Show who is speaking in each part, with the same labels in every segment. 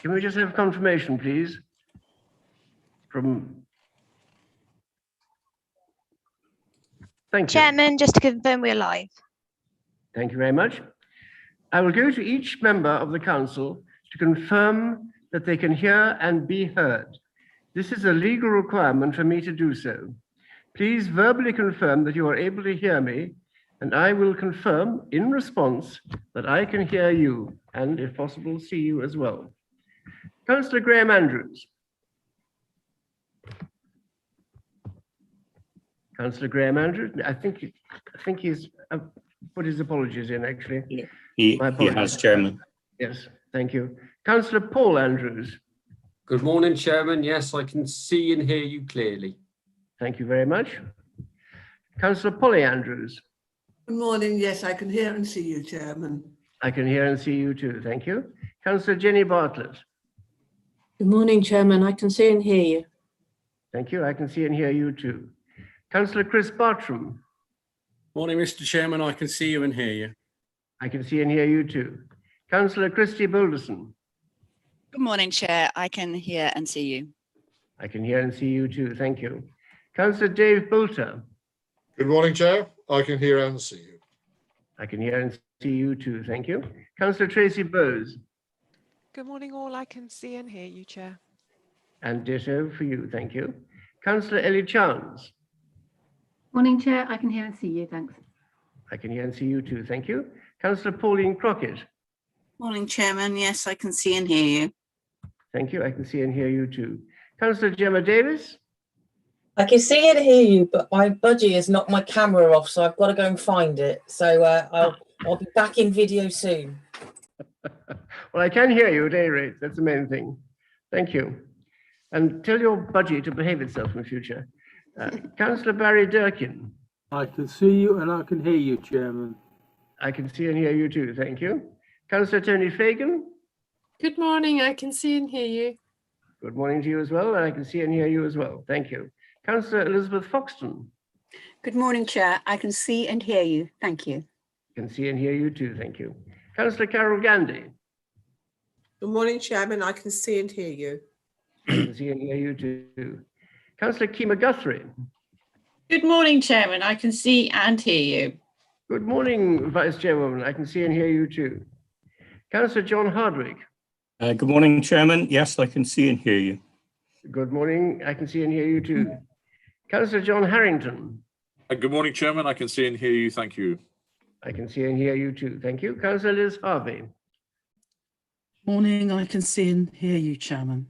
Speaker 1: Can we just have confirmation, please? Thank you.
Speaker 2: Chairman, just to confirm we're live.
Speaker 1: Thank you very much. I will go to each member of the council to confirm that they can hear and be heard. This is a legal requirement for me to do so. Please verbally confirm that you are able to hear me, and I will confirm in response that I can hear you and, if possible, see you as well. Councillor Graham Andrews. Councillor Graham Andrews, I think he's put his apologies in, actually.
Speaker 3: He has, Chairman.
Speaker 1: Yes, thank you. Councillor Paul Andrews.
Speaker 4: Good morning, Chairman. Yes, I can see and hear you clearly.
Speaker 1: Thank you very much. Councillor Polly Andrews.
Speaker 5: Good morning. Yes, I can hear and see you, Chairman.
Speaker 1: I can hear and see you too. Thank you. Councillor Jenny Bartlett.
Speaker 6: Good morning, Chairman. I can see and hear you.
Speaker 1: Thank you. I can see and hear you too. Councillor Chris Bartram.
Speaker 7: Morning, Mr. Chairman. I can see you and hear you.
Speaker 1: I can see and hear you too. Councillor Christy Boulderson.
Speaker 8: Good morning, Chair. I can hear and see you.
Speaker 1: I can hear and see you too. Thank you. Councillor Dave Bolter.
Speaker 9: Good morning, Chair. I can hear and see you.
Speaker 1: I can hear and see you too. Thank you. Councillor Tracy Bowes.
Speaker 10: Good morning, all. I can see and hear you, Chair.
Speaker 1: And ditto for you. Thank you. Councillor Ellie Chance.
Speaker 11: Morning, Chair. I can hear and see you. Thanks.
Speaker 1: I can hear and see you too. Thank you. Councillor Pauline Crockett.
Speaker 12: Morning, Chairman. Yes, I can see and hear you.
Speaker 1: Thank you. I can see and hear you too. Councillor Gemma Davis.
Speaker 13: I can see and hear you, but my budgie has knocked my camera off, so I've got to go and find it. So I'll be back in video soon.
Speaker 1: Well, I can hear you at any rate. That's the main thing. Thank you. And tell your budgie to behave itself in the future. Councillor Barry Durkin.
Speaker 14: I can see you and I can hear you, Chairman.
Speaker 1: I can see and hear you too. Thank you. Councillor Tony Fagan.
Speaker 15: Good morning. I can see and hear you.
Speaker 1: Good morning to you as well. And I can see and hear you as well. Thank you. Councillor Elizabeth Foxton.
Speaker 16: Good morning, Chair. I can see and hear you. Thank you.
Speaker 1: Can see and hear you too. Thank you. Councillor Carol Gandy.
Speaker 5: Good morning, Chairman. I can see and hear you.
Speaker 1: I can see and hear you too. Councillor Kima Guthrie.
Speaker 17: Good morning, Chairman. I can see and hear you.
Speaker 1: Good morning, Vice Chairwoman. I can see and hear you too. Councillor John Hardwick.
Speaker 3: Good morning, Chairman. Yes, I can see and hear you.
Speaker 1: Good morning. I can see and hear you too. Councillor John Harrington.
Speaker 18: Good morning, Chairman. I can see and hear you. Thank you.
Speaker 1: I can see and hear you too. Thank you. Councillor Liz Harvey.
Speaker 19: Morning. I can see and hear you, Chairman.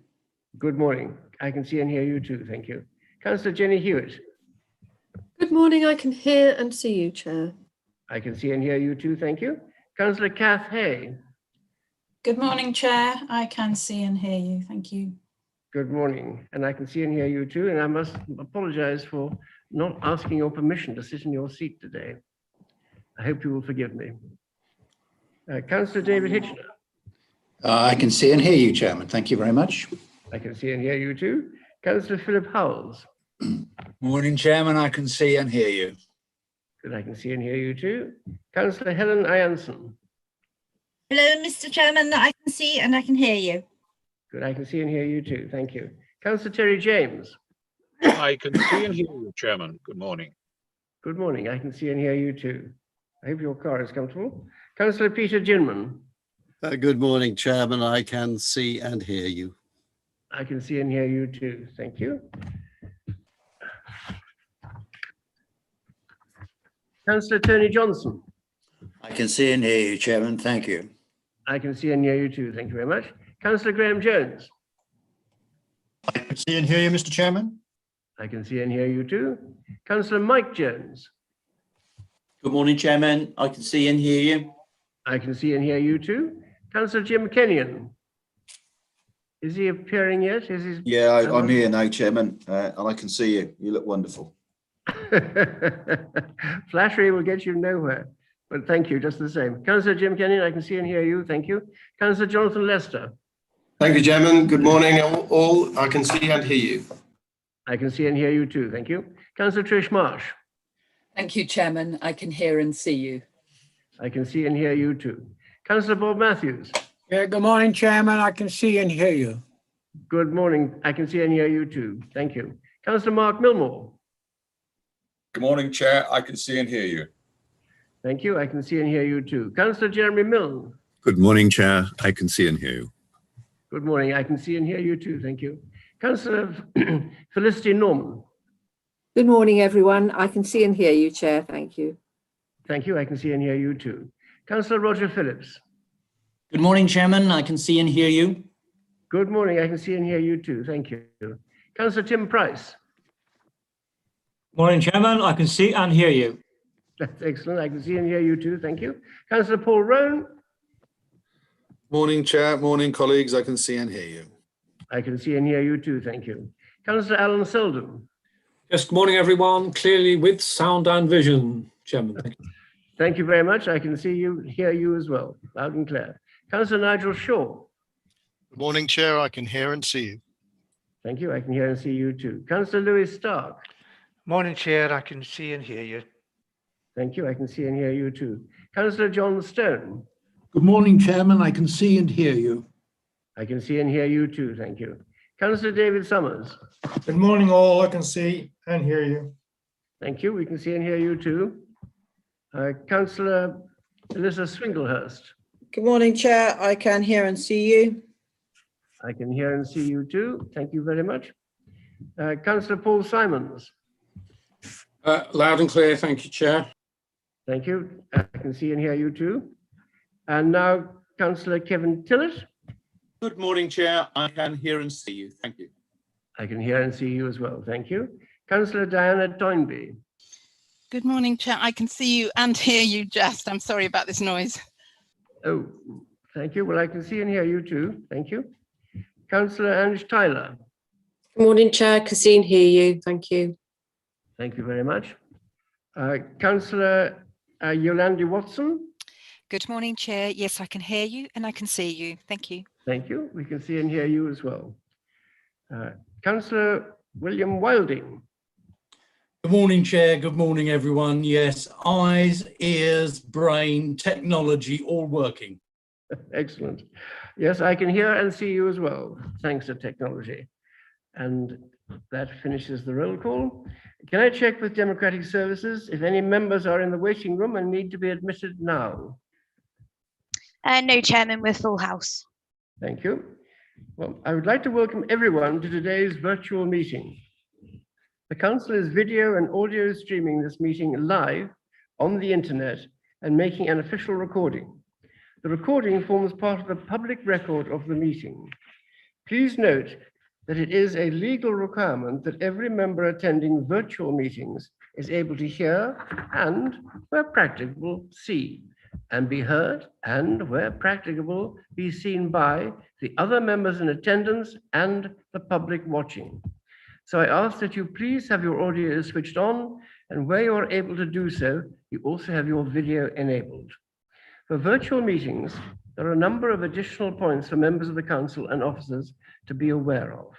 Speaker 1: Good morning. I can see and hear you too. Thank you. Councillor Jenny Hewitt.
Speaker 15: Good morning. I can hear and see you, Chair.
Speaker 1: I can see and hear you too. Thank you. Councillor Kath Hay.
Speaker 20: Good morning, Chair. I can see and hear you. Thank you.
Speaker 1: Good morning. And I can see and hear you too. And I must apologise for not asking your permission to sit in your seat today. I hope you will forgive me. Councillor David Hitchener.
Speaker 6: I can see and hear you, Chairman. Thank you very much.
Speaker 1: I can see and hear you too. Councillor Philip Howells.
Speaker 2: Morning, Chairman. I can see and hear you.
Speaker 1: Good, I can see and hear you too. Councillor Helen Ianson.
Speaker 3: Hello, Mr. Chairman. I can see and I can hear you.
Speaker 1: Good, I can see and hear you too. Thank you. Councillor Terry James.
Speaker 18: I can see and hear you, Chairman. Good morning.
Speaker 1: Good morning. I can see and hear you too. I hope your car is comfortable. Councillor Peter Ginman.
Speaker 16: Good morning, Chairman. I can see and hear you.
Speaker 1: I can see and hear you too. Thank you. Councillor Tony Johnson.
Speaker 6: I can see and hear you, Chairman. Thank you.
Speaker 1: I can see and hear you too. Thank you very much. Councillor Graham Jones.
Speaker 4: I can see and hear you, Mr. Chairman.
Speaker 1: I can see and hear you too. Councillor Mike Jones.
Speaker 5: Good morning, Chairman. I can see and hear you.
Speaker 1: I can see and hear you too. Councillor Jim Kenyon. Is he appearing yet? Is his...
Speaker 2: Yeah, I'm here now, Chairman, and I can see you. You look wonderful.
Speaker 1: Flattery will get you nowhere, but thank you just the same. Councillor Jim Kenyon, I can see and hear you. Thank you. Councillor Jonathan Lester.
Speaker 9: Thank you, Chairman. Good morning, all. I can see and hear you.
Speaker 1: I can see and hear you too. Thank you. Councillor Trish Marsh.
Speaker 17: Thank you, Chairman. I can hear and see you.
Speaker 1: I can see and hear you too. Councillor Bob Matthews.
Speaker 14: Yeah, good morning, Chairman. I can see and hear you.
Speaker 1: Good morning. I can see and hear you too. Thank you. Councillor Mark Milmore.
Speaker 18: Good morning, Chair. I can see and hear you.
Speaker 1: Thank you. I can see and hear you too. Councillor Jeremy Milne.
Speaker 21: Good morning, Chair. I can see and hear you.
Speaker 1: Good morning. I can see and hear you too. Thank you. Councillor Felicity Norman.
Speaker 15: Good morning, everyone. I can see and hear you, Chair. Thank you.
Speaker 1: Thank you. I can see and hear you too. Councillor Roger Phillips.
Speaker 5: Good morning, Chairman. I can see and hear you.
Speaker 1: Good morning. I can see and hear you too. Thank you. Councillor Tim Price.
Speaker 5: Morning, Chairman. I can see and hear you.
Speaker 1: That's excellent. I can see and hear you too. Thank you. Councillor Paul Rowan.
Speaker 21: Morning, Chair. Morning, colleagues. I can see and hear you.
Speaker 1: I can see and hear you too. Thank you. Councillor Alan Selden.
Speaker 7: Yes, good morning, everyone. Clearly with sound and vision, Chairman. Thank you.
Speaker 1: Thank you very much. I can see you, hear you as well, loud and clear. Councillor Nigel Shaw.
Speaker 21: Good morning, Chair. I can hear and see you.
Speaker 1: Thank you. I can hear and see you too. Councillor Louis Stark.
Speaker 14: Morning, Chair. I can see and hear you.
Speaker 1: Thank you. I can see and hear you too. Councillor John Stone.
Speaker 6: Good morning, Chairman. I can see and hear you.
Speaker 1: I can see and hear you too. Thank you. Councillor David Summers.
Speaker 9: Good morning, all. I can see and hear you.
Speaker 1: Thank you. We can see and hear you too. Councillor Alyssa Swinglehurst.
Speaker 13: Good morning, Chair. I can hear and see you.
Speaker 1: I can hear and see you too. Thank you very much. Councillor Paul Simons.
Speaker 7: Loud and clear. Thank you, Chair.
Speaker 1: Thank you. I can see and hear you too. And now Councillor Kevin Tillett.
Speaker 5: Good morning, Chair. I can hear and see you. Thank you.
Speaker 1: I can hear and see you as well. Thank you. Councillor Diana Toynbee.
Speaker 8: Good morning, Chair. I can see you and hear you just. I'm sorry about this noise.
Speaker 1: Oh, thank you. Well, I can see and hear you too. Thank you. Councillor Ange Tyler.
Speaker 15: Good morning, Chair. I can see and hear you. Thank you.
Speaker 1: Thank you very much. Councillor Yolandi Watson.
Speaker 8: Good morning, Chair. Yes, I can hear you and I can see you. Thank you.
Speaker 1: Thank you. We can see and hear you as well. Councillor William Wilding.
Speaker 5: Good morning, Chair. Good morning, everyone. Yes, eyes, ears, brain, technology, all working.
Speaker 1: Excellent. Yes, I can hear and see you as well, thanks to technology. And that finishes the roll call. Can I check with Democratic Services if any members are in the waiting room and need to be admitted now?
Speaker 22: No, Chairman, we're full house.
Speaker 1: Thank you. Well, I would like to welcome everyone to today's virtual meeting. The Council is video and audio streaming this meeting live on the internet and making an official recording. The recording forms part of the public record of the meeting. Please note that it is a legal requirement that every member attending virtual meetings is able to hear and, where practicable, see and be heard and, where practicable, be seen by the other members in attendance and the public watching. So I ask that you please have your audio switched on, and where you are able to do so, you also have your video enabled. For virtual meetings, there are a number of additional points for members of the Council and officers to be aware of.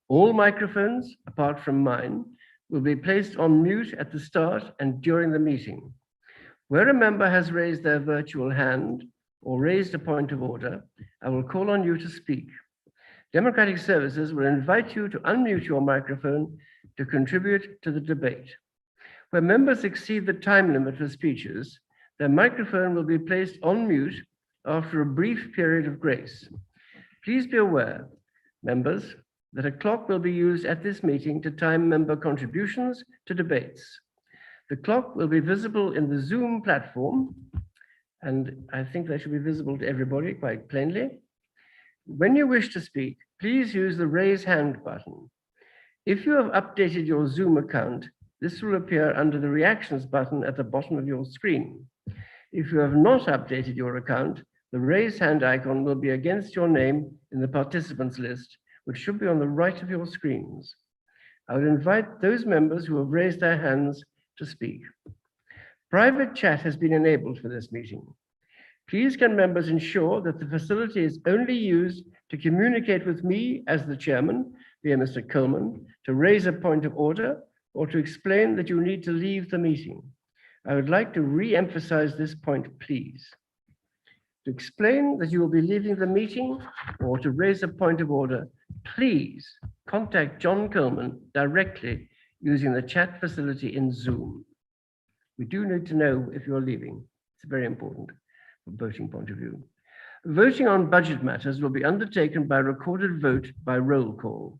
Speaker 1: All microphones, apart from mine, will be placed on mute at the start and during the meeting. Where a member has raised their virtual hand or raised a point of order, I will call on you to speak. Democratic Services will invite you to unmute your microphone to contribute to the debate. Where members exceed the time limit for speeches, their microphone will be placed on mute after a brief period of grace. Please be aware, members, that a clock will be used at this meeting to time member contributions to debates. The clock will be visible in the Zoom platform, and I think that should be visible to everybody quite plainly. When you wish to speak, please use the raise hand button. If you have updated your Zoom account, this will appear under the reactions button at the bottom of your screen. If you have not updated your account, the raise hand icon will be against your name in the participants list, which should be on the right of your screens. I would invite those members who have raised their hands to speak. Private chat has been enabled for this meeting. Please can members ensure that the facility is only used to communicate with me as the chairman, via Mr. Coleman, to raise a point of order or to explain that you need to leave the meeting. I would like to re-emphasize this point, please. To explain that you will be leaving the meeting or to raise a point of order, please contact John Coleman directly using the chat facility in Zoom. We do need to know if you're leaving. It's very important from a voting point of view. Voting on budget matters will be undertaken by recorded vote by roll call.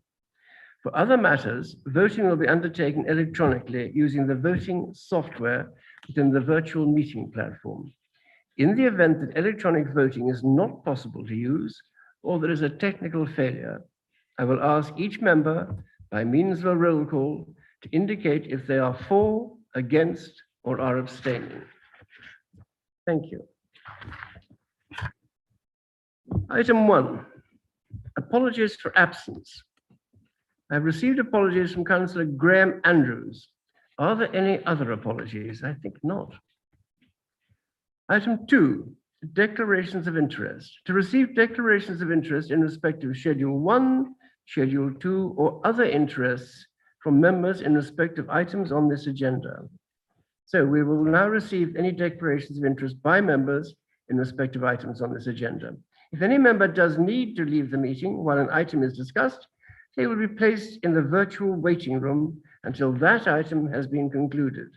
Speaker 1: For other matters, voting will be undertaken electronically using the voting software within the virtual meeting platform. In the event that electronic voting is not possible to use or there is a technical failure, I will ask each member by means of a roll call to indicate if they are for, against, or are abstaining. Thank you. Item 1, apologies for absence. I have received apologies from Councillor Graham Andrews. Are there any other apologies? I think not. Item 2, declarations of interest. To receive declarations of interest in respect of Schedule 1, Schedule 2, or other interests from members in respect of items on this agenda. So we will now receive any declarations of interest by members in respect of items on this agenda. If any member does need to leave the meeting while an item is discussed, they will be placed in the virtual waiting room until that item has been concluded.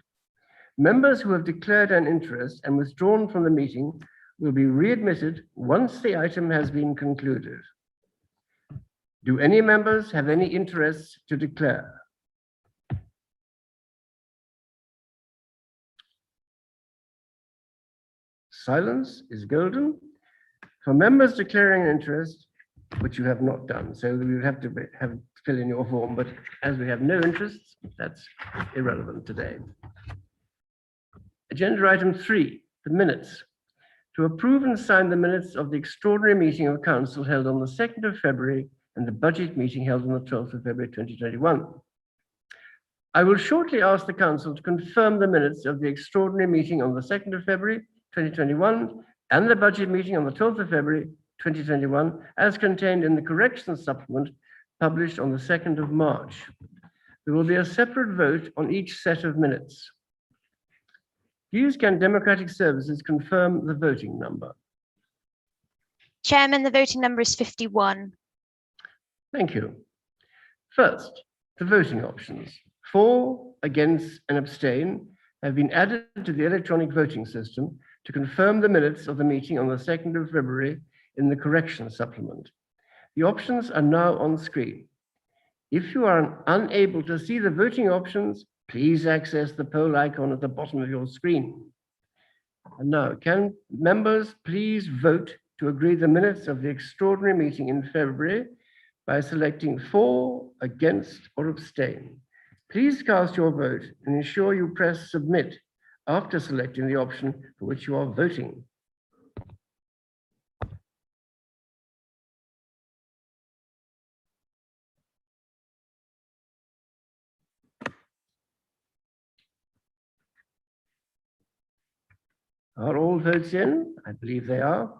Speaker 1: Members who have declared an interest and withdrawn from the meeting will be readmitted once the item has been concluded. Do any members have any interests to declare? Silence is golden. For members declaring an interest, which you have not done, so we would have to fill in your form, but as we have no interests, that's irrelevant today. Agenda item 3, the minutes. To approve and sign the minutes of the extraordinary meeting of Council held on the 2nd of February and the budget meeting held on the 12th of February 2021. I will shortly ask the Council to confirm the minutes of the extraordinary meeting on the 2nd of February 2021 and the budget meeting on the 12th of February 2021 as contained in the corrections supplement published on the 2nd of March. There will be a separate vote on each set of minutes. Please can Democratic Services confirm the voting number?
Speaker 22: Chairman, the voting number is 51.
Speaker 1: Thank you. First, the voting options. For, against, and abstain have been added to the electronic voting system to confirm the minutes of the meeting on the 2nd of February in the correction supplement. The options are now on screen. If you are unable to see the voting options, please access the poll icon at the bottom of your screen. And now, can members please vote to agree the minutes of the extraordinary meeting in February by selecting for, against, or abstain. Please cast your vote and ensure you press submit after selecting the option for which you are voting. Are all votes in? I believe they are.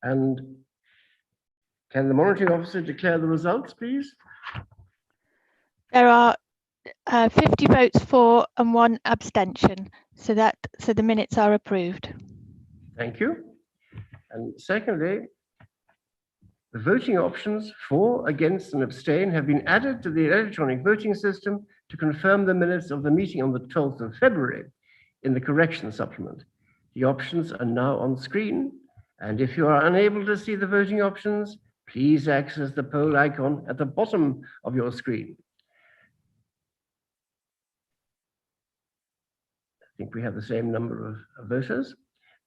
Speaker 1: And can the monitoring officer declare the results, please?
Speaker 22: There are 50 votes for and 1 abstention, so the minutes are approved.
Speaker 1: Thank you. And secondly, the voting options for, against, and abstain have been added to the electronic voting system to confirm the minutes of the meeting on the 12th of February in the correction supplement. The options are now on screen, and if you are unable to see the voting options, please access the poll icon at the bottom of your screen. I think we have the same number of voters.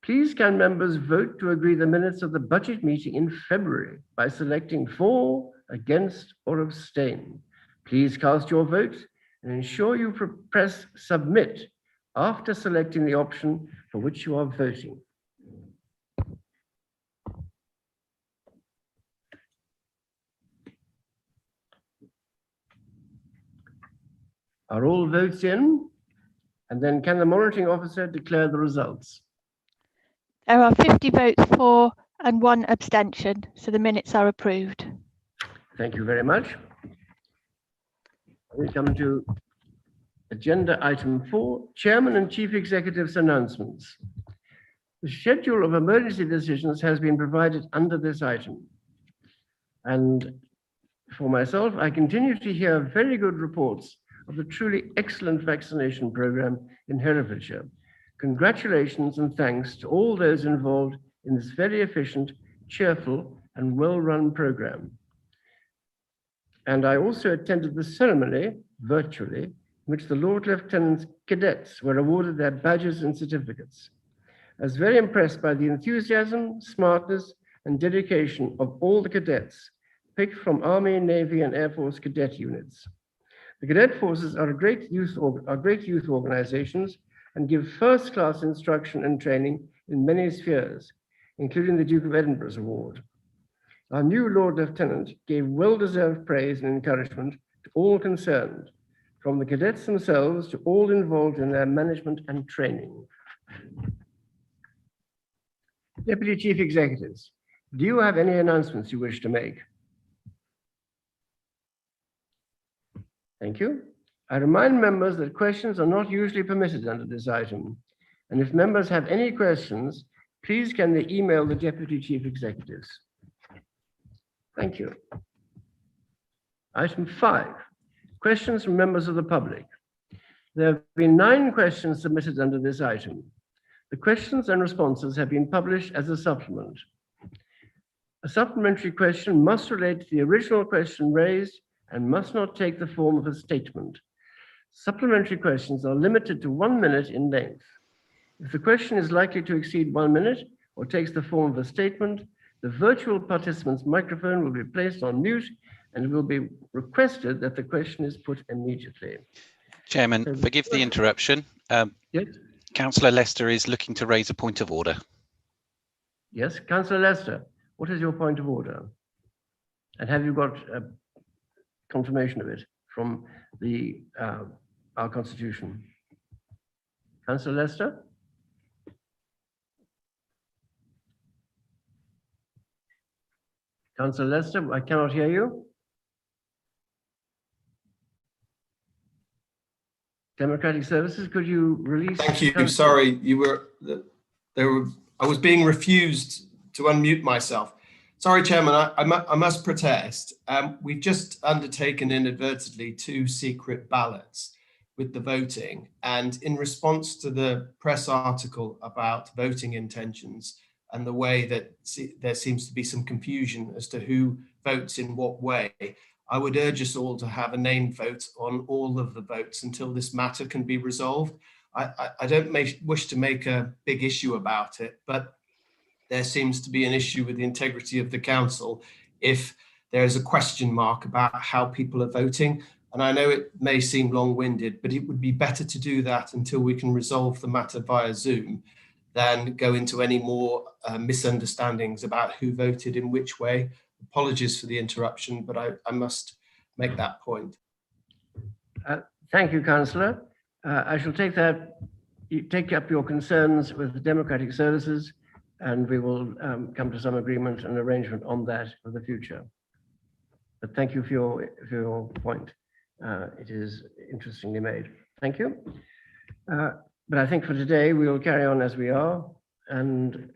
Speaker 1: Please can members vote to agree the minutes of the budget meeting in February by selecting for, against, or abstain. Please cast your vote and ensure you press submit after selecting the option for which you are voting. Are all votes in? And then can the monitoring officer declare the results?
Speaker 22: There are 50 votes for and 1 abstention, so the minutes are approved.
Speaker 1: Thank you very much. We come to agenda item 4, Chairman and Chief Executive's announcements. The schedule of emergency decisions has been provided under this item. And for myself, I continue to hear very good reports of the truly excellent vaccination program in Herefordshire. Congratulations and thanks to all those involved in this very efficient, cheerful, and well-run program. And I also attended the ceremony virtually, in which the Lord Lieutenant's cadets were awarded their badges and certificates. I was very impressed by the enthusiasm, smartness, and dedication of all the cadets picked from Army, Navy, and Air Force cadet units. The cadet forces are great youth organizations and give first-class instruction and training in many spheres, including the Duke of Edinburgh's award. Our new Lord Lieutenant gave well-deserved praise and encouragement to all concerned, from the cadets themselves to all involved in their management and training. Deputy Chief Executives, do you have any announcements you wish to make? Thank you. I remind members that questions are not usually permitted under this item. And if members have any questions, please can they email the Deputy Chief Executives. Thank you. Item 5, questions from members of the public. There have been 9 questions submitted under this item. The questions and responses have been published as a supplement. A supplementary question must relate to the original question raised and must not take the form of a statement. Supplementary questions are limited to 1 minute in length. If the question is likely to exceed 1 minute or takes the form of a statement, the virtual participant's microphone will be placed on mute and it will be requested that the question is put immediately.
Speaker 10: Chairman, forgive the interruption.
Speaker 1: Yes?
Speaker 10: Councillor Lester is looking to raise a point of order.
Speaker 1: Yes, Councillor Lester, what is your point of order? And have you got a confirmation of it from the our Constitution? Councillor Lester? Councillor Lester, I cannot hear you. Democratic Services, could you release?
Speaker 9: Thank you. Sorry, you were I was being refused to unmute myself. Sorry, Chairman, I must protest. We've just undertaken inadvertently 2 secret ballots with the voting, and in response to the press article about voting intentions and the way that there seems to be some confusion as to who votes in what way, I would urge us all to have a named vote on all of the votes until this matter can be resolved. I don't wish to make a big issue about it, but there seems to be an issue with the integrity of the council if there is a question mark about how people are voting. And I know it may seem long-winded, but it would be better to do that until we can resolve the matter via Zoom than go into any more misunderstandings about who voted in which way. Apologies for the interruption, but I must make that point.
Speaker 1: Thank you, Councillor. I shall take up your concerns with the Democratic Services, and we will come to some agreement and arrangement on that for the future. But thank you for your point. It is interestingly made. Thank you. But I think for today, we will carry on as we are. And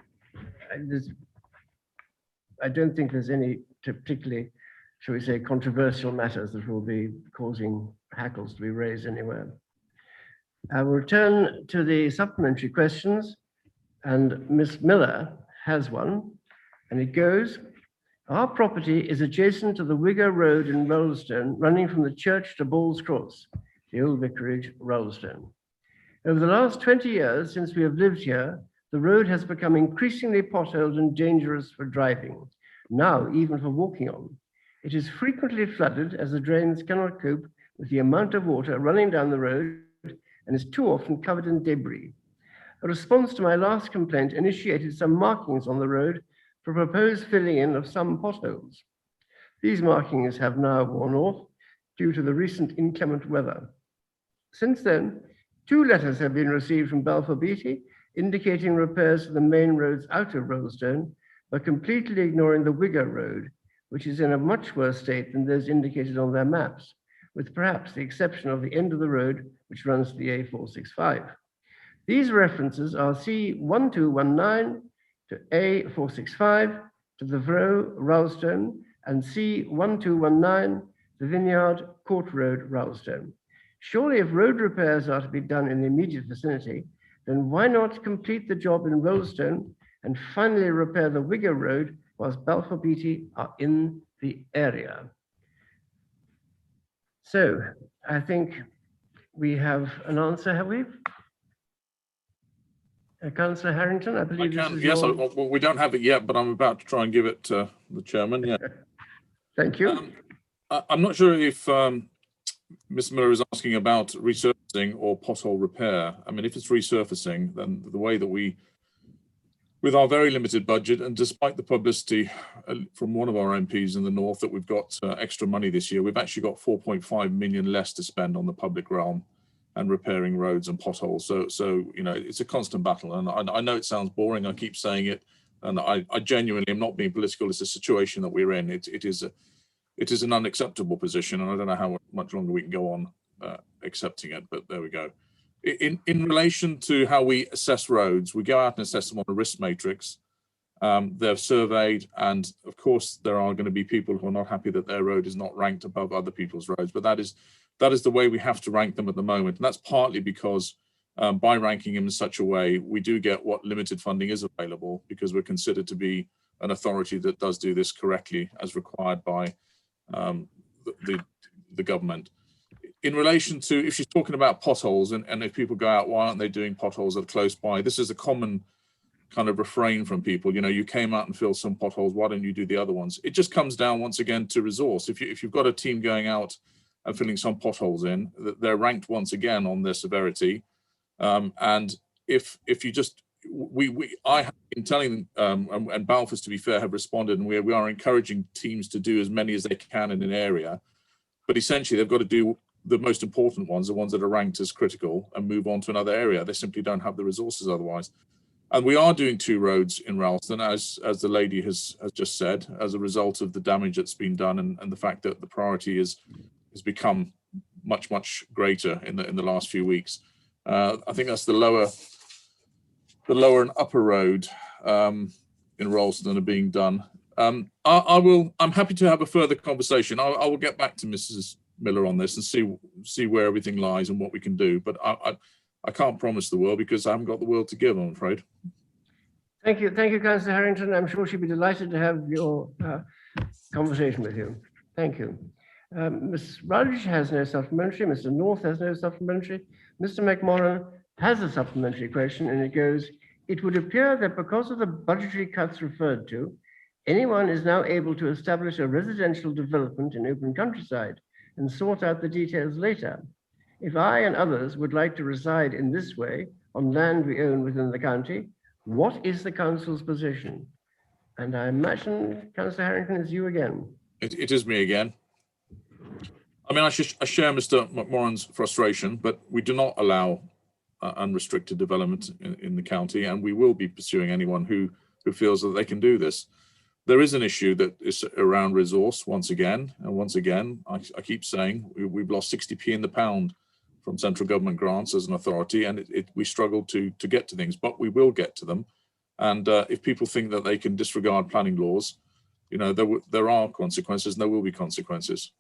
Speaker 1: I don't think there's any particularly, shall we say, controversial matters that will be causing hackles to be raised anywhere. I will return to the supplementary questions, and Ms. Miller has one, and it goes: our property is adjacent to the Wigger Road in Rollstone, running from the church to Ball's Cross, the old vicarage, Rollstone. Over the last 20 years since we have lived here, the road has become increasingly potholed and dangerous for driving, now even for walking on. It is frequently flooded as the drains cannot cope with the amount of water running down the road and is too often covered in debris. A response to my last complaint initiated some markings on the road for proposed filling in of some potholes. These markings have now worn off due to the recent inclement weather. Since then, 2 letters have been received from Balfour Beatty indicating repairs to the main roads out of Rollstone, but completely ignoring the Wigger Road, which is in a much worse state than those indicated on their maps, with perhaps the exception of the end of the road, which runs to the A465. These references are C1219 to A465 to the Vrow, Ralston, and C1219 the Vineyard Court Road, Ralston. Surely if road repairs are to be done in the immediate vicinity, then why not complete the job in Rollstone and finally repair the Wigger Road whilst Balfour Beatty are in the area? So I think we have an answer, have we? Councillor Harrington, I believe this is
Speaker 18: Yes,
Speaker 1: your...
Speaker 18: well, we don't have it yet, but I'm about to try and give it to the chairman. Yeah.
Speaker 1: Thank you.
Speaker 18: I'm not sure if Mr. Miller is asking about resurfacing or pothole repair. I mean, if it's resurfacing, then the way that we, with our very limited budget, and despite the publicity from one of our MPs in the north that we've got extra money this year, we've actually got 4.5 million less to spend on the public realm and repairing roads and potholes. So you know, it's a constant battle. And I know it sounds boring, I keep saying it, and I genuinely am not being political. It's a situation that we're in. It is an unacceptable position, and I don't know how much longer we can go on accepting it, but there we go. In relation to how we assess roads, we go out and assess them on a risk matrix. They're surveyed, and of course there are going to be people who are not happy that their road is not ranked above other people's roads, but that is the way we have to rank them at the moment. And that's partly because by ranking them in such a way, we do get what limited funding is available, because we're considered to be an authority that does do this correctly as required by the government. In relation to, if she's talking about potholes, and if people go out, why aren't they doing potholes that are close by? This is a common kind of refrain from people. You know, you came out and filled some potholes, why don't you do the other ones? It just comes down once again to resource. If you've got a team going out and filling some potholes in, they're ranked once again on their severity. And if you just, I have been telling and Balfours, to be fair, have responded, and we are encouraging teams to do as many as they can in an area, but essentially they've got to do the most important ones, the ones that are ranked as critical, and move on to another area. They simply don't have the resources otherwise. And we are doing 2 roads in Ralston, as the lady has just said, as a result of the damage that's been done, and the fact that the priority has become much greater in the last few weeks. I think that's the lower and upper road in Ralston are being done. I'm happy to have a further conversation. I will get back to Mrs. Miller on this and see where everything lies and what we can do. But I can't promise the world, because I haven't got the world to give, I'm afraid.
Speaker 1: Thank you, Councillor Harrington. I'm sure she'll be delighted to have your conversation with you. Thank you. Ms. Rudge has no supplementary. Mr. North has no supplementary. Mr. McMorran has a supplementary question, and it goes, it would appear that because of the budgetary cuts referred to, anyone is now able to establish a residential development in open countryside and sort out the details later. If I and others would like to reside in this way on land we own within the county, what is the council's position? And I imagine, Councillor Harrington, it's you again.
Speaker 18: It is me again. I mean, I share Mr. McMorran's frustration, but we do not allow unrestricted development in the county, and we will be pursuing anyone who feels that they can do this. There is an issue that is around resource once again, and once again, I keep saying we've lost 60p in the pound from central government grants as an authority, and we struggle to get to things, but we will get to them. And if people think that they can disregard planning laws, you know, there are consequences, and there will be consequences.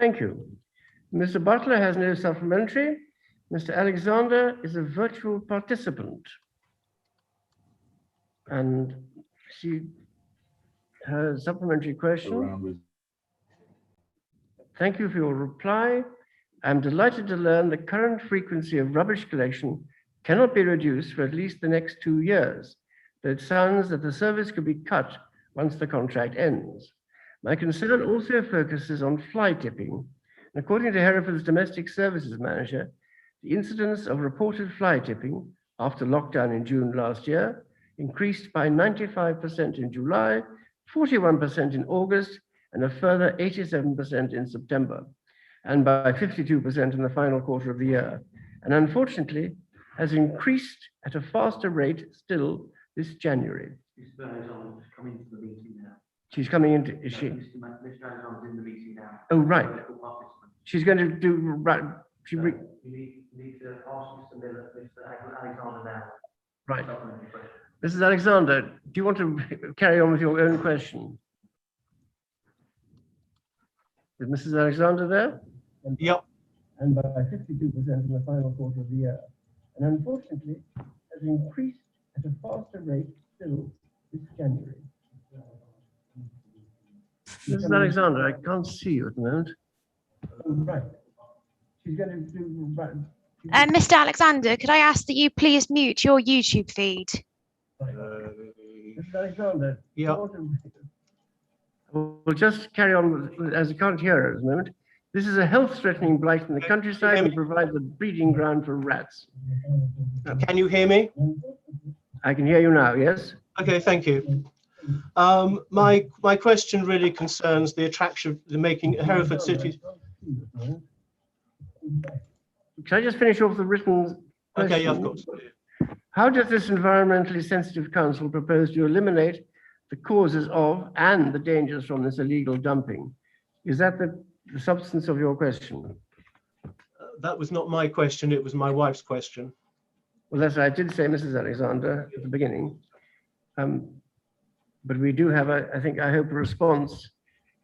Speaker 1: Thank you. Mr. Butler has no supplementary. Mr. Alexander is a virtual participant. And she has a supplementary question. Thank you for your reply. I'm delighted to learn the current frequency of rubbish collection cannot be reduced for at least the next 2 years, though it sounds that the service could be cut once the contract ends. My concern also focuses on fly tipping. And according to Hereford's domestic services manager, the incidence of reported fly tipping after lockdown in June last year increased by 95% in July, 41% in August, and a further 87% in September, and by 52% in the final quarter of the year. And unfortunately, has increased at a faster rate still this January.
Speaker 11: Ms. Alexander's coming into the meeting now.
Speaker 1: She's coming into, is she?
Speaker 11: Ms. Alexander's in the meeting now.
Speaker 1: Oh, right. She's going to do, right.
Speaker 11: You need You need to ask Mr. Miller, Mr. Alexander now.
Speaker 1: Right. Mrs. Alexander, do you want to carry on with your own question? Is Mrs. Alexander there?
Speaker 9: Yep.
Speaker 1: And by 52% in the final quarter of the year. And unfortunately, has increased at a faster rate still this January. Mrs. Alexander, I can't see you at the moment. Right. She's going to do. Right.
Speaker 12: Mr. Alexander, could I ask that you please mute your YouTube feed?
Speaker 1: Mrs. Alexander.
Speaker 9: Yeah.
Speaker 1: We'll just carry on with, as you can't hear her at the moment. This is a health-threatening blight in the countryside and provides a breeding ground for rats.
Speaker 9: Can you hear me?
Speaker 1: I can hear you now, yes?
Speaker 9: Okay, thank you. My question really concerns the attraction, the making Hereford City.
Speaker 1: Can I just finish off the written question?
Speaker 9: Okay, yeah, of course.
Speaker 1: How does this environmentally sensitive council propose to eliminate the causes of and the dangers from this illegal dumping? Is that the substance of your question?
Speaker 9: That was not my question, it was my wife's question.
Speaker 1: Well, that's what I did say, Mrs. Alexander, at the beginning. But we do have, I hope, a response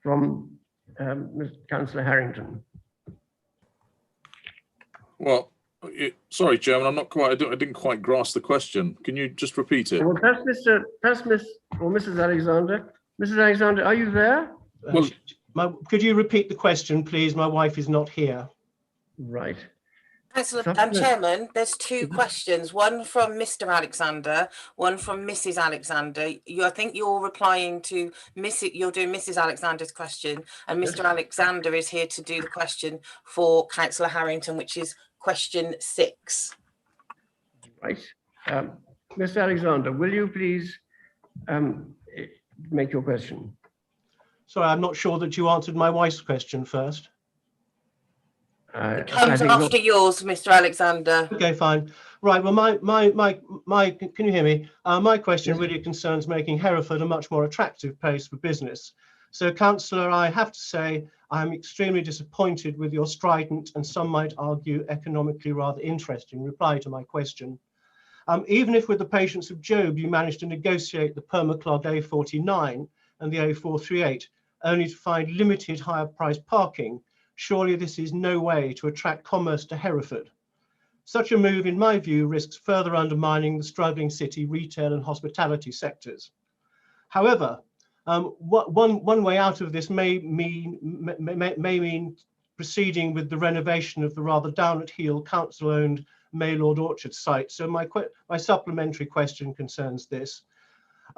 Speaker 1: from Councillor Harrington.
Speaker 18: Well, sorry, Chairman, I'm not quite. I didn't quite grasp the question. Can you just repeat it?
Speaker 1: Well, perhaps Miss or Mrs. Alexander. Mrs. Alexander, are you there?
Speaker 9: Well, could you repeat the question, please? My wife is not here.
Speaker 1: Right.
Speaker 13: Councillor, Chairman, there's two questions. One from Mr. Alexander, one from Mrs. Alexander. I think you're replying to you're doing Mrs. Alexander's question, and Mr. Alexander is here to do the question for Councillor Harrington, which is question 6.
Speaker 1: Right. Mr. Alexander, will you please make your question?
Speaker 9: Sorry, I'm not sure that you answered my wife's question first.
Speaker 13: It comes after yours, Mr. Alexander.
Speaker 9: Okay, fine. Right. Well, can you hear me? My question really concerns making Hereford a much more attractive place for business. So, Councillor, I have to say I'm extremely disappointed with your strident and some might argue economically rather interesting reply to my question. Even if with the patience of Job you managed to negotiate the Permaclog A49 and the A438 only to find limited higher price parking, surely this is no way to attract commerce to Hereford. Such a move, in my view, risks further undermining the struggling city retail and hospitality sectors. However, one way out of this may mean proceeding with the renovation of the rather down at heel council-owned Maylord Orchard site. So my supplementary question concerns this.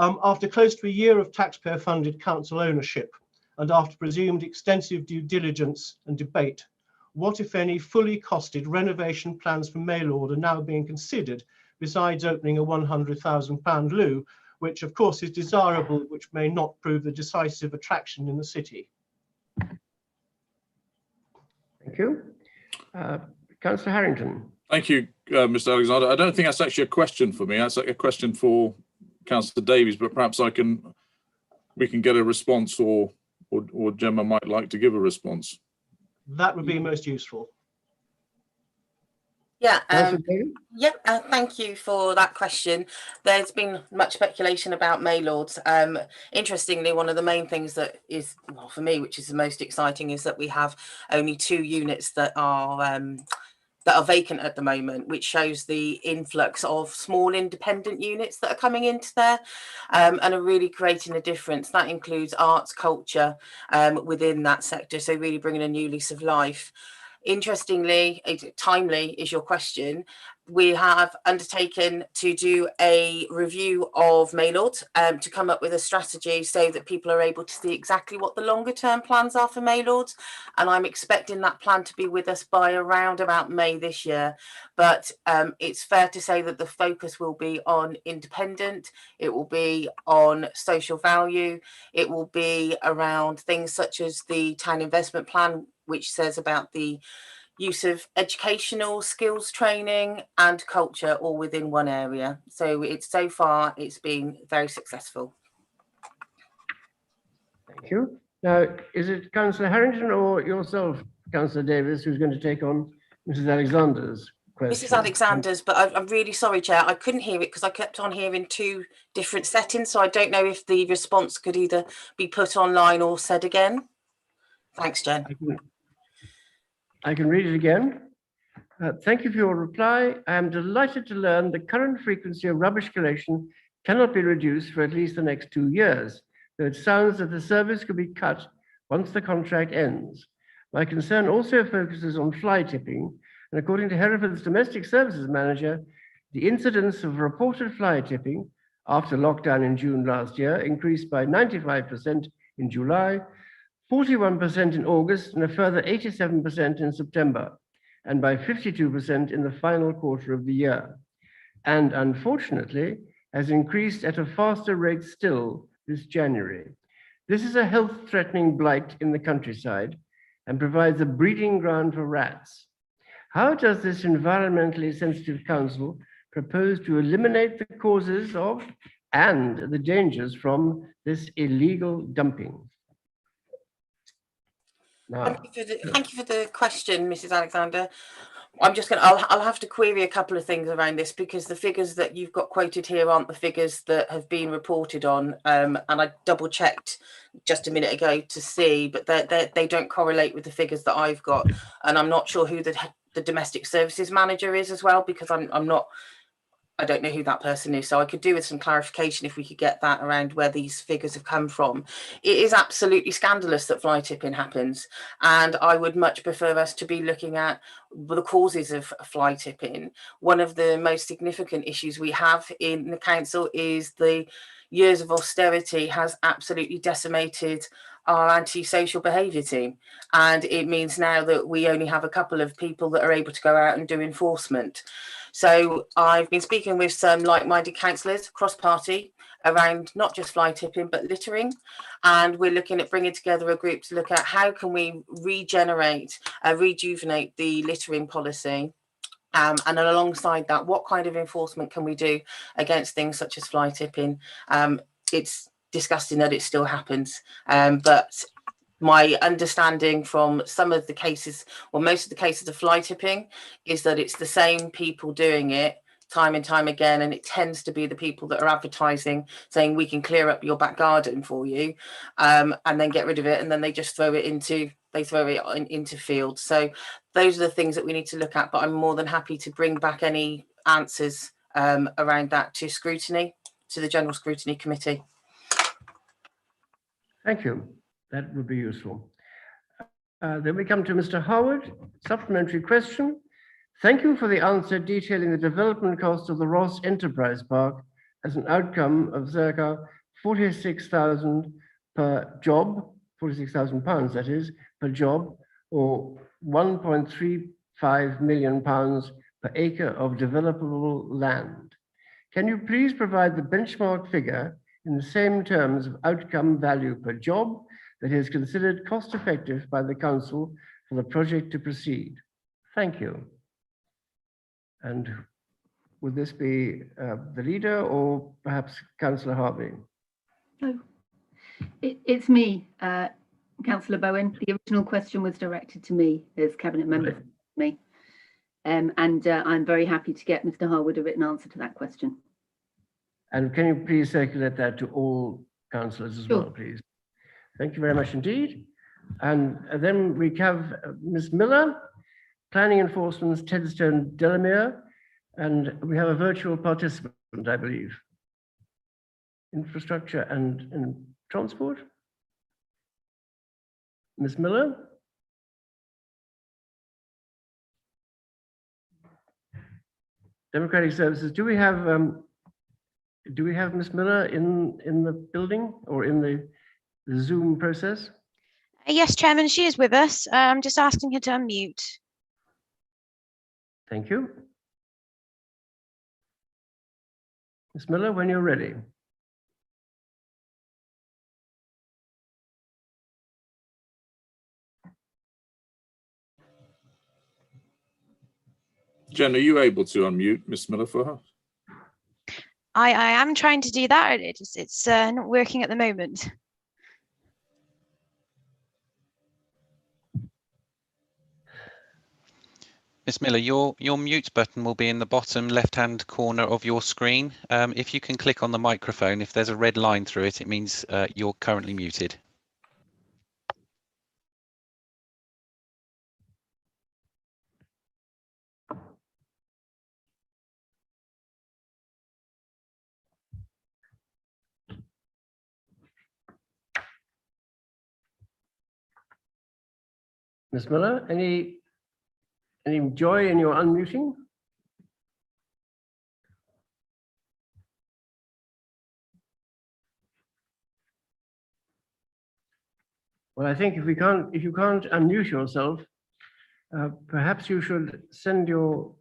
Speaker 9: After close to a year of taxpayer-funded council ownership, and after presumed extensive due diligence and debate, what, if any, fully costed renovation plans for Maylord are now being considered, besides opening a £100,000 loo, which of course is desirable, which may not prove the decisive attraction in the city?
Speaker 1: Thank you. Councillor Harrington.
Speaker 18: Thank you, Mr. Alexander. I don't think that's actually a question for me. That's a question for Councillor Davies, but perhaps we can get a response, or Gemma might like to give a response.
Speaker 9: That would be most useful.
Speaker 13: Yeah, thank you for that question. There's been much speculation about Maylords. Interestingly, one of the main things that is, well, for me, which is the most exciting, is that we have only 2 units that are vacant at the moment, which shows the influx of small independent units that are coming into there and are really creating a difference. That includes arts, culture within that sector, so really bringing a new lease of life. Interestingly, timely is your question. We have undertaken to do a review of Maylord to come up with a strategy so that people are able to see exactly what the longer term plans are for Maylord. And I'm expecting that plan to be with us by around about May this year. But it's fair to say that the focus will be on independent, it will be on social value, it will be around things such as the town investment plan, which says about the use of educational skills training and culture all within one area. So so far it's been very successful.
Speaker 1: Thank you. Now, is it Councillor Harrington or yourself, Councillor Davies, who's going to take on Mrs. Alexander's question.
Speaker 13: Mrs. Alexander's, but I'm really sorry, Chair. I couldn't hear it because I kept on hearing two different settings. So I don't know if the response could either be put online or said again. Thanks, Jen.
Speaker 1: I can read it again. Thank you for your reply. I am delighted to learn the current frequency of rubbish collection cannot be reduced for at least the next 2 years, though it sounds that the service could be cut once the contract ends. My concern also focuses on fly tipping, and according to Hereford's domestic services manager, the incidence of reported fly tipping after lockdown in June last year increased by 95% in July, 41% in August, and a further 87% in September, and by 52% in the final quarter of the year, and unfortunately has increased at a faster rate still this January. This is a health-threatening blight in the countryside and provides a breeding ground for rats. How does this environmentally sensitive council propose to eliminate the causes of and the dangers from this illegal dumping? Now,
Speaker 13: Thank you for the question, Mrs. Alexander. I'll have to query a couple of things around this because the figures that you've got quoted here aren't the figures that have been reported on. And I double checked just a minute ago to see, but they don't correlate with the figures that I've got. And I'm not sure who the domestic services manager is as well, because I don't know who that person is. So I could do with some clarification if we could get that around where these figures have come from. It is absolutely scandalous that fly tipping happens. And I would much prefer us to be looking at the causes of fly tipping. One of the most significant issues we have in the council is the years of austerity has absolutely decimated our anti-social behaviour team. And it means now that we only have a couple of people that are able to go out and do enforcement. So I've been speaking with some like-minded councillors cross-party around not just fly tipping, but littering. And we're looking at bringing together a group to look at how can we rejuvenate the littering policy. And then alongside that, what kind of enforcement can we do against things such as fly tipping? It's disgusting that it still happens. But my understanding from some of the cases, or most of the cases of fly tipping, is that it's the same people doing it time and time again, and it tends to be the people that are advertising saying we can clear up your back garden for you, and then get rid of it, and then they just throw it into fields. So those are the things that we need to look at, but I'm more than happy to bring back any answers around that to the General Scrutiny Committee.
Speaker 1: Thank you. That would be useful. Then we come to Mr. Howard. Supplementary question. Thank you for the answer detailing the development cost of the Ross Enterprise Park as an outcome of circa 46,000 per job, 46,000 pounds that is, per job, or 1.35 million pounds per acre of developable land. Can you please provide the benchmark figure in the same terms of outcome value per job that is considered cost effective by the council for the project to proceed? Thank you. And would this be the leader or perhaps Councillor Harvey?
Speaker 19: No, it's me, Councillor Bowen. The original question was directed to me as Cabinet Member. Me. And I'm very happy to get Mr. Harwood a written answer to that question.
Speaker 1: And can you please circulate that to all councillors as well, please? Thank you very much indeed. And then we have Ms. Miller, Planning Enforcement's Tedstone Delamere, and we have a virtual participant, I believe. Infrastructure and Transport. Ms. Miller. Democratic Services, do we have Ms. Miller in the building or in the Zoom process?
Speaker 12: Yes, Chairman, she is with us. I'm just asking her to unmute.
Speaker 1: Thank you. Ms. Miller, when you're ready.
Speaker 18: Jen, are you able to unmute Ms. Miller for her?
Speaker 12: I am trying to do that. It's not working at the moment.
Speaker 10: Ms. Miller, your mute button will be in the bottom left-hand corner of your screen. If you can click on the microphone, if there's a red line through it, it means you're currently muted.
Speaker 1: Ms. Miller, any joy in your unmuting? Well, I think if you can't unmute yourself, perhaps you should send your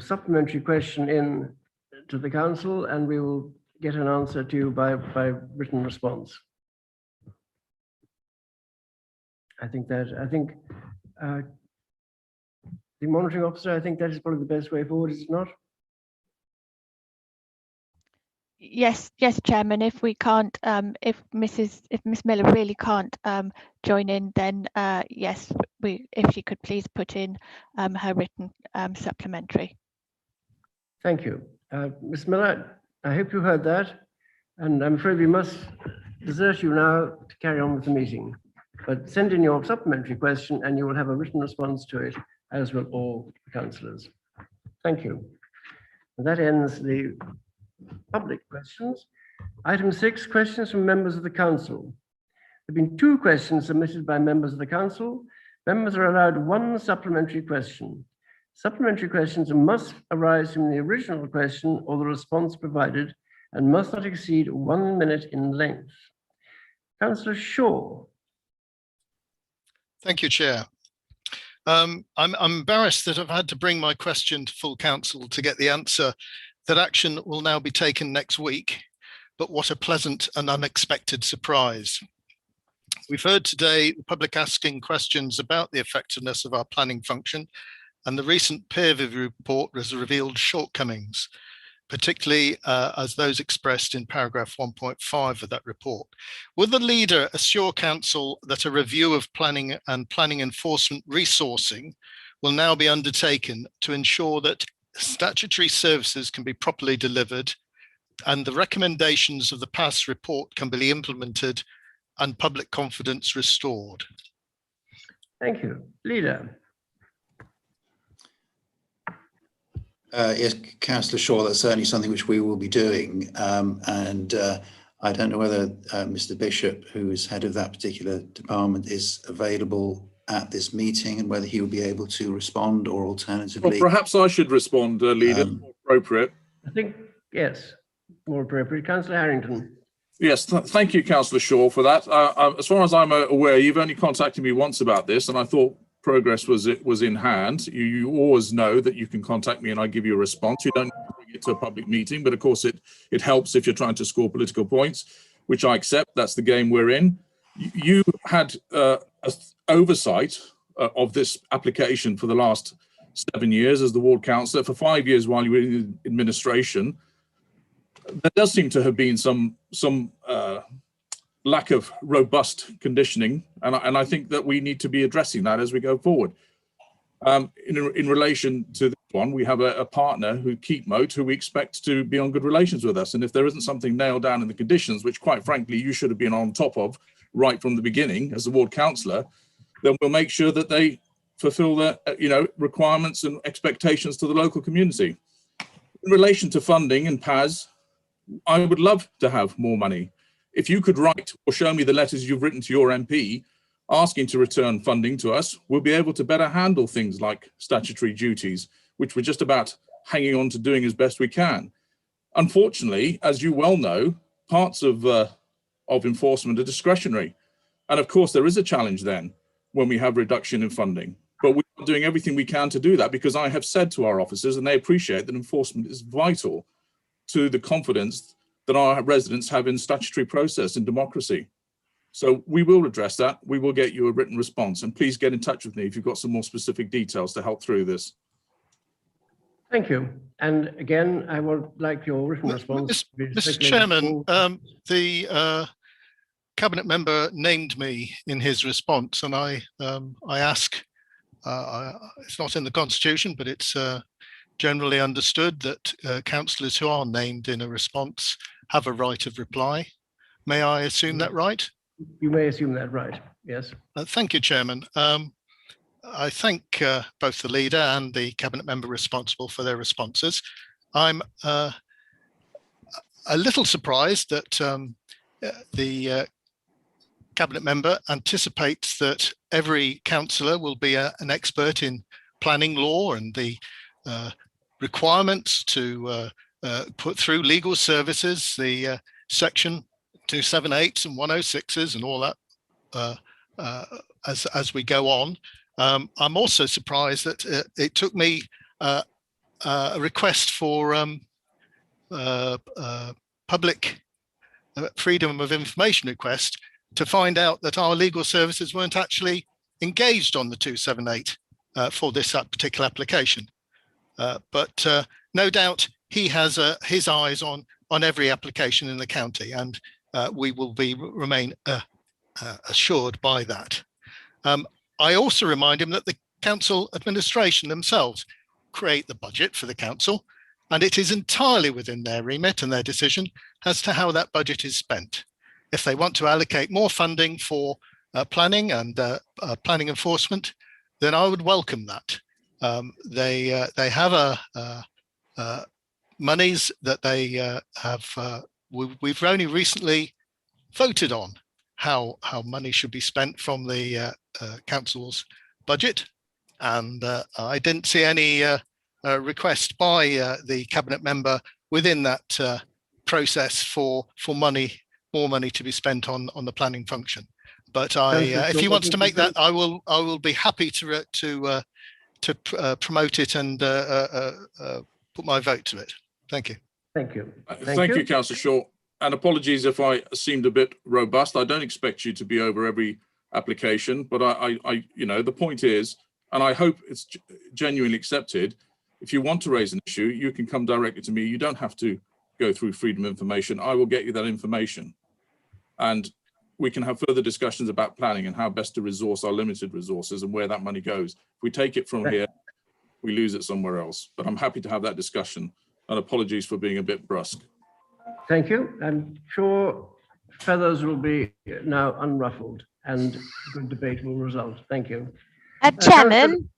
Speaker 1: supplementary question in to the council, and we will get an answer to you by written response. I think the monitoring officer, I think that is probably the best way forward, is it not?
Speaker 22: Yes, Chairman. If we can't, if Miss Miller really can't join in, then yes, if she could please put in her written supplementary.
Speaker 1: Thank you, Ms. Miller. I hope you heard that, and I'm afraid we must desert you now to carry on with the meeting. But send in your supplementary question, and you will have a written response to it, as will all the councillors. Thank you. And that ends the public questions. Item 6, questions from members of the council. There have been 2 questions submitted by members of the council. Members are allowed 1 supplementary question. Supplementary questions must arise from the original question or the response provided and must not exceed 1 minute in length. Councillor Shaw.
Speaker 3: Thank you, Chair. I'm embarrassed that I've had to bring my question to full council to get the answer that action will now be taken next week, but what a pleasant and unexpected surprise. We've heard today the public asking questions about the effectiveness of our planning function, and the recent peer review report has revealed shortcomings, particularly as those expressed in paragraph 1.5 of that report. Will the leader assure council that a review of planning and planning enforcement resourcing will now be undertaken to ensure that statutory services can be properly delivered and the recommendations of the past report can be implemented and public confidence restored?
Speaker 1: Thank you. Leader.
Speaker 6: Yes, Councillor Shaw, that's certainly something which we will be doing. I don't know whether Mr. Bishop, who is head of that particular department, is available at this meeting and whether he will be able to respond, or alternatively.
Speaker 18: Well, perhaps I should respond, Leader, more appropriate.
Speaker 1: I think, yes, more appropriate. Councillor Harrington.
Speaker 18: Yes, thank you, Councillor Shaw, for that. As far as I'm aware, you've only contacted me once about this, and I thought progress was in hand. You always know that you can contact me and I give you a response. You don't need to bring it to a public meeting, but of course it helps if you're trying to score political points, which I accept. That's the game we're in. You had oversight of this application for the last 7 years as the ward councillor, for 5 years while you were in administration. There does seem to have been some lack of robust conditioning, and I think that we need to be addressing that as we go forward. In relation to this one, we have a partner who Keepmoat, who we expect to be on good relations with us, and if there isn't something nailed down in the conditions, which quite frankly you should have been on top of right from the beginning as the ward councillor, then we'll make sure that they fulfill their requirements and expectations to the local community. In relation to funding and PAS, I would love to have more money. If you could write or show me the letters you've written to your MP asking to return funding to us, we'll be able to better handle things like statutory duties, which we're just about hanging on to doing as best we can. Unfortunately, as you well know, parts of enforcement are discretionary. And of course, there is a challenge then when we have reduction in funding. But we're doing everything we can to do that, because I have said to our officers, and they appreciate that enforcement is vital to the confidence that our residents have in statutory process and democracy. So we will address that. We will get you a written response, and please get in touch with me if you've got some more specific details to help through this.
Speaker 1: Thank you. And again, I would like your written response.
Speaker 3: Mr. Chairman, the cabinet member named me in his response, and I ask It's not in the constitution, but it's generally understood that councillors who are named in a response have a right of reply. May I assume that right?
Speaker 1: You may assume that right, yes.
Speaker 3: Thank you, Chairman. I thank both the leader and the cabinet member responsible for their responses. I'm a little surprised that the cabinet member anticipates that every councillor will be an expert in planning law and the requirements to put through legal services, the section 278s and 106s and all that as we go on. I'm also surprised that it took me a request for public freedom of information request to find out that our legal services weren't actually engaged on the 278 for this particular application. But no doubt he has his eyes on every application in the county, and we will remain assured by that. I also remind him that the council administration themselves create the budget for the council, and it is entirely within their remit and their decision as to how that budget is spent. If they want to allocate more funding for planning and planning enforcement, then I would welcome that. They have monies that they have. We've only recently voted on how money should be spent from the council's budget, and I didn't see any request by the cabinet member within that process for more money to be spent on the planning function. But if he wants to make that, I will be happy to promote it and put my vote to it. Thank you.
Speaker 1: Thank you.
Speaker 18: Thank you, Councillor Shaw. And apologies if I seemed a bit robust. I don't expect you to be over every application, but I the point is, and I hope it's genuinely accepted, if you want to raise an issue, you can come directly to me. You don't have to go through freedom of information. I will get you that information. And we can have further discussions about planning and how best to resource our limited resources and where that money goes. If we take it from here, we lose it somewhere else. But I'm happy to have that discussion, and apologies for being a bit brusque.
Speaker 1: Thank you. I'm sure feathers will be now unruffled and good debate will result. Thank you.
Speaker 12: Chairman,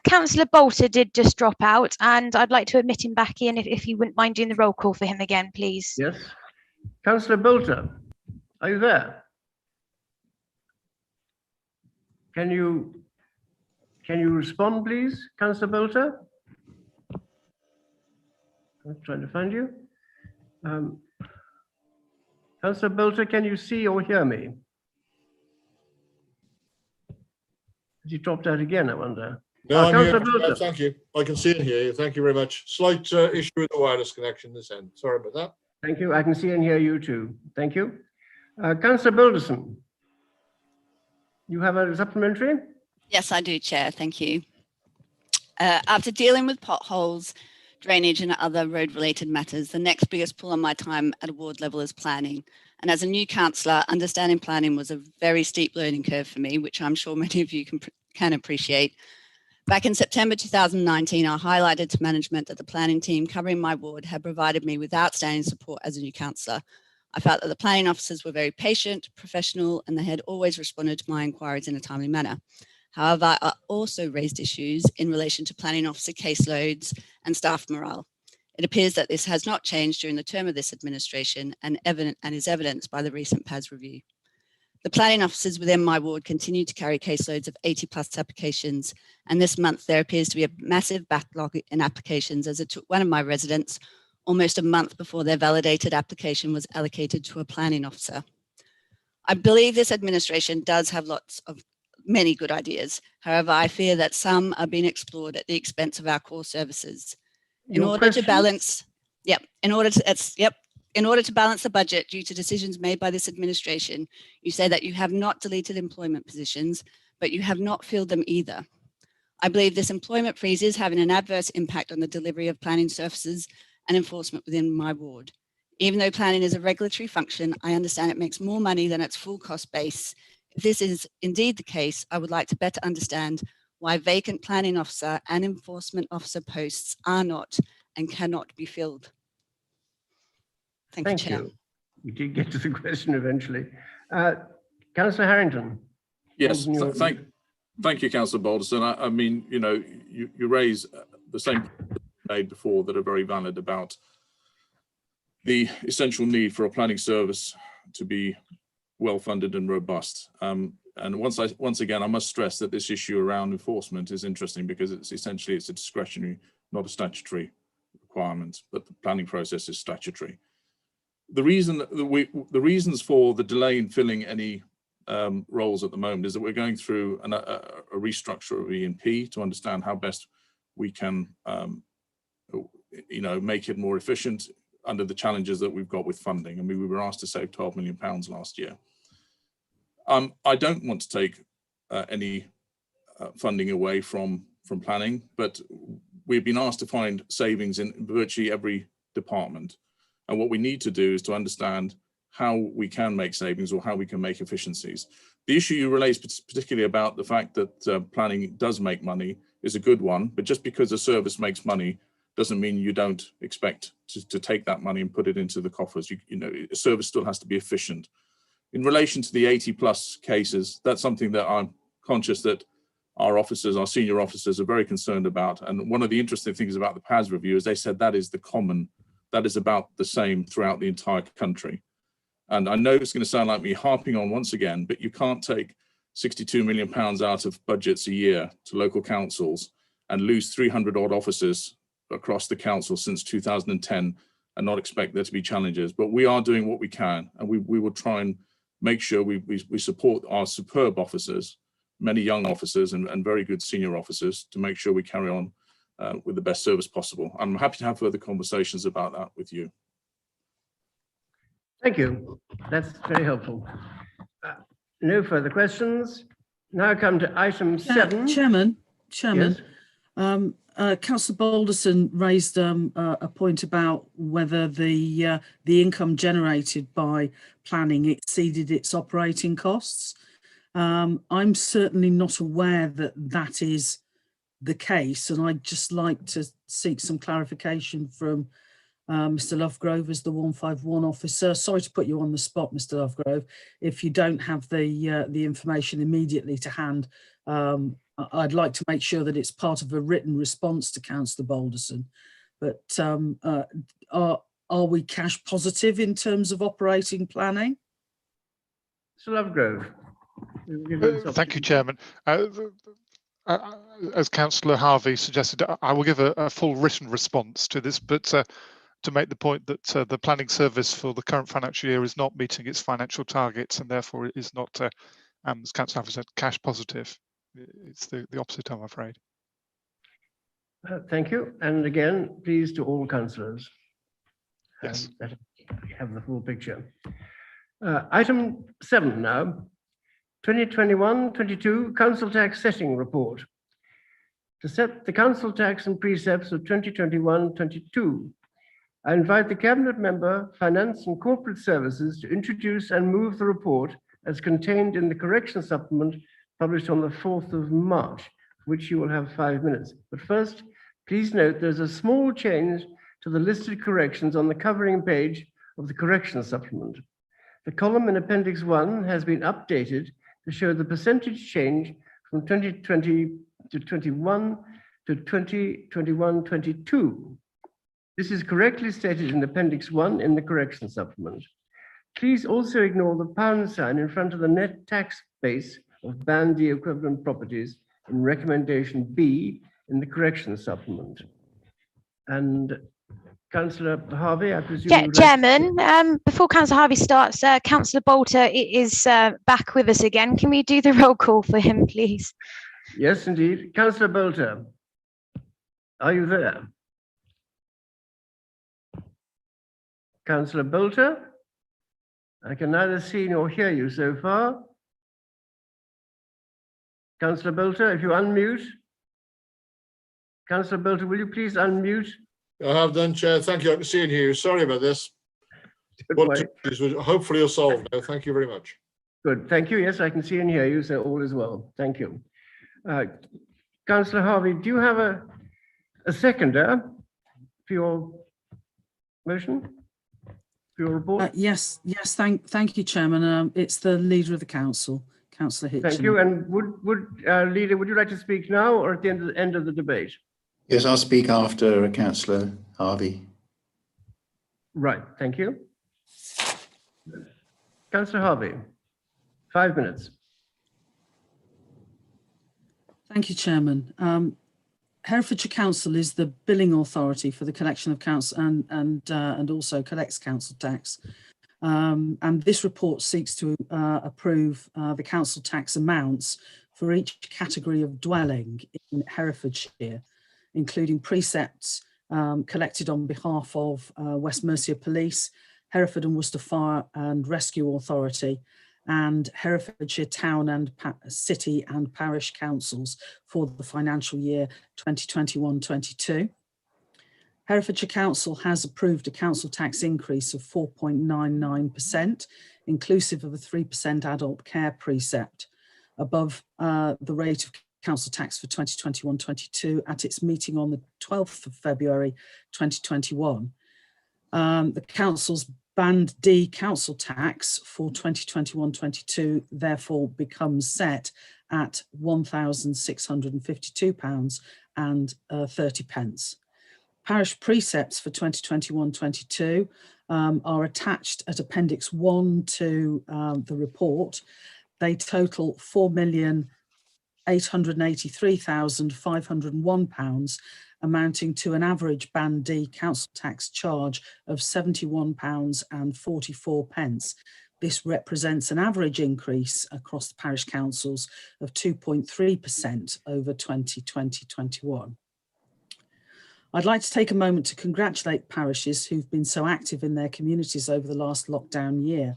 Speaker 12: Councillor Bolter did just drop out, and I'd like to admit him back in if you wouldn't mind doing the roll call for him again, please.
Speaker 1: Yes. Councillor Bolter, are you there? Can you respond, please, Councillor Bolter? I'm trying to find you. Councillor Bolter, can you see or hear me? Has he dropped out again, I wonder?
Speaker 16: No, I'm here.
Speaker 1: Bolter.
Speaker 16: Thank you. I can see and hear you. Thank you very much. Slight issue with the wireless connection this end. Sorry about that.
Speaker 1: Thank you. I can see and hear you too. Thank you. Councillor Balderson, you have a supplementary?
Speaker 20: Yes, I do, Chair. Thank you. After dealing with potholes, drainage and other road-related matters, the next biggest pull on my time at a ward level is planning. And as a new councillor, understanding planning was a very steep learning curve for me, which I'm sure many of you can appreciate. Back in September 2019, I highlighted to management that the planning team covering my ward had provided me with outstanding support as a new councillor. I felt that the planning officers were very patient, professional, and they had always responded to my inquiries in a timely manner. However, I also raised issues in relation to planning officer caseloads and staff morale. It appears that this has not changed during the term of this administration and is evidenced by the recent PAS review. The planning officers within my ward continue to carry caseloads of 80+ applications, and this month there appears to be a massive backlog in applications, as it took one of my residents almost a month before their validated application was allocated to a planning officer. I believe this administration does have many good ideas. However, I fear that some are being explored at the expense of our core services. In order to balance the budget due to decisions made by this administration, you say that you have not deleted employment positions, but you have not filled them either. I believe this employment freeze is having an adverse impact on the delivery of planning services and enforcement within my ward. Even though planning is a regulatory function, I understand it makes more money than its full cost base. If this is indeed the case, I would like to better understand why vacant planning officer and enforcement officer posts are not and cannot be filled. Thank you, Chair.
Speaker 1: We did get to the question eventually. Councillor Harrington.
Speaker 18: Yes, thank you, Councillor Balderson. I mean, you know, you raise the same made before that are very valid about the essential need for a planning service to be well funded and robust. And once again, I must stress that this issue around enforcement is interesting because it's essentially a discretionary, not a statutory requirement, but the planning process is statutory. The reasons for the delay in filling any roles at the moment is that we're going through a restructure of E&P to understand how best we can, make it more efficient under the challenges that we've got with funding. I mean, we were asked to save £12 million last year. I don't want to take any funding away from planning, but we've been asked to find savings in virtually every department. And what we need to do is to understand how we can make savings or how we can make efficiencies. The issue you raised particularly about the fact that planning does make money is a good one, but just because a service makes money doesn't mean you don't expect to take that money and put it into the coffers. You know, a service still has to be efficient. In relation to the 80+ cases, that's something that I'm conscious that our officers, our senior officers are very concerned about. And one of the interesting things about the PAS review is they said that is that is about the same throughout the entire country. And I know it's going to sound like me harping on once again, but you can't take £62 million out of budgets a year to local councils and lose 300 odd officers across the council since 2010 and not expect there to be challenges. But we are doing what we can, and we will try and make sure we support our superb officers, many young officers and very good senior officers, to make sure we carry on with the best service possible. I'm happy to have further conversations about that with you.
Speaker 1: Thank you. That's very helpful. No further questions. Now come to item 7.
Speaker 2: Chairman,
Speaker 1: Yes.
Speaker 2: Councillor Balderson raised a point about whether the income generated by planning exceeded its operating costs. I'm certainly not aware that that is the case, and I'd just like to seek some clarification from Mr. Lovegrove as the 151 officer. Sorry to put you on the spot, Mr. Lovegrove. If you don't have the information immediately to hand, I'd like to make sure that it's part of a written response to Councillor Balderson. But are we cash positive in terms of operating planning?
Speaker 1: Mr. Lovegrove.
Speaker 4: Thank you, Chairman. As Councillor Harvey suggested, I will give a full written response to this, but to make the point that the planning service for the current financial year is not meeting its financial targets, and therefore it is not, as Councillor Harvey said, cash positive. It's the opposite, I'm afraid.
Speaker 1: Thank you. And again, please to all councillors.
Speaker 4: Yes.
Speaker 1: Have the full picture. Item 7 now. 2021-22 Council Tax Setting Report. To set the council tax and precepts of 2021-22, I invite the Cabinet Member, Finance and Corporate Services to introduce and move the report as contained in the correction supplement published on the 4th of March, for which you will have 5 minutes. But first, please note there's a small change to the listed corrections on the covering page of the correction supplement. The column in Appendix 1 has been updated to show the percentage change from 2020 to 21 to 2021-22. This is correctly stated in Appendix 1 in the correction supplement. Please also ignore the pound sign in front of the net tax base of Band D equivalent properties in recommendation B in the correction supplement. And Councillor Harvey, I presume.
Speaker 12: Chairman, before Councillor Harvey starts, Councillor Bolter is back with us again. Can we do the roll call for him, please?
Speaker 1: Yes, indeed. Councillor Bolter, are you there? Councillor Bolter, I can neither see nor hear you so far. Councillor Bolter, if you unmute. Councillor Bolter, will you please unmute?
Speaker 16: I have done, Chair. Thank you. I can see and hear you. Sorry about this. Hopefully you're solved now. Thank you very much.
Speaker 1: Good. Thank you. Yes, I can see and hear you, so all is well. Thank you. Councillor Harvey, do you have a seconder for your motion, for your report?
Speaker 2: Yes, thank you, Chairman. It's the Leader of the Council, Councillor Hitchin.
Speaker 1: Thank you. And Leader, would you like to speak now or at the end of the debate?
Speaker 6: Yes, I'll speak after Councillor Harvey.
Speaker 1: Right, thank you. Councillor Harvey, 5 minutes.
Speaker 2: Thank you, Chairman. Herefordshire Council is the billing authority for the collection of council and also collects council tax. And this report seeks to approve the council tax amounts for each category of dwelling in Herefordshire, including precepts collected on behalf of West Mercia Police, Hereford and Worcester Fire and Rescue Authority, and Herefordshire Town and City and Parish Councils for the financial year 2021-22. Herefordshire Council has approved a council tax increase of 4.99%, inclusive of a 3% adult care precept, above the rate of council tax for 2021-22 at its meeting on the 12th of February 2021. The council's Band D council tax for 2021-22 therefore becomes set at £1,652.30. Parish precepts for 2021-22 are attached at Appendix 1 to the report. They total £4,883,501, amounting to an average Band D council tax charge of £71.44. This represents an average increase across the parish councils of 2.3% over 2020-21. I'd like to take a moment to congratulate parishes who've been so active in their communities over the last lockdown year.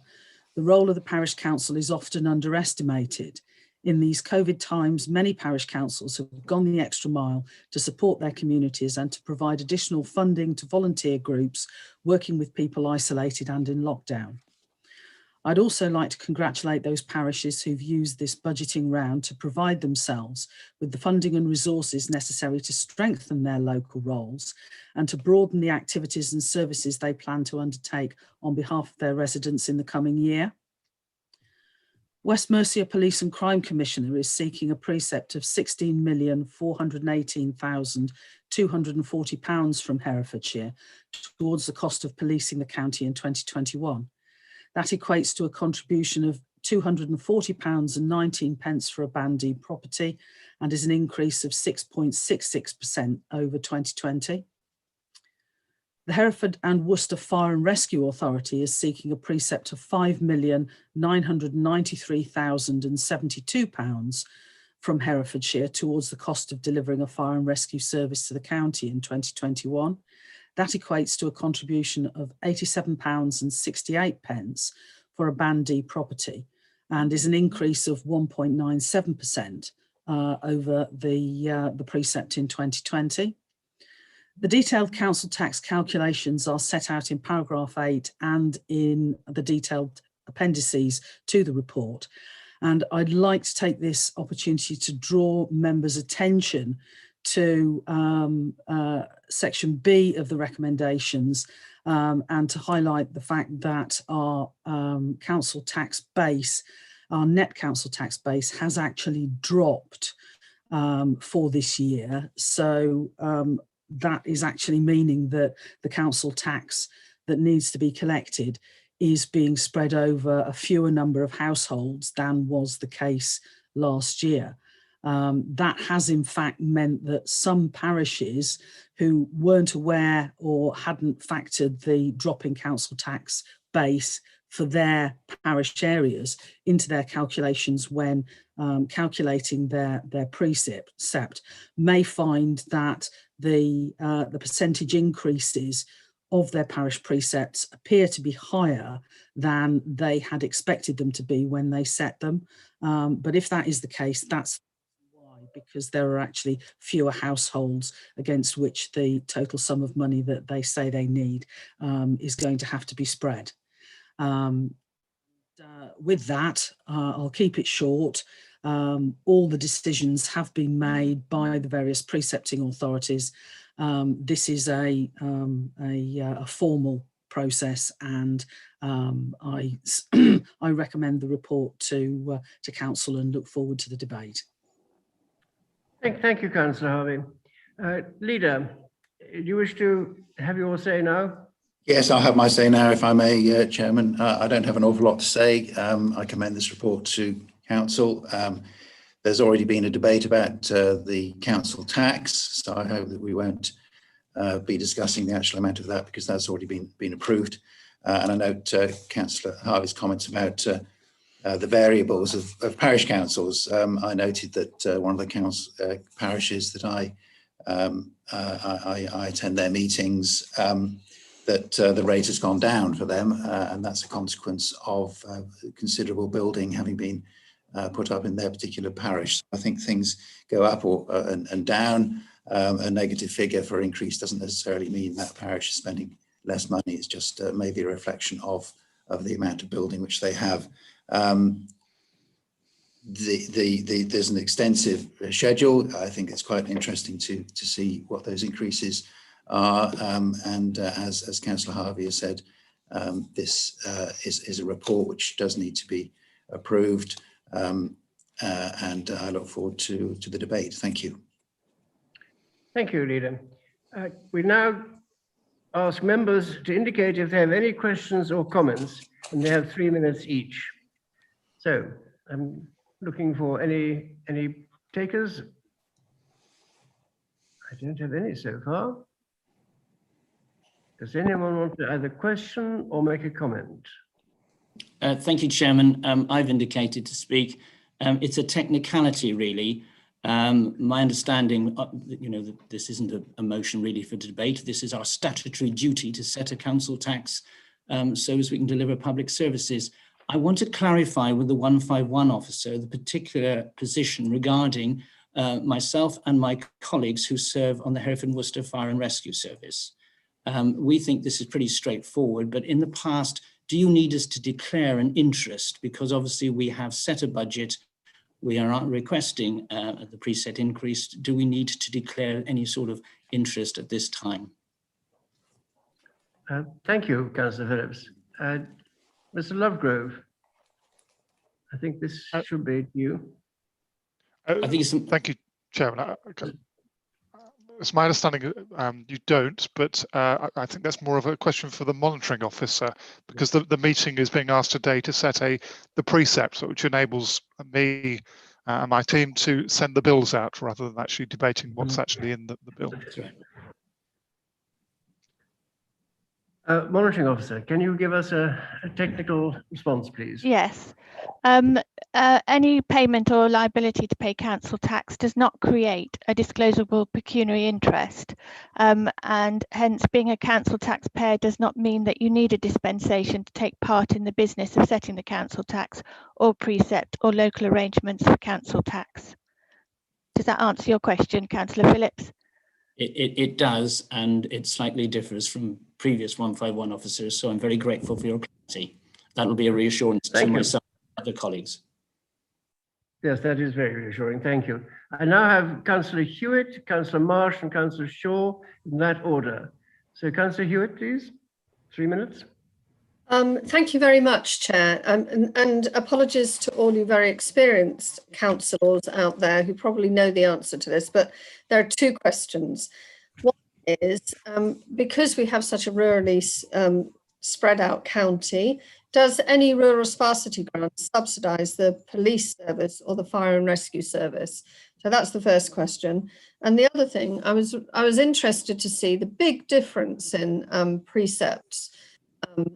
Speaker 2: The role of the parish council is often underestimated. In these COVID times, many parish councils have gone the extra mile to support their communities and to provide additional funding to volunteer groups working with people isolated and in lockdown. I'd also like to congratulate those parishes who've used this budgeting round to provide themselves with the funding and resources necessary to strengthen their local roles and to broaden the activities and services they plan to undertake on behalf of their residents in the coming year. West Mercia Police and Crime Commissioner is seeking a precept of £16,418,240 from Herefordshire towards the cost of policing the county in 2021. That equates to a contribution of £240.19 for a Band D property and is an increase of 6.66% over 2020. The Hereford and Worcester Fire and Rescue Authority is seeking a precept of £5,993,072 from Herefordshire towards the cost of delivering a fire and rescue service to the county in 2021. That equates to a contribution of £87.68 for a Band D property and is an increase of 1.97% over the precept in 2020. The detailed council tax calculations are set out in paragraph 8 and in the detailed appendices to the report. And I'd like to take this opportunity to draw members' attention to section B of the recommendations and to highlight the fact that our council tax base, our net council tax base, has actually dropped for this year. So that is actually meaning that the council tax that needs to be collected is being spread over a fewer number of households than was the case last year. That has in fact meant that some parishes who weren't aware or hadn't factored the drop in council tax base for their parish areas into their calculations when calculating their precept may find that the percentage increases of their parish precepts appear to be higher than they had expected them to be when they set them. But if that is the case, that's why, because there are actually fewer households against which the total sum of money that they say they need is going to have to be spread. With that, I'll keep it short. all the decisions have been made by the various precepting authorities. This is a formal process, and I I recommend the report to council and look forward to the debate.
Speaker 1: Thank you, Councillor Harvey. Leader, do you wish to have your say now?
Speaker 6: Yes, I'll have my say now, if I may, Chairman. I don't have an awful lot to say. I commend this report to council. There's already been a debate about the council tax, so I hope that we won't be discussing the actual amount of that, because that's already been approved. And I note Councillor Harvey's comments about the variables of parish councils. I noted that one of the parishes that I attend their meetings, that the rate has gone down for them, and that's a consequence of considerable building having been put up in their particular parish. So I think things go up and down. A negative figure for increase doesn't necessarily mean that parish is spending less money. It's just maybe a reflection of the amount of building which they have. There's an extensive schedule. I think it's quite interesting to see what those increases are. And as Councillor Harvey has said, this is a report which does need to be approved. And I look forward to the debate. Thank you.
Speaker 1: Thank you, Leader. We now ask members to indicate if they have any questions or comments, and they have 3 minutes each. So I'm looking for any takers. I don't have any so far. Does anyone want to either question or make a comment?
Speaker 17: Thank you, Chairman. I've indicated to speak. It's a technicality, really. My understanding, that this isn't a motion really for debate. This is our statutory duty to set a council tax so as we can deliver public services. I want to clarify with the 151 officer the particular position regarding myself and my colleagues who serve on the Hereford and Worcester Fire and Rescue Service. We think this is pretty straightforward, but in the past, do you need us to declare an interest? Because obviously we have set a budget. We are requesting the preset increase. Do we need to declare any sort of interest at this time?
Speaker 1: Thank you, Councillor Phillips. Mr. Lovegrove, I think this should be you.
Speaker 17: I think it's
Speaker 4: Thank you, Chairman. It's my understanding you don't, but I think that's more of a question for the monitoring officer, because the meeting is being asked today to set the precept, which enables me and my team to send the bills out rather than actually debating what's actually in the bill.
Speaker 17: That's right.
Speaker 1: Monitoring officer, can you give us a technical response, please?
Speaker 22: Yes. Any payment or liability to pay council tax does not create a disclosable pecuniary interest, and hence being a council taxpayer does not mean that you need a dispensation to take part in the business of setting the council tax or precept or local arrangements for council tax. Does that answer your question, Councillor Phillips?
Speaker 17: It does, and it slightly differs from previous 151 officers, so I'm very grateful for your clarity. That will be a reassurance to myself and other colleagues.
Speaker 1: Yes, that is very reassuring. Thank you. I now have Councillor Hewitt, Councillor Marsh, and Councillor Shaw in that order. So Councillor Hewitt, please, 3 minutes.
Speaker 15: Thank you very much, Chair, and apologies to all you very experienced councillors out there who probably know the answer to this, but there are 2 questions. One is, because we have such a rurally spread out county, does any rural sparsity grant subsidise the police service or the fire and rescue service? So that's the first question. And the other thing, I was interested to see the big difference in precepts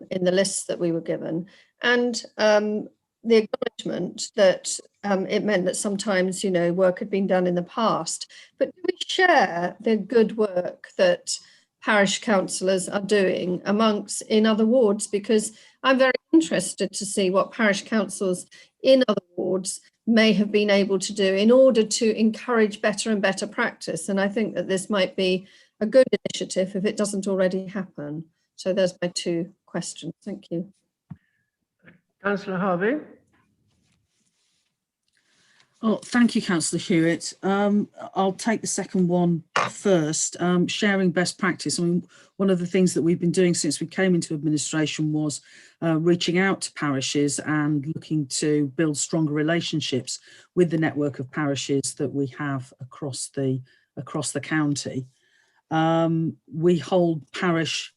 Speaker 15: in the lists that we were given, and the acknowledgement that it meant that sometimes, work had been done in the past. But do we share the good work that parish councillors are doing in other wards? Because I'm very interested to see what parish councils in other wards may have been able to do in order to encourage better and better practice. And I think that this might be a good initiative if it doesn't already happen. So there's my 2 questions. Thank you.
Speaker 1: Councillor Harvey.
Speaker 2: Oh, thank you, Councillor Hewitt. I'll take the second one first. Sharing best practice. I mean, one of the things that we've been doing since we came into administration was reaching out to parishes and looking to build stronger relationships with the network of parishes that we have across the county. We hold parish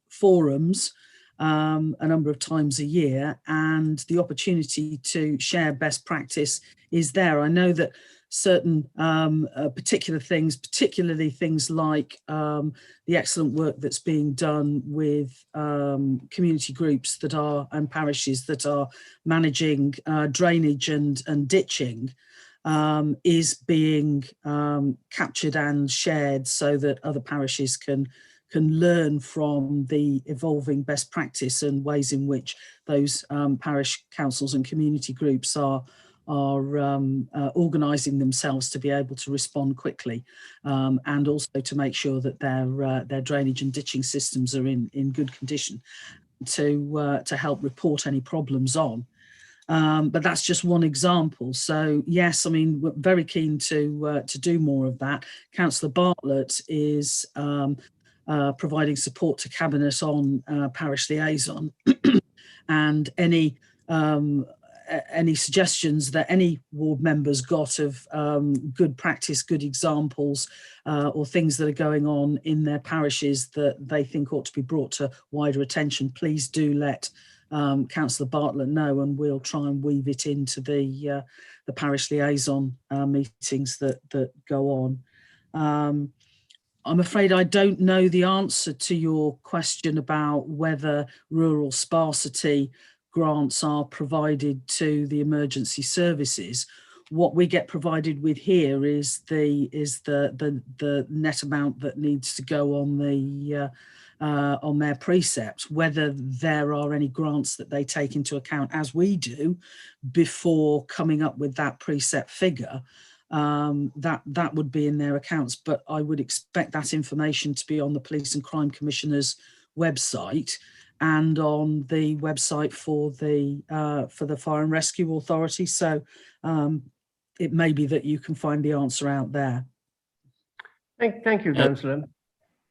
Speaker 2: forums a number of times a year, and the opportunity to share best practice is there. I know that certain particular things, particularly things like the excellent work that's being done with community groups that are and parishes that are managing drainage and ditching, is being captured and shared so that other parishes can learn from the evolving best practice and ways in which those parish councils and community groups are organising themselves to be able to respond quickly, and also to make sure that their drainage and ditching systems are in good condition to help report any problems on. But that's just one example. So yes, I mean, we're very keen to do more of that. Councillor Bartlett is providing support to Cabinet on parish liaison, and any suggestions that any ward members got of good practice, good examples, or things that are going on in their parishes that they think ought to be brought to wider attention, please do let Councillor Bartlett know, and we'll try and weave it into the parish liaison meetings that go on. I'm afraid I don't know the answer to your question about whether rural sparsity grants are provided to the emergency services. What we get provided with here is the net amount that needs to go on their precepts. Whether there are any grants that they take into account, as we do, before coming up with that precept figure, that would be in their accounts. But I would expect that information to be on the Police and Crime Commissioner's website and on the website for the Fire and Rescue Authority. So it may be that you can find the answer out there.
Speaker 1: Thank you, Councillor.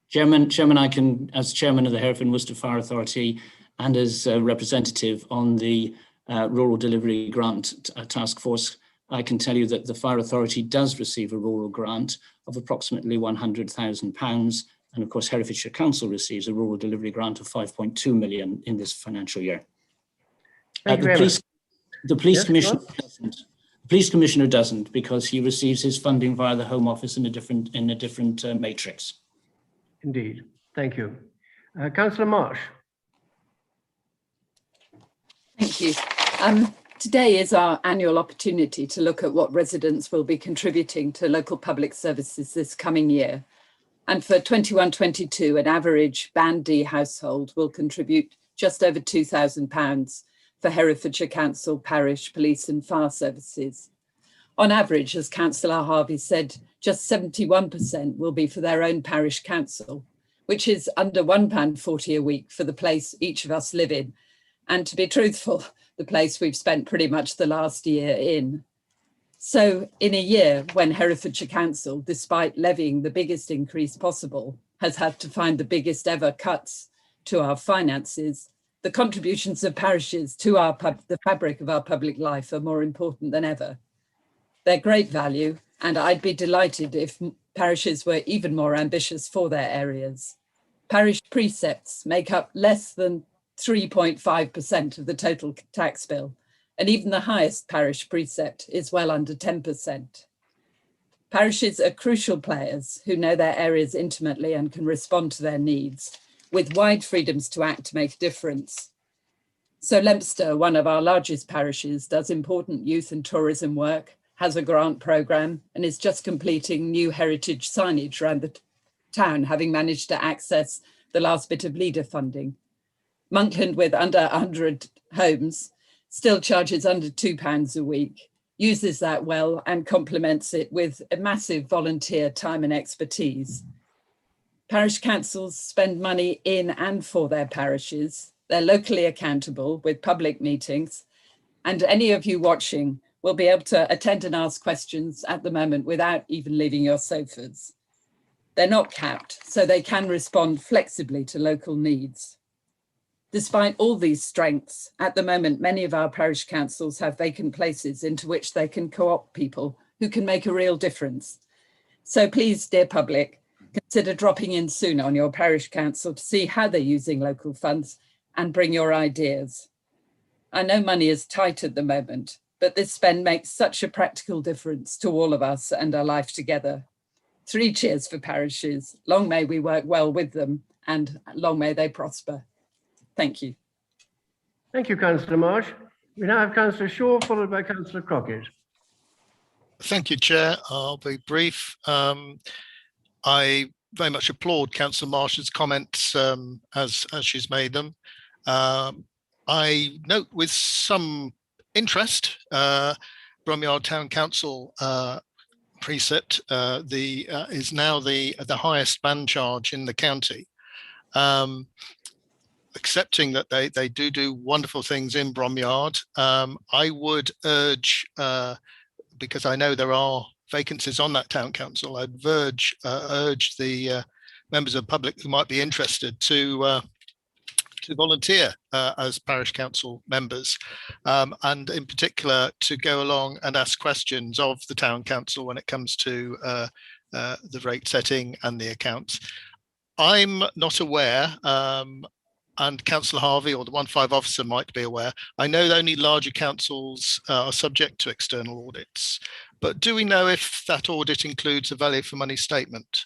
Speaker 17: Chairman, I can, as chairman of the Hereford and Worcester Fire Authority and as a representative on the Rural Delivery Grant Task Force, I can tell you that the Fire Authority does receive a rural grant of approximately £100,000. And of course, Herefordshire Council receives a rural delivery grant of 5.2 million in this financial year. The police commissioner doesn't. The police commissioner doesn't, because he receives his funding via the Home Office in a different matrix.
Speaker 1: Indeed. Thank you. Councillor Marsh.
Speaker 14: Thank you. Today is our annual opportunity to look at what residents will be contributing to local public services this coming year. And for 21-22, an average Band D household will contribute just over £2,000 for Herefordshire Council, parish, police and fire services. On average, as Councillor Harvey said, just 71% will be for their own parish council, which is under £1.40 a week for the place each of us live in. And to be truthful, the place we've spent pretty much the last year in. So in a year when Herefordshire Council, despite levying the biggest increase possible, has had to find the biggest ever cuts to our finances, the contributions of parishes to the fabric of our public life are more important than ever. They're great value, and I'd be delighted if parishes were even more ambitious for their areas. Parish precepts make up less than 3.5% of the total tax bill, and even the highest parish precept is well under 10%. Parishes are crucial players who know their areas intimately and can respond to their needs, with wide freedoms to act to make a difference. So Lempster, one of our largest parishes, does important youth and tourism work, has a grant programme, and is just completing new heritage signage around the town, having managed to access the last bit of leader funding. Monkland, with under 100 homes, still charges under £2 a week, uses that well and complements it with a massive volunteer time and expertise. Parish councils spend money in and for their parishes. They're locally accountable with public meetings, and any of you watching will be able to attend and ask questions at the moment without even leaving your sofas. They're not capped, so they can respond flexibly to local needs. Despite all these strengths, at the moment, many of our parish councils have vacant places into which they can co-opt people who can make a real difference. So please, dear public, consider dropping in soon on your parish council to see how they're using local funds and bring your ideas. I know money is tight at the moment, but this spend makes such a practical difference to all of us and our life together. 3 cheers for parishes. Long may we work well with them and long may they prosper. Thank you.
Speaker 1: Thank you, Councillor Marsh. We now have Councillor Shaw, followed by Councillor Crockett.
Speaker 3: Thank you, Chair. I'll be brief. I very much applaud Councillor Marsh's comments as she's made them. I note with some interest Bromyard Town Council precept is now the highest ban charge in the county. Accepting that they do wonderful things in Bromyard, I would urge, because I know there are vacancies on that town council, I'd urge the members of the public who might be interested to volunteer as parish council members, and in particular to go along and ask questions of the town council when it comes to the rate setting and the accounts. I'm not aware, and Councillor Harvey or the 1-5 officer might be aware, I know that only larger councils are subject to external audits, but do we know if that audit includes a value for money statement?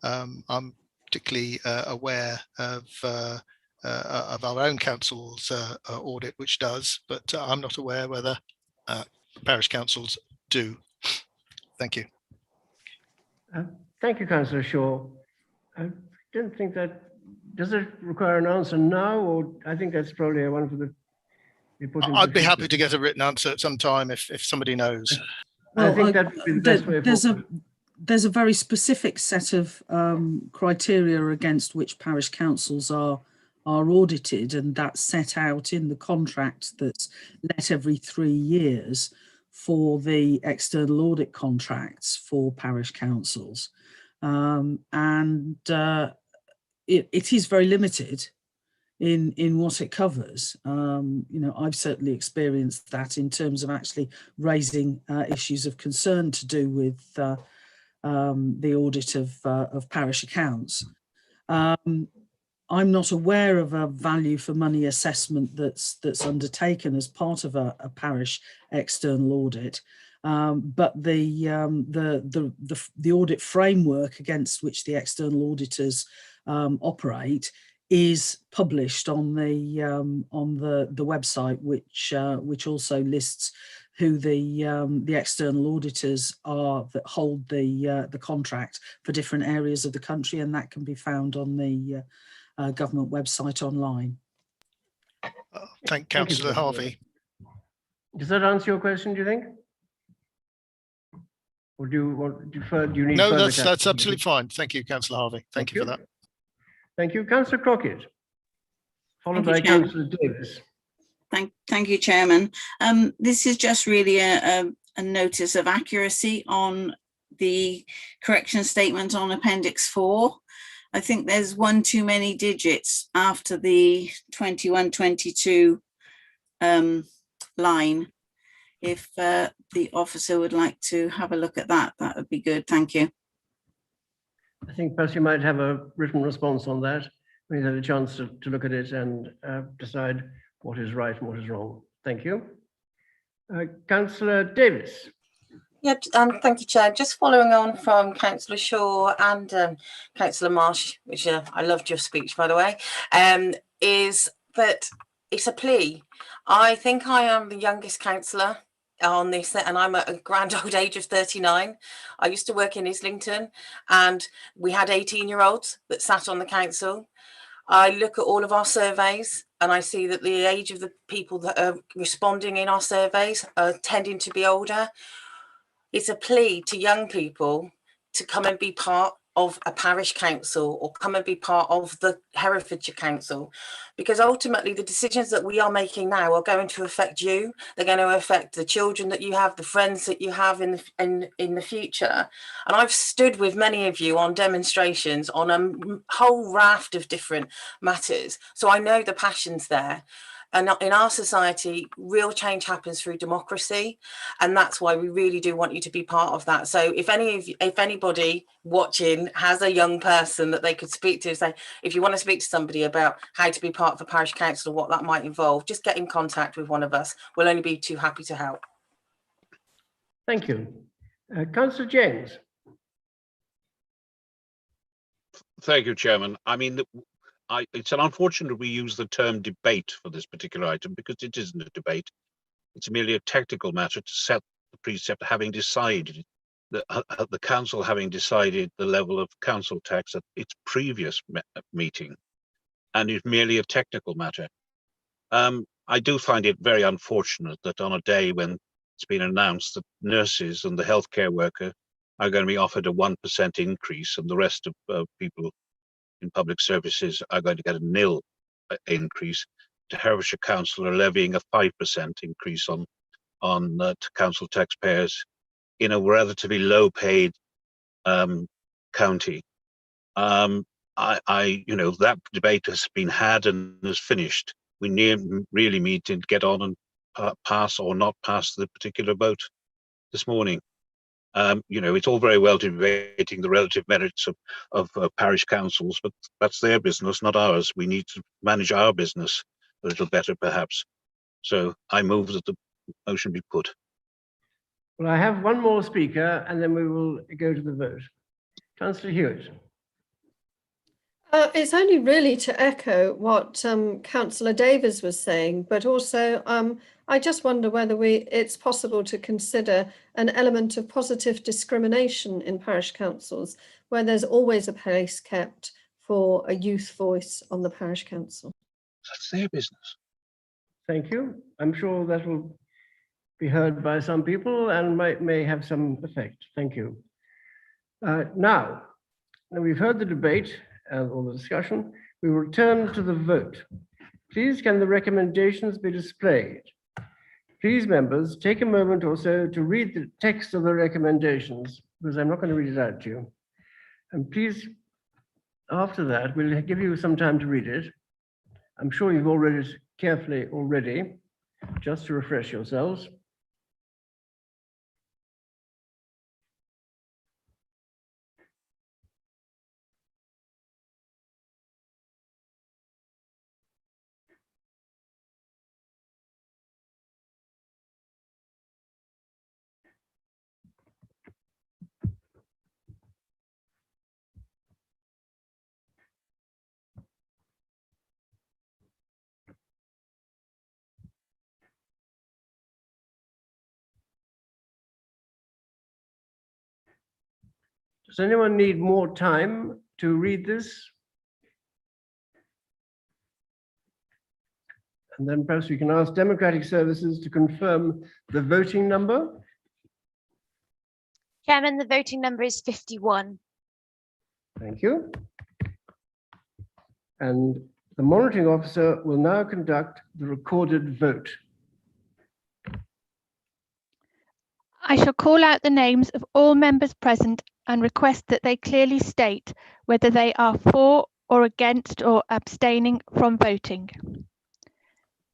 Speaker 3: I'm particularly aware of our own council's audit, which does, but I'm not aware whether parish councils do. Thank you.
Speaker 1: Thank you, Councillor Shaw. I don't think that, does it require an answer now, or I think that's probably one for the.
Speaker 3: I'd be happy to get a written answer at some time if somebody knows.
Speaker 1: Well, I think that would be the best way forward.
Speaker 2: There's a very specific set of criteria against which parish councils are audited, and that's set out in the contract that's let every 3 years for the external audit contracts for parish councils. It is very limited in what it covers. You know, I've certainly experienced that in terms of actually raising issues of concern to do with the audit of parish accounts. I'm not aware of a value for money assessment that's undertaken as part of a parish external audit, but the audit framework against which the external auditors operate is published on the website, which also lists who the external auditors are that hold the contract for different areas of the country, and that can be found on the government website online.
Speaker 3: Thank Councillor Harvey.
Speaker 1: Does that answer your question, do you think? Or do you want to defer? Do you need?
Speaker 3: No, that's absolutely fine. Thank you, Councillor Harvey. Thank you for that.
Speaker 1: Thank you, Councillor Crockett, followed by Councillor Davis.
Speaker 7: Thank you, Chairman. This is just really a notice of accuracy on the correction statement on Appendix 4. I think there's one too many digits after the 21-22 line. If the officer would like to have a look at that, that would be good. Thank you.
Speaker 1: I think perhaps you might have a written response on that. We had a chance to look at it and decide what is right and what is wrong. Thank you. Councillor Davis.
Speaker 13: Yeah, thank you, Chair. Just following on from Councillor Shaw and Councillor Marsh, which I loved your speech, by the way, is that it's a plea. I think I am the youngest councillor on this, and I'm at a grand old age of 39. I used to work in Islington, and we had 18-year-olds that sat on the council. I look at all of our surveys, and I see that the age of the people that are responding in our surveys are tending to be older. It's a plea to young people to come and be part of a parish council or come and be part of the Herefordshire Council, because ultimately the decisions that we are making now are going to affect you. They're going to affect the children that you have, the friends that you have in the future. And I've stood with many of you on demonstrations on a whole raft of different matters, so I know the passion's there. And in our society, real change happens through democracy, and that's why we really do want you to be part of that. So if anybody watching has a young person that they could speak to, say, if you want to speak to somebody about how to be part of a parish council or what that might involve, just get in contact with one of us. We'll only be too happy to help.
Speaker 1: Thank you. Councillor James.
Speaker 8: Thank you, Chairman. I mean, it's an unfortunate we use the term debate for this particular item, because it isn't a debate. It's merely a technical matter to set the precept, having decided the council having decided the level of council tax at its previous meeting, and it's merely a technical matter. I do find it very unfortunate that on a day when it's been announced that nurses and the healthcare worker are going to be offered a 1% increase, and the rest of people in public services are going to get a nil increase, to Herefordshire Council are levying a 5% increase on council taxpayers in a relatively low paid county. You know, that debate has been had and is finished. We really need to get on and pass or not pass the particular vote this morning. You know, it's all very well debating the relative merits of parish councils, but that's their business, not ours. We need to manage our business a little better, perhaps. So I move that the motion be put.
Speaker 1: Well, I have one more speaker, and then we will go to the vote. Councillor Hewitt.
Speaker 15: It's only really to echo what Councillor Davies was saying, but also I just wonder whether it's possible to consider an element of positive discrimination in parish councils, where there's always a place kept for a youth voice on the parish council.
Speaker 8: That's their business.
Speaker 1: Thank you. I'm sure that will be heard by some people and may have some effect. Thank you. Now we've heard the debate or the discussion, we will turn to the vote. Please, can the recommendations be displayed? Please, members, take a moment or so to read the text of the recommendations, because I'm not going to read it out to you. And please, after that, we'll give you some time to read it. I'm sure you've all read it carefully already, just to refresh yourselves. Does anyone need more time to read this? And then perhaps we can ask Democratic Services to confirm the voting number.
Speaker 12: Chairman, the voting number is 51.
Speaker 1: Thank you. And the monitoring officer will now conduct the recorded vote.
Speaker 22: I shall call out the names of all members present and request that they clearly state whether they are for or against or abstaining from voting.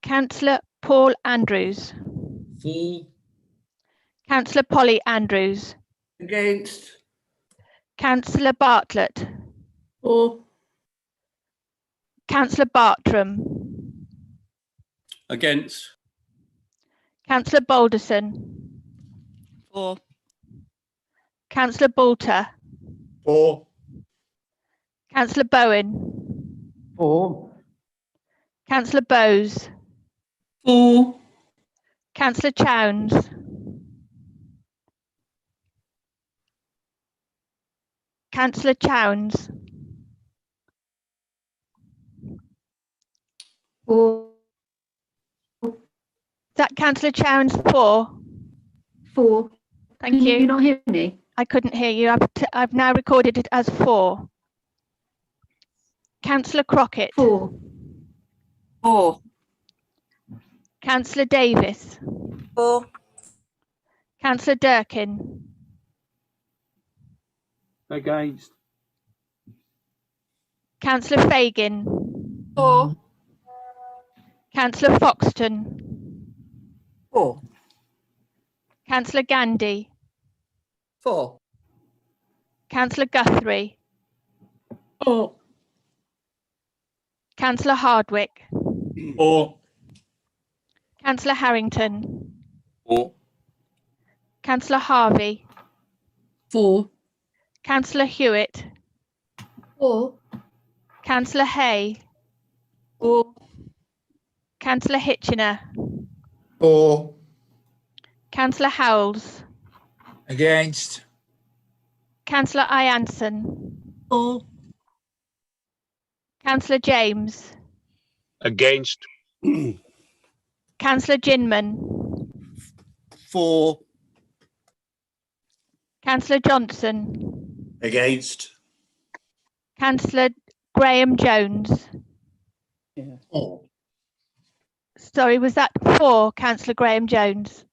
Speaker 22: Councillor Paul Andrews.
Speaker 5: For.
Speaker 22: Councillor Polly Andrews.
Speaker 5: Against.
Speaker 22: Councillor Bartlett.
Speaker 5: For.
Speaker 22: Councillor Bartram.
Speaker 5: Against.
Speaker 22: Councillor Balderson.
Speaker 20: For.
Speaker 22: Councillor Boulter.
Speaker 16: For.
Speaker 22: Councillor Bowen.
Speaker 1: For.
Speaker 22: Councillor Bowes.
Speaker 5: For.
Speaker 22: Councillor Chowns. Councillor Chowns.
Speaker 19: For.
Speaker 22: Is that Councillor Chowns for?
Speaker 19: For.
Speaker 22: Thank you.
Speaker 19: Can you not hear me?
Speaker 22: I couldn't hear you. I've now recorded it as 4. Councillor Crockett.
Speaker 19: 4.
Speaker 7: 4.
Speaker 22: Councillor Davis.
Speaker 13: 4.
Speaker 22: Councillor Durkin.
Speaker 11: Against.
Speaker 22: Councillor Fagin.
Speaker 19: 4.
Speaker 22: Councillor Foxton.
Speaker 21: 4.
Speaker 22: Councillor Gandy.
Speaker 21: 4.
Speaker 22: Councillor Guthrie.
Speaker 21: 4.
Speaker 22: Councillor Hardwick.
Speaker 18: 4.
Speaker 22: Councillor Harrington.
Speaker 18: 4.
Speaker 22: Councillor Harvey.
Speaker 2: 4.
Speaker 22: Councillor Hewitt.
Speaker 19: 4.
Speaker 22: Councillor Hay.
Speaker 19: 4.
Speaker 22: Councillor Hitchener.
Speaker 21: 4.
Speaker 22: Councillor Howells.
Speaker 11: Against.
Speaker 22: Councillor Ianson.
Speaker 19: 4.
Speaker 22: Councillor James.
Speaker 8: Against.
Speaker 22: Councillor Ginman.
Speaker 21: 4.
Speaker 22: Councillor Johnson.
Speaker 11: Against.
Speaker 22: Councillor Graham Jones.
Speaker 21: 4.
Speaker 22: Sorry, was that 4, Councillor Graham Jones?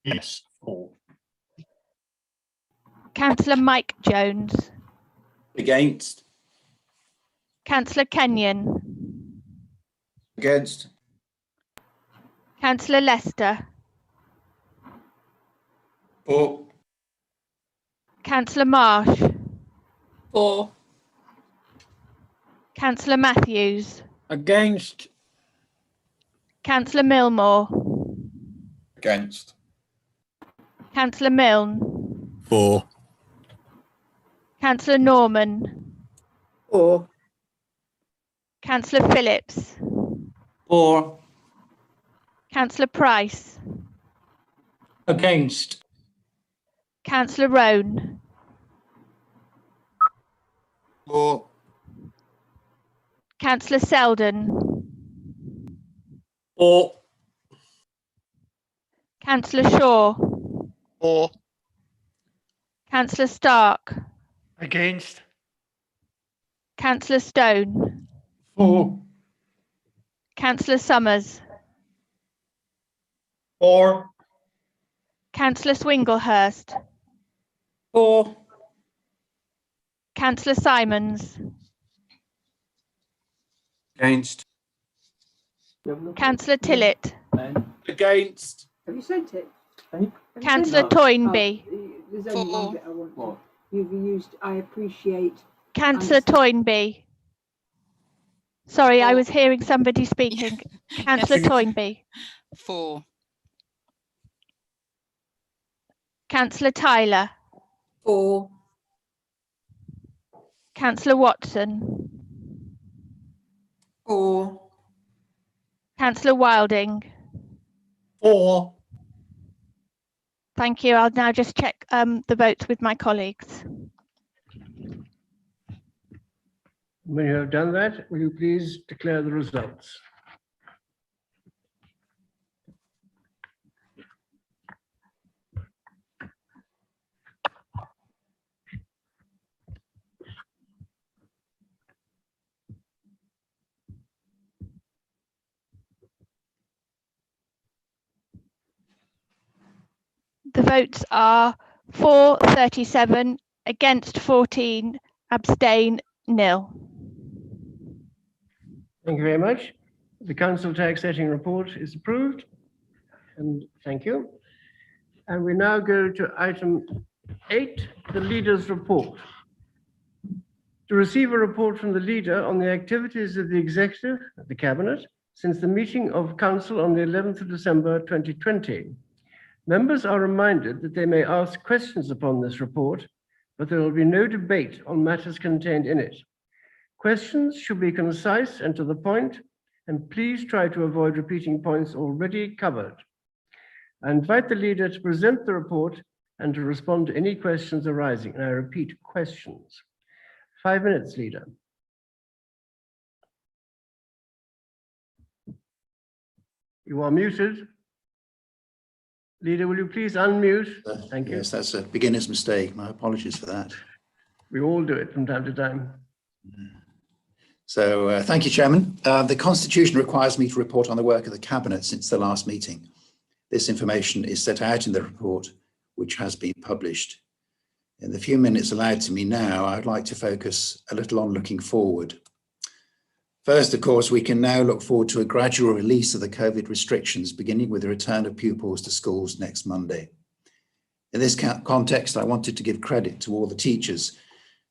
Speaker 11: Yes. 4.
Speaker 22: Councillor Mike Jones.
Speaker 11: Against.
Speaker 22: Councillor Kenyon.
Speaker 11: Against.
Speaker 22: Councillor Lester.
Speaker 11: 4.
Speaker 22: Councillor Marsh.
Speaker 19: 4.
Speaker 22: Councillor Matthews.
Speaker 11: Against.
Speaker 22: Councillor Millmore.
Speaker 11: Against.
Speaker 22: Councillor Milne.
Speaker 11: 4.
Speaker 22: Councillor Norman.
Speaker 21: 4.
Speaker 22: Councillor Phillips.
Speaker 11: 4.
Speaker 22: Councillor Price.
Speaker 5: Against.
Speaker 22: Councillor Roan.
Speaker 11: 4.
Speaker 22: Councillor Selden.
Speaker 5: 4.
Speaker 22: Councillor Shaw.
Speaker 3: 4.
Speaker 22: Councillor Stark.
Speaker 1: Against.
Speaker 22: Councillor Stone.
Speaker 5: 4.
Speaker 22: Councillor Summers.
Speaker 5: 4.
Speaker 22: Councillor Swinglehurst.
Speaker 21: 4.
Speaker 22: Councillor Simons.
Speaker 11: Against.
Speaker 22: Councillor Tillett.
Speaker 11: Against.
Speaker 21: Have you sent it?
Speaker 22: Councillor Toynbee.
Speaker 21: There's only one bit I want to. You've used, I appreciate.
Speaker 22: Councillor Toynbee. Sorry, I was hearing somebody speaking. Councillor Toynbee.
Speaker 20: 4.
Speaker 22: Councillor Tyler.
Speaker 21: 4.
Speaker 22: Councillor Watson.
Speaker 21: 4.
Speaker 22: Councillor Wilding.
Speaker 5: 4.
Speaker 22: Thank you. I'll now just check the votes with my colleagues.
Speaker 1: When you have done that, will you please declare the results?
Speaker 22: The votes are for 37, against 14, abstain 0.
Speaker 1: Thank you very much. The council tax setting report is approved. And thank you. And we now go to item 8, the leader's report. To receive a report from the leader on the activities of the executive, the cabinet, since the meeting of council on the 11th of December 2020. Members are reminded that they may ask questions upon this report, but there will be no debate on matters contained in it. Questions should be concise and to the point, and please try to avoid repeating points already covered. I invite the leader to present the report and to respond to any questions arising. And I repeat, questions. 5 minutes, leader. You are muted. Leader, will you please unmute? Thank you.
Speaker 6: Yes, that's a beginner's mistake. My apologies for that.
Speaker 1: We all do it from time to time.
Speaker 6: So thank you, Chairman. The Constitution requires me to report on the work of the Cabinet since the last meeting. This information is set out in the report, which has been published. In the few minutes allowed to me now, I'd like to focus a little on looking forward. First, of course, we can now look forward to a gradual release of the COVID restrictions, beginning with the return of pupils to schools next Monday. In this context, I wanted to give credit to all the teachers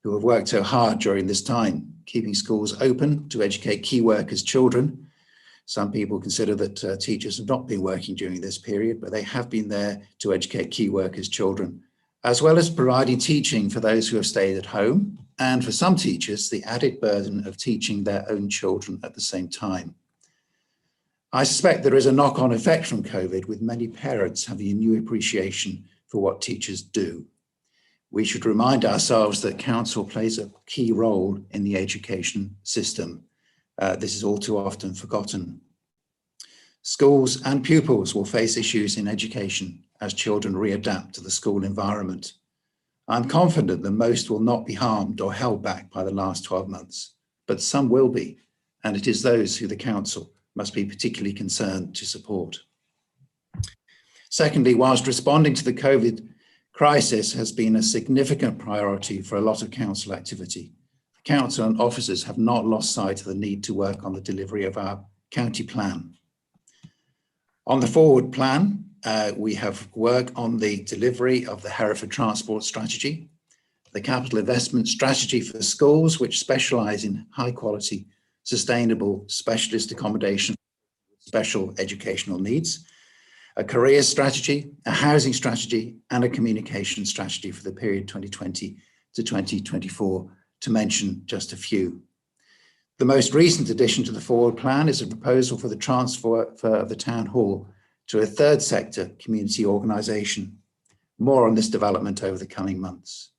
Speaker 6: who have worked so hard during this time, keeping schools open to educate key workers' children. Some people consider that teachers have not been working during this period, but they have been there to educate key workers' children, as well as providing teaching for those who have stayed at home, and for some teachers, the added burden of teaching their own children at the same time. I suspect there is a knock-on effect from COVID, with many parents having a new appreciation for what teachers do. We should remind ourselves that council plays a key role in the education system. This is all too often forgotten. Schools and pupils will face issues in education as children readapt to the school environment. I'm confident that most will not be harmed or held back by the last 12 months, but some will be, and it is those who the council must be particularly concerned to support. Secondly, whilst responding to the COVID crisis has been a significant priority for a lot of council activity, the council and officers have not lost sight of the need to work on the delivery of our county plan. On the forward plan, we have work on the delivery of the Hereford Transport Strategy, the capital investment strategy for schools which specialise in high quality, sustainable specialist accommodation with special educational needs, a careers strategy, a housing strategy, and a communication strategy for the period 2020 to 2024, to mention just a few. The most recent addition to the forward plan is a proposal for the transfer of the town hall to a third sector community organisation. More on this development over the coming months.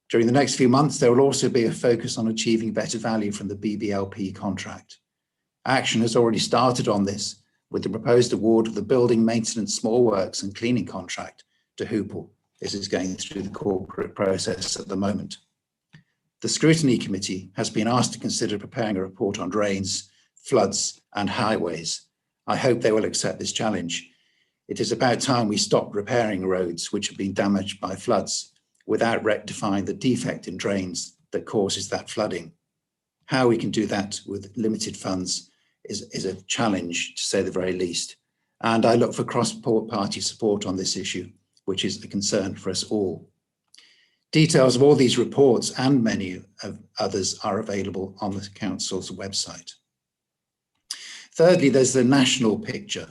Speaker 6: During the next few months, there will also be a focus on achieving better value from the BBLP contract. Action has already started on this with the proposed award of the building maintenance, small works and cleaning contract to Hoople. This is going through the corporate process at the moment. The Scrutiny Committee has been asked to consider preparing a report on drains, floods and highways. I hope they will accept this challenge. It is about time we stopped repairing roads which have been damaged by floods without rectifying the defect in drains that causes that flooding. How we can do that with limited funds is a challenge, to say the very least. And I look for cross-party support on this issue, which is a concern for us all. Details of all these reports and many of others are available on the council's website. Thirdly, there's the national picture.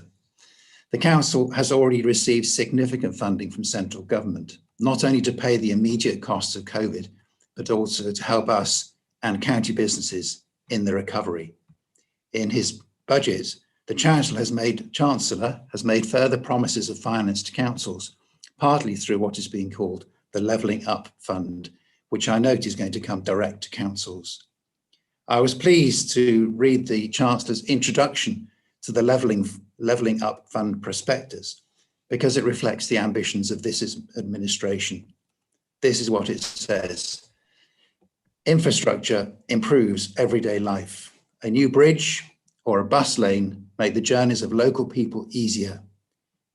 Speaker 6: The council has already received significant funding from central government, not only to pay the immediate costs of COVID, but also to help us and county businesses in the recovery. In his budget, the Chancellor has made further promises of finance to councils, partly through what is being called the Levelling Up Fund, which I note is going to come direct to councils. I was pleased to read the Chancellor's introduction to the Levelling Up Fund prospectus, because it reflects the ambitions of this administration. This is what it says. Infrastructure improves everyday life. A new bridge or a bus lane make the journeys of local people easier.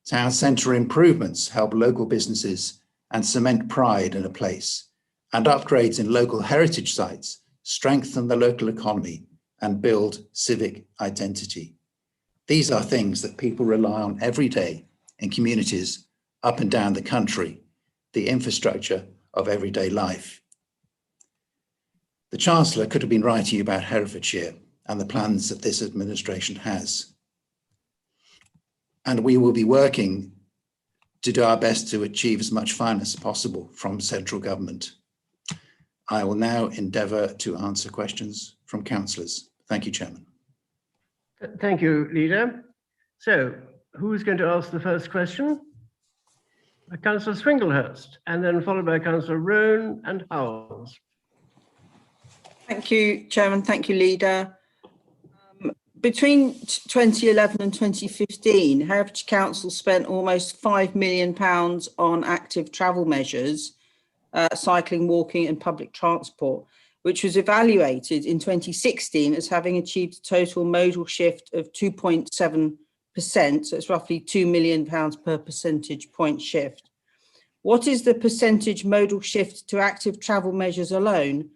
Speaker 6: Town centre improvements help local businesses and cement pride in a place. And upgrades in local heritage sites strengthen the local economy and build civic identity. These are things that people rely on every day in communities up and down the country, the infrastructure of everyday life. The Chancellor could have been writing about Herefordshire and the plans that this administration has. And we will be working to do our best to achieve as much finance as possible from central government. I will now endeavour to answer questions from councillors. Thank you, Chairman.
Speaker 1: Thank you, Leader. So, who is going to ask the first question? Councillor Swinglehurst, and then followed by Councillor Roan and Howells.
Speaker 9: Thank you, Chairman. Thank you, Leader. between 2011 and 2015, Herefordshire Council spent almost £5 million on active travel measures, cycling, walking and public transport, which was evaluated in 2016 as having achieved a total modal shift of 2.7%. So it's roughly £2 million per percentage point shift. What is the percentage modal shift to active travel measures alone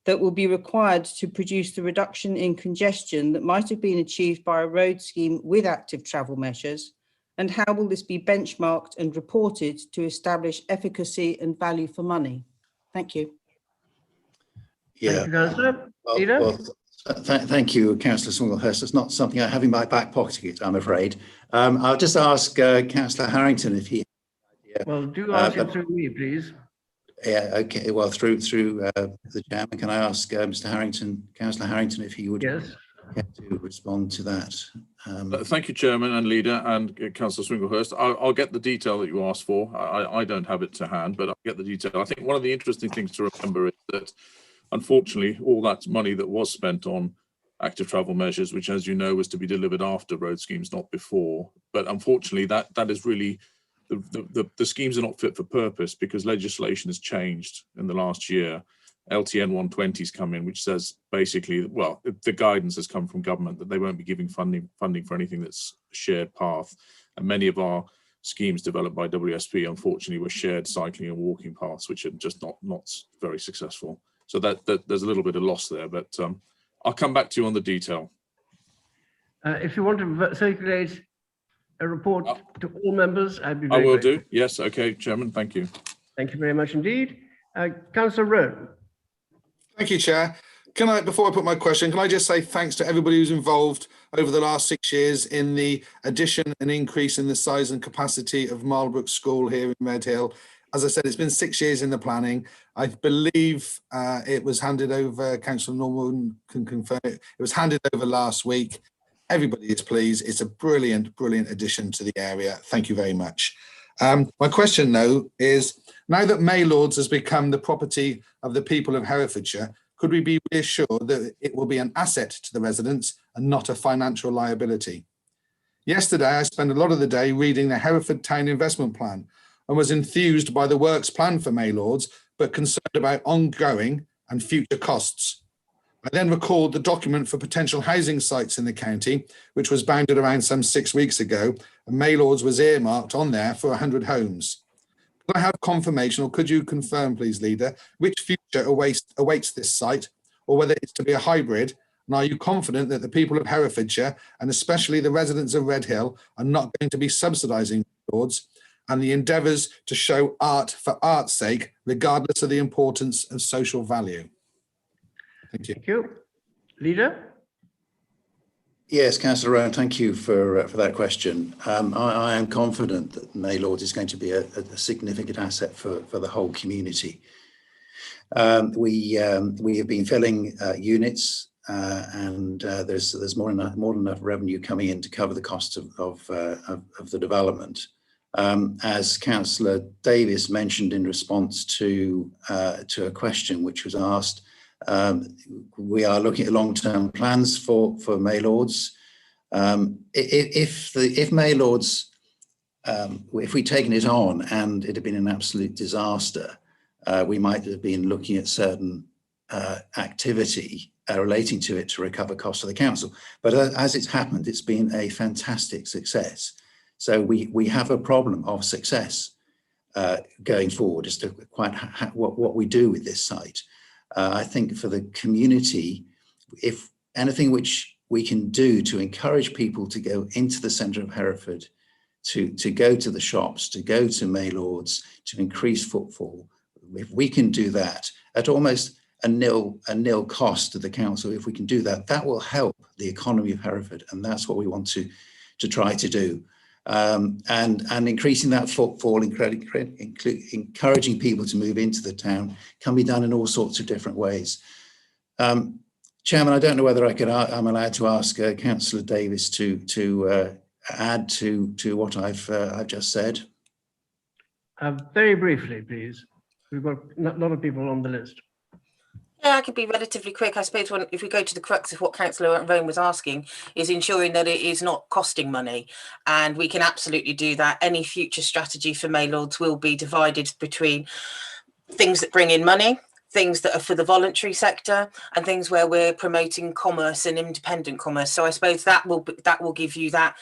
Speaker 9: that will be required to produce the reduction in congestion that might have been achieved by a road scheme with active travel measures? And how will this be benchmarked and reported to establish efficacy and value for money? Thank you.
Speaker 6: Yeah. Thank you, Councillor Swinglehurst. It's not something I have in my back pocket, I'm afraid. I'll just ask Councillor Harrington if he.
Speaker 1: Well, do ask it through me, please.
Speaker 6: Yeah, okay. Well, through the chairman, can I ask Mr. Harrington, Councillor Harrington, if he would care to respond to that?
Speaker 18: Thank you, Chairman and Leader, and Councillor Swinglehurst. I'll get the detail that you asked for. I don't have it to hand, but I'll get the detail. I think one of the interesting things to remember is that, unfortunately, all that money that was spent on active travel measures, which, as you know, was to be delivered after road schemes, not before. But unfortunately, that is really the schemes are not fit for purpose because legislation has changed in the last year. LTN 120's come in, which says basically, well, the guidance has come from government that they won't be giving funding for anything that's a shared path. And many of our schemes developed by WSP, unfortunately, were shared cycling and walking paths, which are just not very successful. So that there's a little bit of loss there, but I'll come back to you on the detail.
Speaker 1: If you want to circulate a report to all members, I'd be very
Speaker 18: I will
Speaker 1: grateful.
Speaker 18: do. Yes. Okay, Chairman. Thank you.
Speaker 1: Thank you very much indeed. Councillor Rowe.
Speaker 10: Thank you, Chair. Can I, before I put my question, can I just say thanks to everybody who's involved over the last 6 years in the addition and increase in the size and capacity of Marlbrook School here in Redhill. As I said, it's been 6 years in the planning. I believe it was handed over, Councillor Norman can confirm it, it was handed over last week. Everybody is pleased. It's a brilliant, brilliant addition to the area. Thank you very much. My question, though, is now that Maylords has become the property of the people of Herefordshire, could we be reassured that it will be an asset to the residents and not a financial liability? Yesterday, I spent a lot of the day reading the Hereford Town Investment Plan and was enthused by the works planned for Maylords, but concerned about ongoing and future costs. I then recalled the document for potential housing sites in the county, which was bounded around some 6 weeks ago, and Maylords was earmarked on there for 100 homes. Could I have confirmation, or could you confirm, please, Leader, which future awaits this site, or whether it's to be a hybrid? And are you confident that the people of Herefordshire, and especially the residents of Redhill, are not going to be subsidising Maylords and the endeavours to show art for art's sake, regardless of the importance of social value? Thank you.
Speaker 1: Thank you. Leader?
Speaker 6: Yes, Councillor Rowan, thank you for that question. I am confident that Maylords is going to be a significant asset for the whole community. We have been filling units and there's more than enough revenue coming in to cover the cost of the development. As Councillor Davis mentioned in response to a question which was asked, we are looking at long-term plans for Maylords. If Maylords, if we'd taken it on and it had been an absolute disaster, we might have been looking at certain activity relating to it to recover costs of the council. But as it's happened, it's been a fantastic success. So we have a problem of success going forward as to quite what we do with this site. I think for the community, if anything which we can do to encourage people to go into the centre of Hereford, to go to the shops, to go to Maylords, to increase footfall, if we can do that at almost a nil cost to the council, if we can do that, that will help the economy of Hereford, and that's what we want to try to do. And increasing that footfall, encouraging people to move into the town can be done in all sorts of different ways. Chairman, I don't know whether I'm allowed to ask Councillor Davis to add to what I've just said.
Speaker 1: Very briefly, please. We've got a lot of people on the list.
Speaker 13: Yeah, I could be relatively quick. I suppose if we go to the crux of what Councillor Rowan was asking, is ensuring that it is not costing money. And we can absolutely do that. Any future strategy for Maylords will be divided between things that bring in money, things that are for the voluntary sector, and things where we're promoting commerce and independent commerce. So I suppose that will give you that.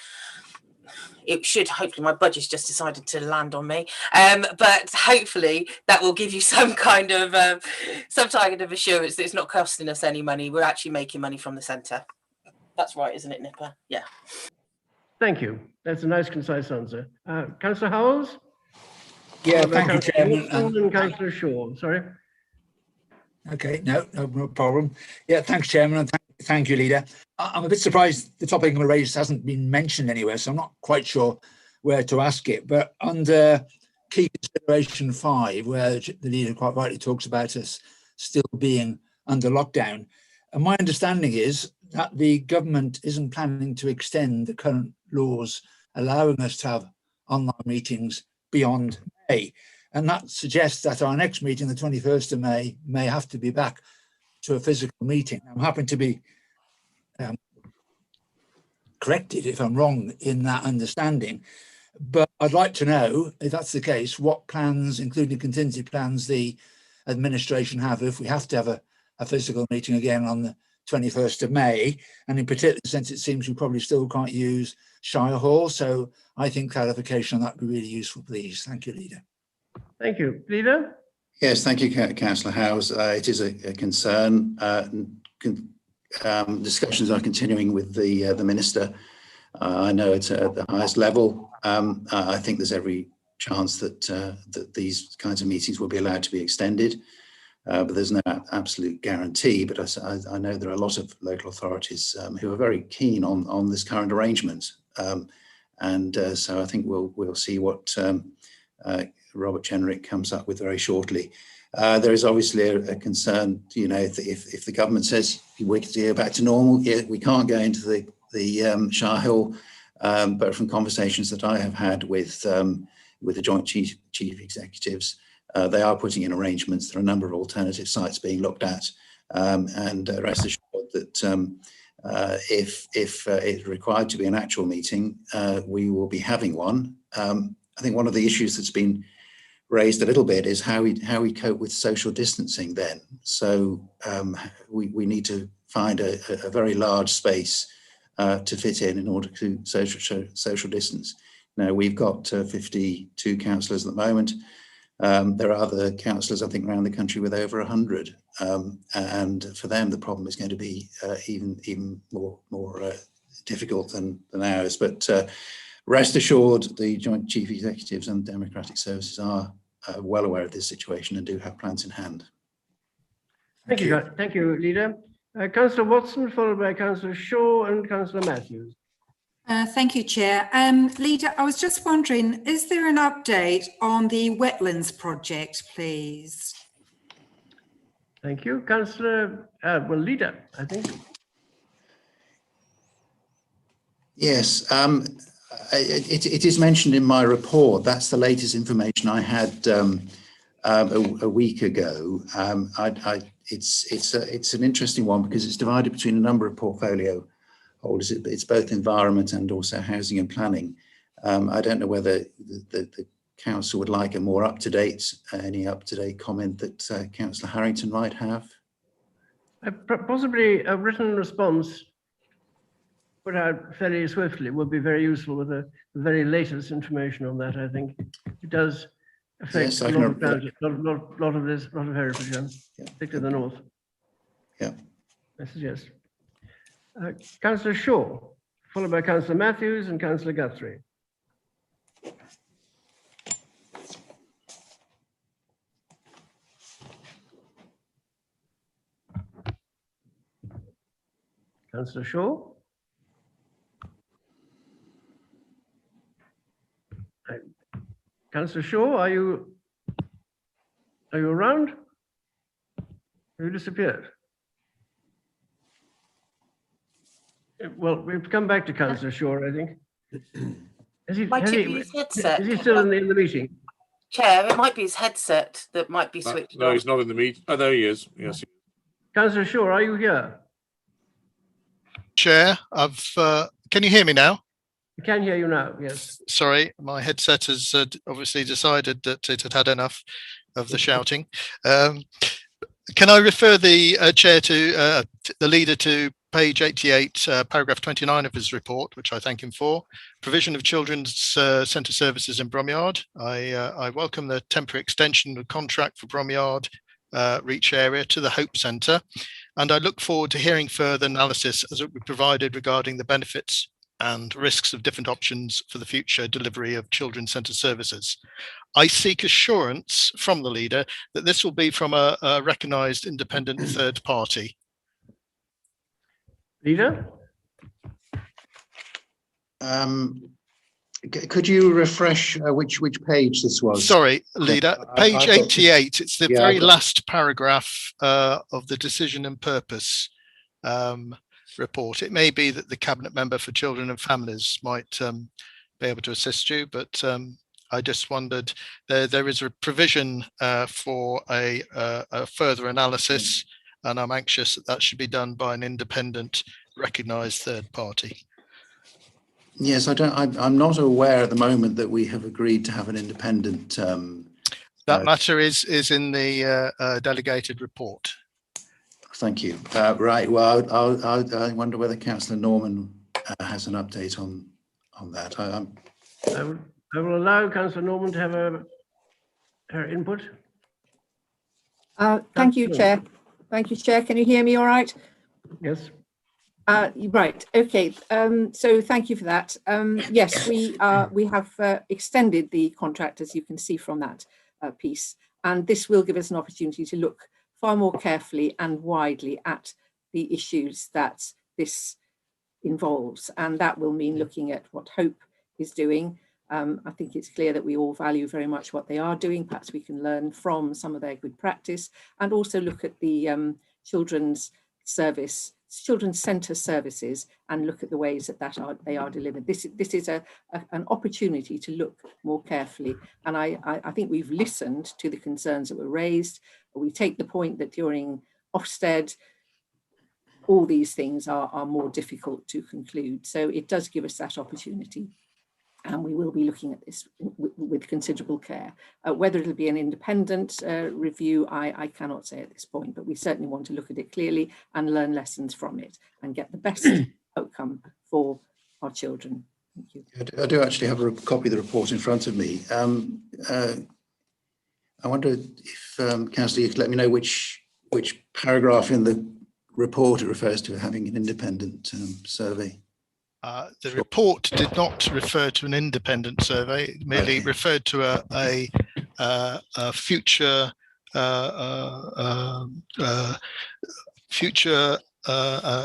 Speaker 13: It should, hopefully my budget's just decided to land on me, but hopefully that will give you some kind of assurance that it's not costing us any money. We're actually making money from the centre. That's right, isn't it, Nipper? Yeah.
Speaker 1: Thank you. That's a nice, concise answer. Councillor Howells?
Speaker 4: Yeah, thank you, Chairman.
Speaker 1: And Councillor Shaw, sorry.
Speaker 4: Okay, no problem. Yeah, thanks, Chairman, and thank you, Leader. I'm a bit surprised the topic I'm going to raise hasn't been mentioned anywhere, so I'm not quite sure where to ask it. But under key consideration 5, where the Leader quite rightly talks about us still being under lockdown, and my understanding is that the government isn't planning to extend the current laws allowing us to have online meetings beyond May. And that suggests that our next meeting, the 21st of May, may have to be back to a physical meeting. I'm happy to be corrected if I'm wrong in that understanding. But I'd like to know, if that's the case, what plans, including contingency plans, the administration have if we have to have a physical meeting again on the 21st of May. And in particular, since it seems we probably still can't use Shire Hall. So I think clarification on that would be really useful, please. Thank you, Leader.
Speaker 1: Thank you. Leader?
Speaker 6: Yes, thank you, Councillor Howes. It is a concern. Discussions are continuing with the Minister. I know it's at the highest level. I think there's every chance that that these kinds of meetings will be allowed to be extended, but there's no absolute guarantee. But I know there are a lot of local authorities who are very keen on this current arrangement, and so I think we'll see what Robert Jenrick comes up with very shortly. There is obviously a concern, you know, if the government says we can go back to normal, yeah, we can't go into the Shire Hill, but from conversations that I have had with the Joint Chief Executives, they are putting in arrangements. There are a number of alternative sites being looked at, and rest assured that if it's required to be an actual meeting, we will be having one. I think one of the issues that's been raised a little bit is how we cope with social distancing then. So we need to find a very large space to fit in order to social distance. Now we've got 52 councillors at the moment. There are other councillors, I think, around the country with over 100, and for them the problem is going to be even more difficult than ours. But rest assured, the Joint Chief Executives and Democratic Services are well aware of this situation and do have plans in hand.
Speaker 1: Thank you, Leader. Councillor Watson, followed by Councillor Shaw and Councillor Matthews.
Speaker 17: Thank you, Chair. Leader, I was just wondering, is there an update on the wetlands project, please?
Speaker 1: Thank you. Councillor, Leader, I think.
Speaker 6: Yes, it is mentioned in my report. That's the latest information I had a week ago. It's an interesting one because it's divided between a number of portfolio holders. It's both environment and also housing and planning. I don't know whether the council would like a more any up-to-date comment that Councillor Harrington might have.
Speaker 1: Possibly a written response put out fairly swiftly would be very useful with the very latest information on that. I think it does affect a lot of this, lot of Herefordshire, particularly the north.
Speaker 6: Yeah.
Speaker 1: Yes, yes. Councillor Shaw, followed by Councillor Matthews and Councillor Guthrie. Councillor Shaw. Councillor Shaw, are you around? Have you disappeared? Well, we've come back to Councillor Shaw, I think. Is he still in the meeting?
Speaker 13: Chair, it might be his headset that might be switched
Speaker 18: No,
Speaker 13: on.
Speaker 18: he's not in the meeting. Oh, there he is. Yes.
Speaker 1: Councillor Shaw, are you here?
Speaker 3: Chair, can you hear me now?
Speaker 1: I can hear you now, yes.
Speaker 3: Sorry, my headset has obviously decided that it had had enough of the shouting. Can I refer the chair to the leader to page 88, paragraph 29 of his report, which I thank him for. Provision of children's centre services in Bromyard. I welcome the temporary extension of contract for Bromyard Reach area to the Hope Centre, and I look forward to hearing further analysis as it will be provided regarding the benefits and risks of different options for the future delivery of children's centre services. I seek assurance from the leader that this will be from a recognised independent third party.
Speaker 1: Leader?
Speaker 6: Could you refresh which page this was?
Speaker 3: Sorry, Leader, page 88. It's the very last paragraph of the decision and purpose report. It may be that the Cabinet Member for Children and Families might be able to assist you, but I just wondered, there is a provision for a further analysis, and I'm anxious that that should be done by an independent, recognised third party.
Speaker 6: Yes, I'm not aware at the moment that we have agreed to have an independent.
Speaker 3: That matter is in the delegated report.
Speaker 6: Thank you. Right. Well, I wonder whether Councillor Norman has an update on that.
Speaker 1: I will allow Councillor Norman to have her input.
Speaker 14: Thank you, Chair. Thank you, Chair. Can you hear me all right?
Speaker 1: Yes.
Speaker 14: Right. Okay. So thank you for that. Yes, we have extended the contract, as you can see from that piece, and this will give us an opportunity to look far more carefully and widely at the issues that this involves, and that will mean looking at what Hope is doing. I think it's clear that we all value very much what they are doing. Perhaps we can learn from some of their good practice, and also look at the children's centre services and look at the ways that they are delivered. This is an opportunity to look more carefully, and I think we've listened to the concerns that were raised. We take the point that during Ofsted, all these things are more difficult to conclude. So it does give us that opportunity, and we will be looking at this with considerable care. Whether it'll be an independent review, I cannot say at this point, but we certainly want to look at it clearly and learn lessons from it and get the best outcome for our children. Thank you.
Speaker 6: I do actually have a copy of the report in front of me. I wonder if Councillor, you could let me know which paragraph in the report it refers to having an independent survey.
Speaker 3: The report did not refer to an independent survey. It merely referred to a future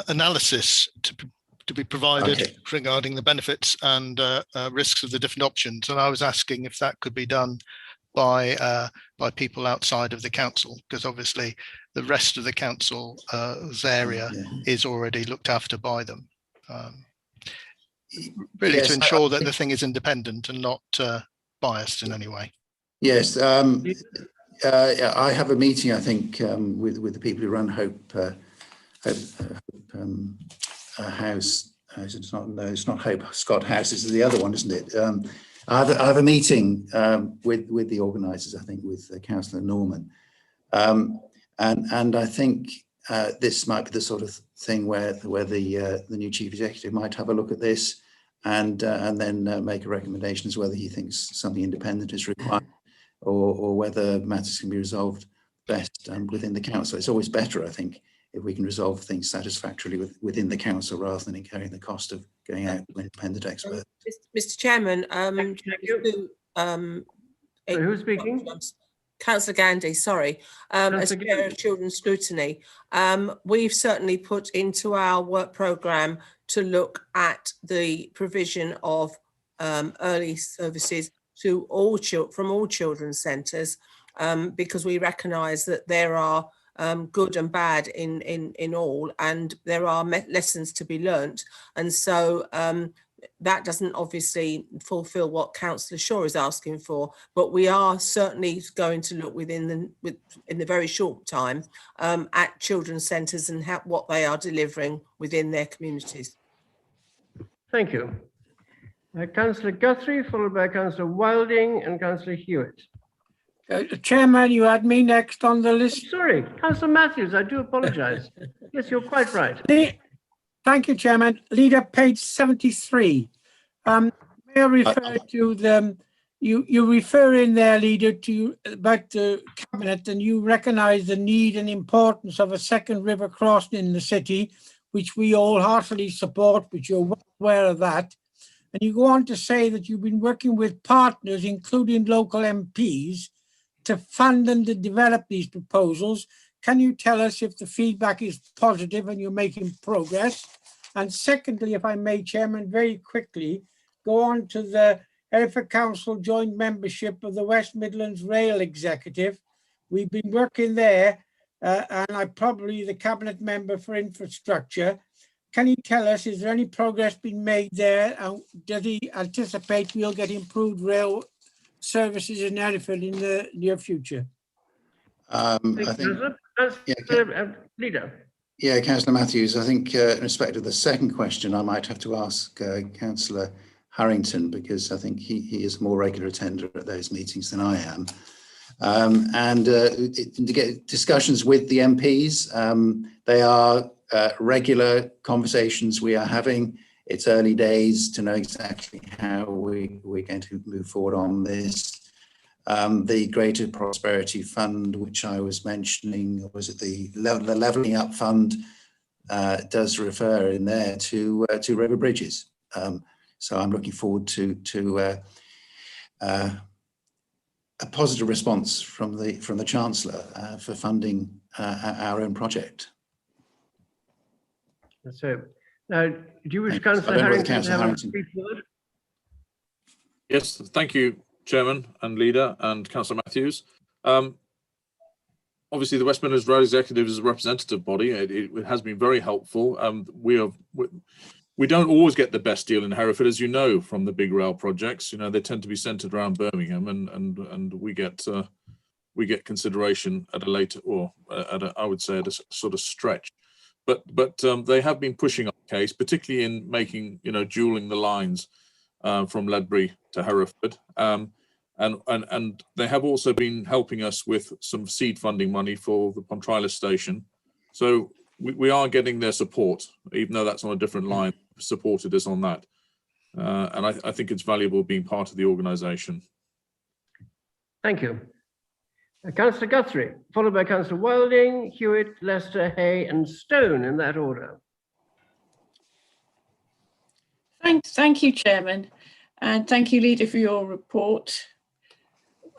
Speaker 3: analysis to be provided regarding the benefits and risks of the different options. And I was asking if that could be done by people outside of the council, because obviously the rest of the council's area is already looked after by them. Really, to ensure that the thing is independent and not biased in any way.
Speaker 6: Yes, I have a meeting, I think, with the people who run Hope House. It's not Hope Scott House. This is the other one, isn't it? I have a meeting with the organisers, I think, with Councillor Norman, and I think this might be the sort of thing where the new chief executive might have a look at this and then make a recommendation as to whether he thinks something independent is required or whether matters can be resolved best within the council. It's always better, I think, if we can resolve things satisfactorily within the council rather than incurring the cost of going out to independent experts.
Speaker 15: Mr. Chairman,
Speaker 1: who's speaking?
Speaker 15: Councillor Gandy, sorry. As Chair of Children's Scrutiny, we've certainly put into our work programme to look at the provision of early services to all from all children's centres, because we recognise that there are good and bad in all, and there are lessons to be learnt. And so that doesn't obviously fulfil what Councillor Shaw is asking for, but we are certainly going to look in the very short time at children's centres and what they are delivering within their communities.
Speaker 1: Thank you. Councillor Guthrie, followed by Councillor Wilding and Councillor Hewitt.
Speaker 12: Chairman, you had me next on the list.
Speaker 1: Sorry, Councillor Matthews, I do apologise. Yes, you're quite right.
Speaker 12: Thank you, Chairman. Leader, page 73. May I refer to the, you refer in there, Leader, to about the Cabinet, and you recognise the need and importance of a second river crossing in the city, which we all heartily support, which you're well aware of that. And you go on to say that you've been working with partners, including local MPs, to fund and to develop these proposals. Can you tell us if the feedback is positive and you're making progress? And secondly, if I may, Chairman, very quickly, go on to the Hereford Council joint membership of the West Midlands Rail Executive. We've been working there, and I'm probably the Cabinet Member for Infrastructure. Can you tell us, is there any progress being made there? And does he anticipate we'll get improved rail services in Hereford in the near future?
Speaker 6: I think,
Speaker 1: Leader.
Speaker 6: Yeah, Councillor Matthews, I think in respect of the second question, I might have to ask Councillor Harrington, because I think he is a more regular attender at those meetings than I am. To get discussions with the MPs, they are regular conversations we are having. It's early days to know exactly how we're going to move forward on this. The Greater Prosperity Fund, which I was mentioning, was it the Levelling Up Fund, does refer in there to river bridges. So I'm looking forward to a positive response from the Chancellor for funding our own project.
Speaker 1: So now, do you wish Councillor Harrington to have a brief word?
Speaker 18: Yes, thank you, Chairman and Leader and Councillor Matthews. Obviously, the West Midlands Rail Executive is a representative body. It has been very helpful. We don't always get the best deal in Hereford, as you know, from the big rail projects. You know, they tend to be centred around Birmingham, and we get consideration at a later, or I would say at a sort of stretch. But they have been pushing our case, particularly in making, dualling the lines from Ledbury to Hereford. And they have also been helping us with some seed funding money for the Pontrilas station. So we are getting their support, even though that's on a different line, supported us on that. And I think it's valuable being part of the organisation.
Speaker 1: Thank you. Councillor Guthrie, followed by Councillor Wilding, Hewitt, Lester, Hay and Stone, in that order.
Speaker 16: Thank you, Chairman, and thank you, Leader, for your report.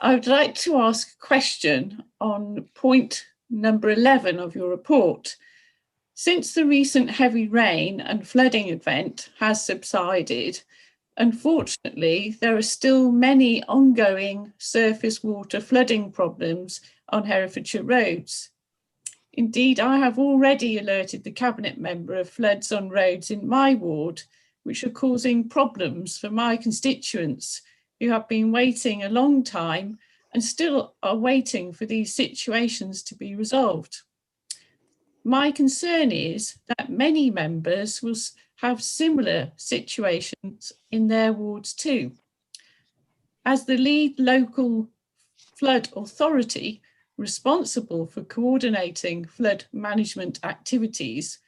Speaker 16: I would like to ask a question on point number 11 of your report. Since the recent heavy rain and flooding event has subsided, unfortunately, there are still many ongoing surface water flooding problems on Herefordshire roads. Indeed, I have already alerted the Cabinet Member of floods on roads in my ward, which are causing problems for my constituents who have been waiting a long time and still are waiting for these situations to be resolved. My concern is that many members will have similar situations in their wards too. As the lead local flood authority responsible for coordinating flood management activities,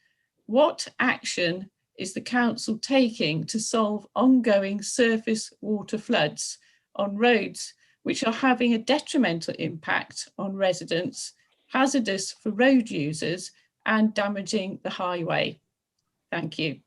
Speaker 16: what action is the council taking to solve ongoing surface water floods on roads which are having a detrimental impact on residents, hazardous for road users and damaging the highway? Thank you.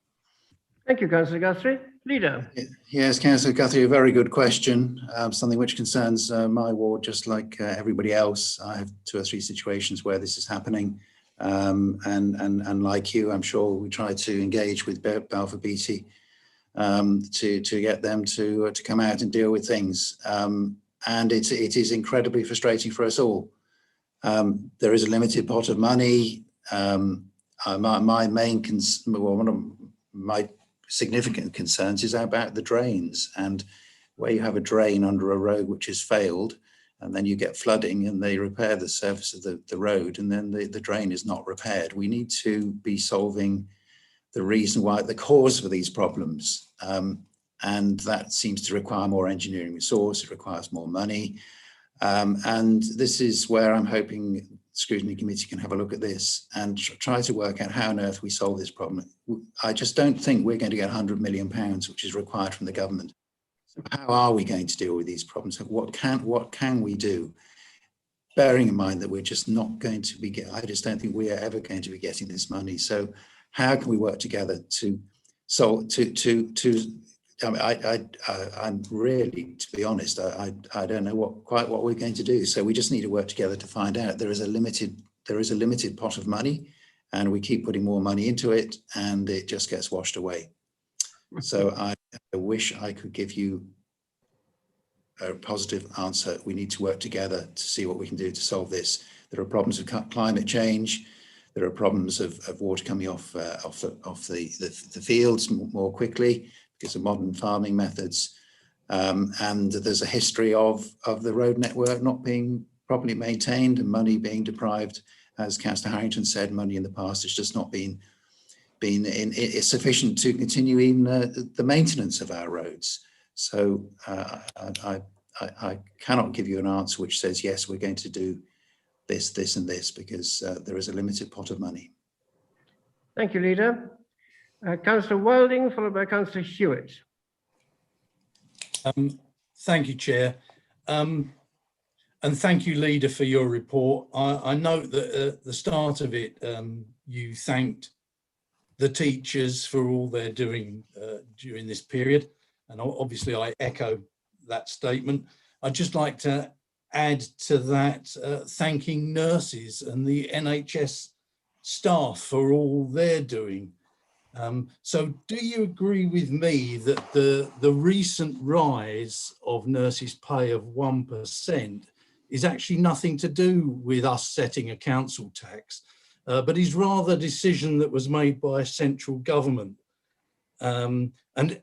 Speaker 1: Thank you, Councillor Guthrie. Leader.
Speaker 6: Yes, Councillor Guthrie, a very good question. Something which concerns my ward, just like everybody else. I have 2 or 3 situations where this is happening. And like you, I'm sure we try to engage with Balfour Beatty to get them to come out and deal with things. And it is incredibly frustrating for us all. There is a limited pot of money. My main one of my significant concerns is about the drains, and where you have a drain under a road which has failed, and then you get flooding and they repair the surface of the road, and then the drain is not repaired. We need to be solving the reason why, the cause for these problems. And that seems to require more engineering resource, it requires more money. And this is where I'm hoping the Scrutiny Committee can have a look at this and try to work out how on earth we solve this problem. I just don't think we're going to get £100 million, which is required from the government. So how are we going to deal with these problems? What can we do? Bearing in mind that we're just not going to be, I just don't think we are ever going to be getting this money. So how can we work together to solve, I mean, I'm really, to be honest, I don't know quite what we're going to do. So we just need to work together to find out. There is a limited pot of money, and we keep putting more money into it, and it just gets washed away. So I wish I could give you a positive answer. We need to work together to see what we can do to solve this. There are problems of climate change. There are problems of water coming off the fields more quickly because of modern farming methods. And there's a history of the road network not being properly maintained and money being deprived. As Councillor Harrington said, money in the past has just not been sufficient to continue even the maintenance of our roads. So I cannot give you an answer which says, yes, we're going to do this, this and this, because there is a limited pot of money.
Speaker 1: Thank you, Leader. Councillor Wilding, followed by Councillor Hewitt.
Speaker 5: Thank you, Chair. And thank you, Leader, for your report. I note that at the start of it, you thanked the teachers for all they're doing during this period. And obviously I echo that statement. I'd just like to add to that, thanking nurses and the NHS staff for all they're doing. So do you agree with me that the recent rise of nurses' pay of 1% is actually nothing to do with us setting a council tax, but is rather a decision that was made by central government? And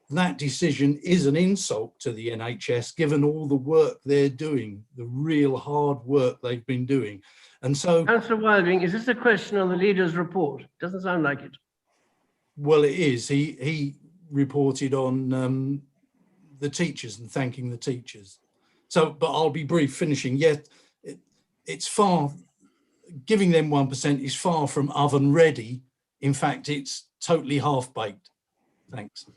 Speaker 5: that decision is an insult to the NHS, given all the work they're doing, the real hard work they've been doing. And so—
Speaker 1: Councillor Wilding, is this a question on the Leader's report? Doesn't sound like it.
Speaker 5: Well, it is. He reported on the teachers and thanking the teachers. So, but I'll be brief finishing. Yet it's far, giving them 1% is far from oven ready. In fact, it's totally half-baked. Thanks.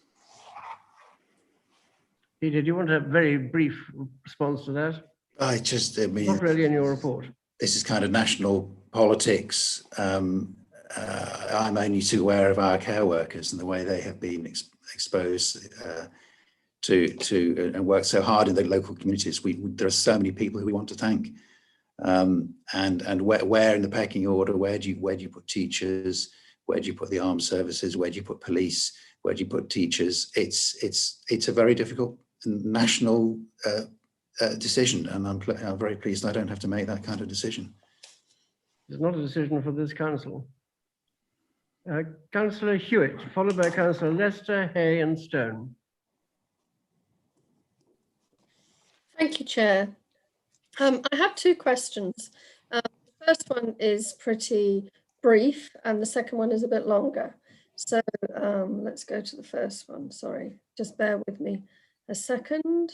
Speaker 1: Peter, do you want a very brief response to that?
Speaker 6: I mean,
Speaker 1: not really in your report.
Speaker 6: This is kind of national politics. I'm only too aware of our care workers and the way they have been exposed to and worked so hard in the local communities. There are so many people who we want to thank. And where in the pecking order, where do you put teachers? Where do you put the armed services? Where do you put police? Where do you put teachers? It's a very difficult national decision, and I'm very pleased I don't have to make that kind of decision.
Speaker 1: It's not a decision for this council. Councillor Hewitt, followed by Councillor Lester, Hay and Stone.
Speaker 2: Thank you, Chair. I have two questions. The first one is pretty brief and the second one is a bit longer. So let's go to the first one. Sorry, just bear with me a second.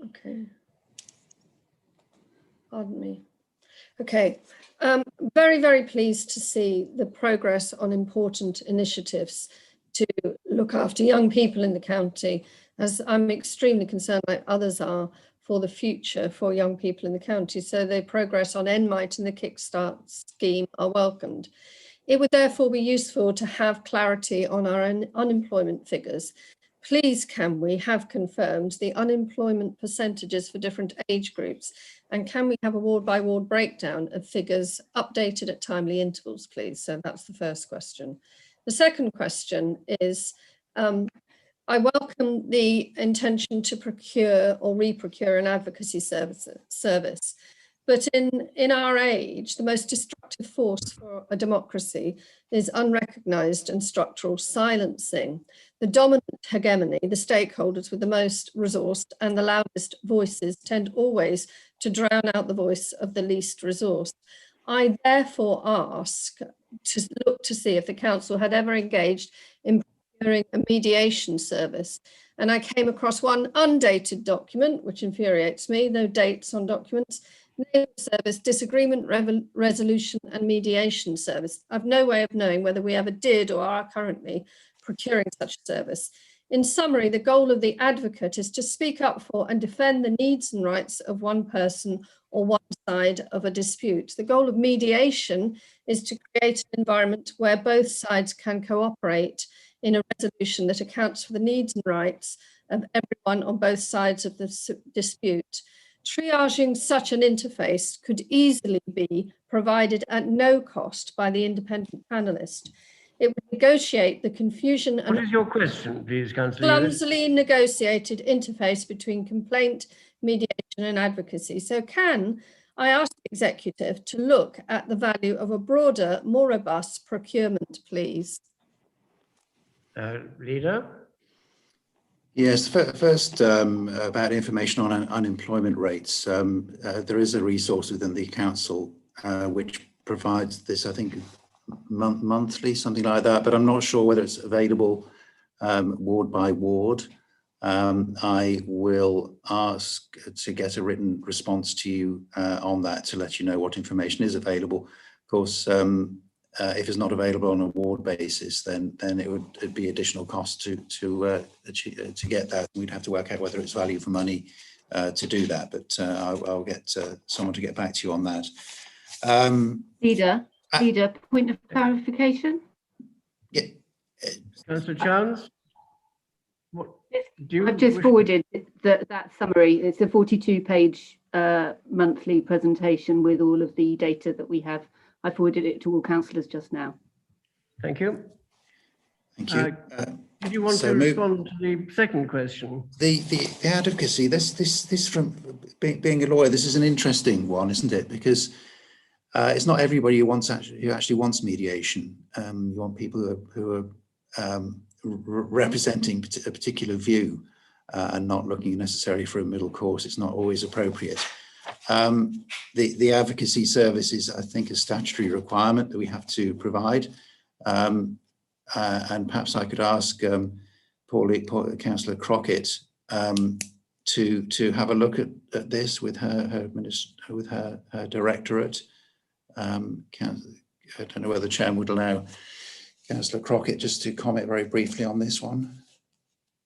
Speaker 2: Okay. Pardon me. Okay. Very, very pleased to see the progress on important initiatives to look after young people in the county, as I'm extremely concerned, like others are, for the future for young people in the county. So the progress on NMITE and the Kickstart scheme are welcomed. It would therefore be useful to have clarity on our unemployment figures. Please, can we have confirmed the unemployment percentages for different age groups? And can we have a ward by ward breakdown of figures updated at timely intervals, please? So that's the first question. The second question is, I welcome the intention to procure or re-procure an advocacy service, But in our age, the most destructive force for a democracy is unrecognised and structural silencing. The dominant hegemony, the stakeholders with the most resourced and the loudest voices, tend always to drown out the voice of the least resourced. I therefore ask to look to see if the council had ever engaged in procuring a mediation service. And I came across one undated document, which infuriates me, no dates on documents, name of service, disagreement resolution and mediation service. I've no way of knowing whether we ever did or are currently procuring such a service. In summary, the goal of the advocate is to speak up for and defend the needs and rights of one person or one side of a dispute. The goal of mediation is to create an environment where both sides can cooperate in a resolution that accounts for the needs and rights of everyone on both sides of the dispute. Triaging such an interface could easily be provided at no cost by the independent panelist. It would negotiate the confusion and
Speaker 1: What is your question, please, Councillor?
Speaker 2: clumsily negotiated interface between complaint, mediation and advocacy. So can I ask the executive to look at the value of a broader, more robust procurement, please?
Speaker 1: Leader?
Speaker 6: Yes, first about information on unemployment rates. There is a resource within the council which provides this, I think, monthly, something like that, but I'm not sure whether it's available ward by ward. I will ask to get a written response to you on that to let you know what information is available. Of course, if it's not available on a ward basis, then it'd be additional cost to get that. We'd have to work out whether it's value for money to do that. But I'll get someone to get back to you on that.
Speaker 19: Leader, point of clarification.
Speaker 6: Yeah,
Speaker 1: Councillor Chance.
Speaker 19: I've just forwarded that summary. It's a 42-page monthly presentation with all of the data that we have. I forwarded it to all councillors just now.
Speaker 1: Thank you.
Speaker 6: Thank you.
Speaker 1: Did you want to respond to the second question?
Speaker 6: The advocacy. This from being a lawyer. This is an interesting one, isn't it? Because it's not everybody who actually wants mediation. You want people who are representing a particular view and not looking necessarily for a middle course. It's not always appropriate. The advocacy service is, I think, a statutory requirement that we have to provide. And perhaps I could ask Councillor Crockett to have a look at this with her directorate. I don't know whether the Chair would allow Councillor Crockett just to comment very briefly on this one.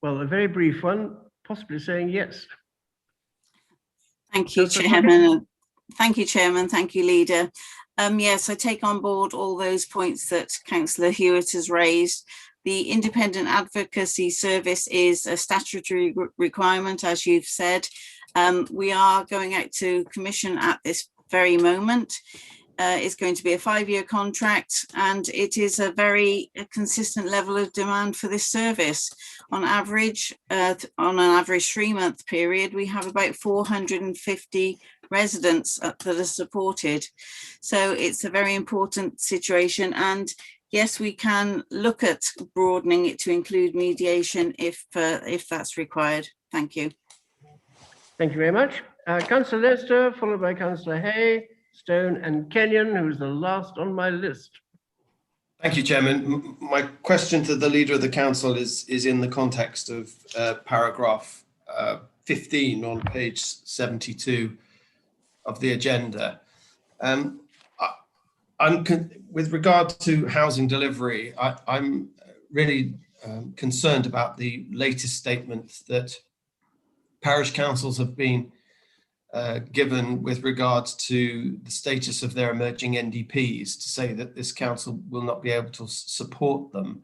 Speaker 1: Well, a very brief one, possibly saying yes.
Speaker 9: Thank you, Chairman. Thank you, Chairman. Thank you, Leader. Yes, I take on board all those points that Councillor Hewitt has raised. The Independent Advocacy Service is a statutory requirement, as you've said. We are going out to commission at this very moment. It's going to be a 5-year contract, and it is a very consistent level of demand for this service. On average, on an average 3-month period, we have about 450 residents that are supported. So it's a very important situation. And yes, we can look at broadening it to include mediation if that's required. Thank you.
Speaker 1: Thank you very much. Councillor Lester, followed by Councillor Hay, Stone and Kenyon, who's the last on my list.
Speaker 7: Thank you, Chairman. My question to the Leader of the Council is in the context of paragraph 15 on page 72 of the agenda. With regard to housing delivery, I'm really concerned about the latest statement that parish councils have been given with regards to the status of their emerging NDPs, to say that this council will not be able to support them.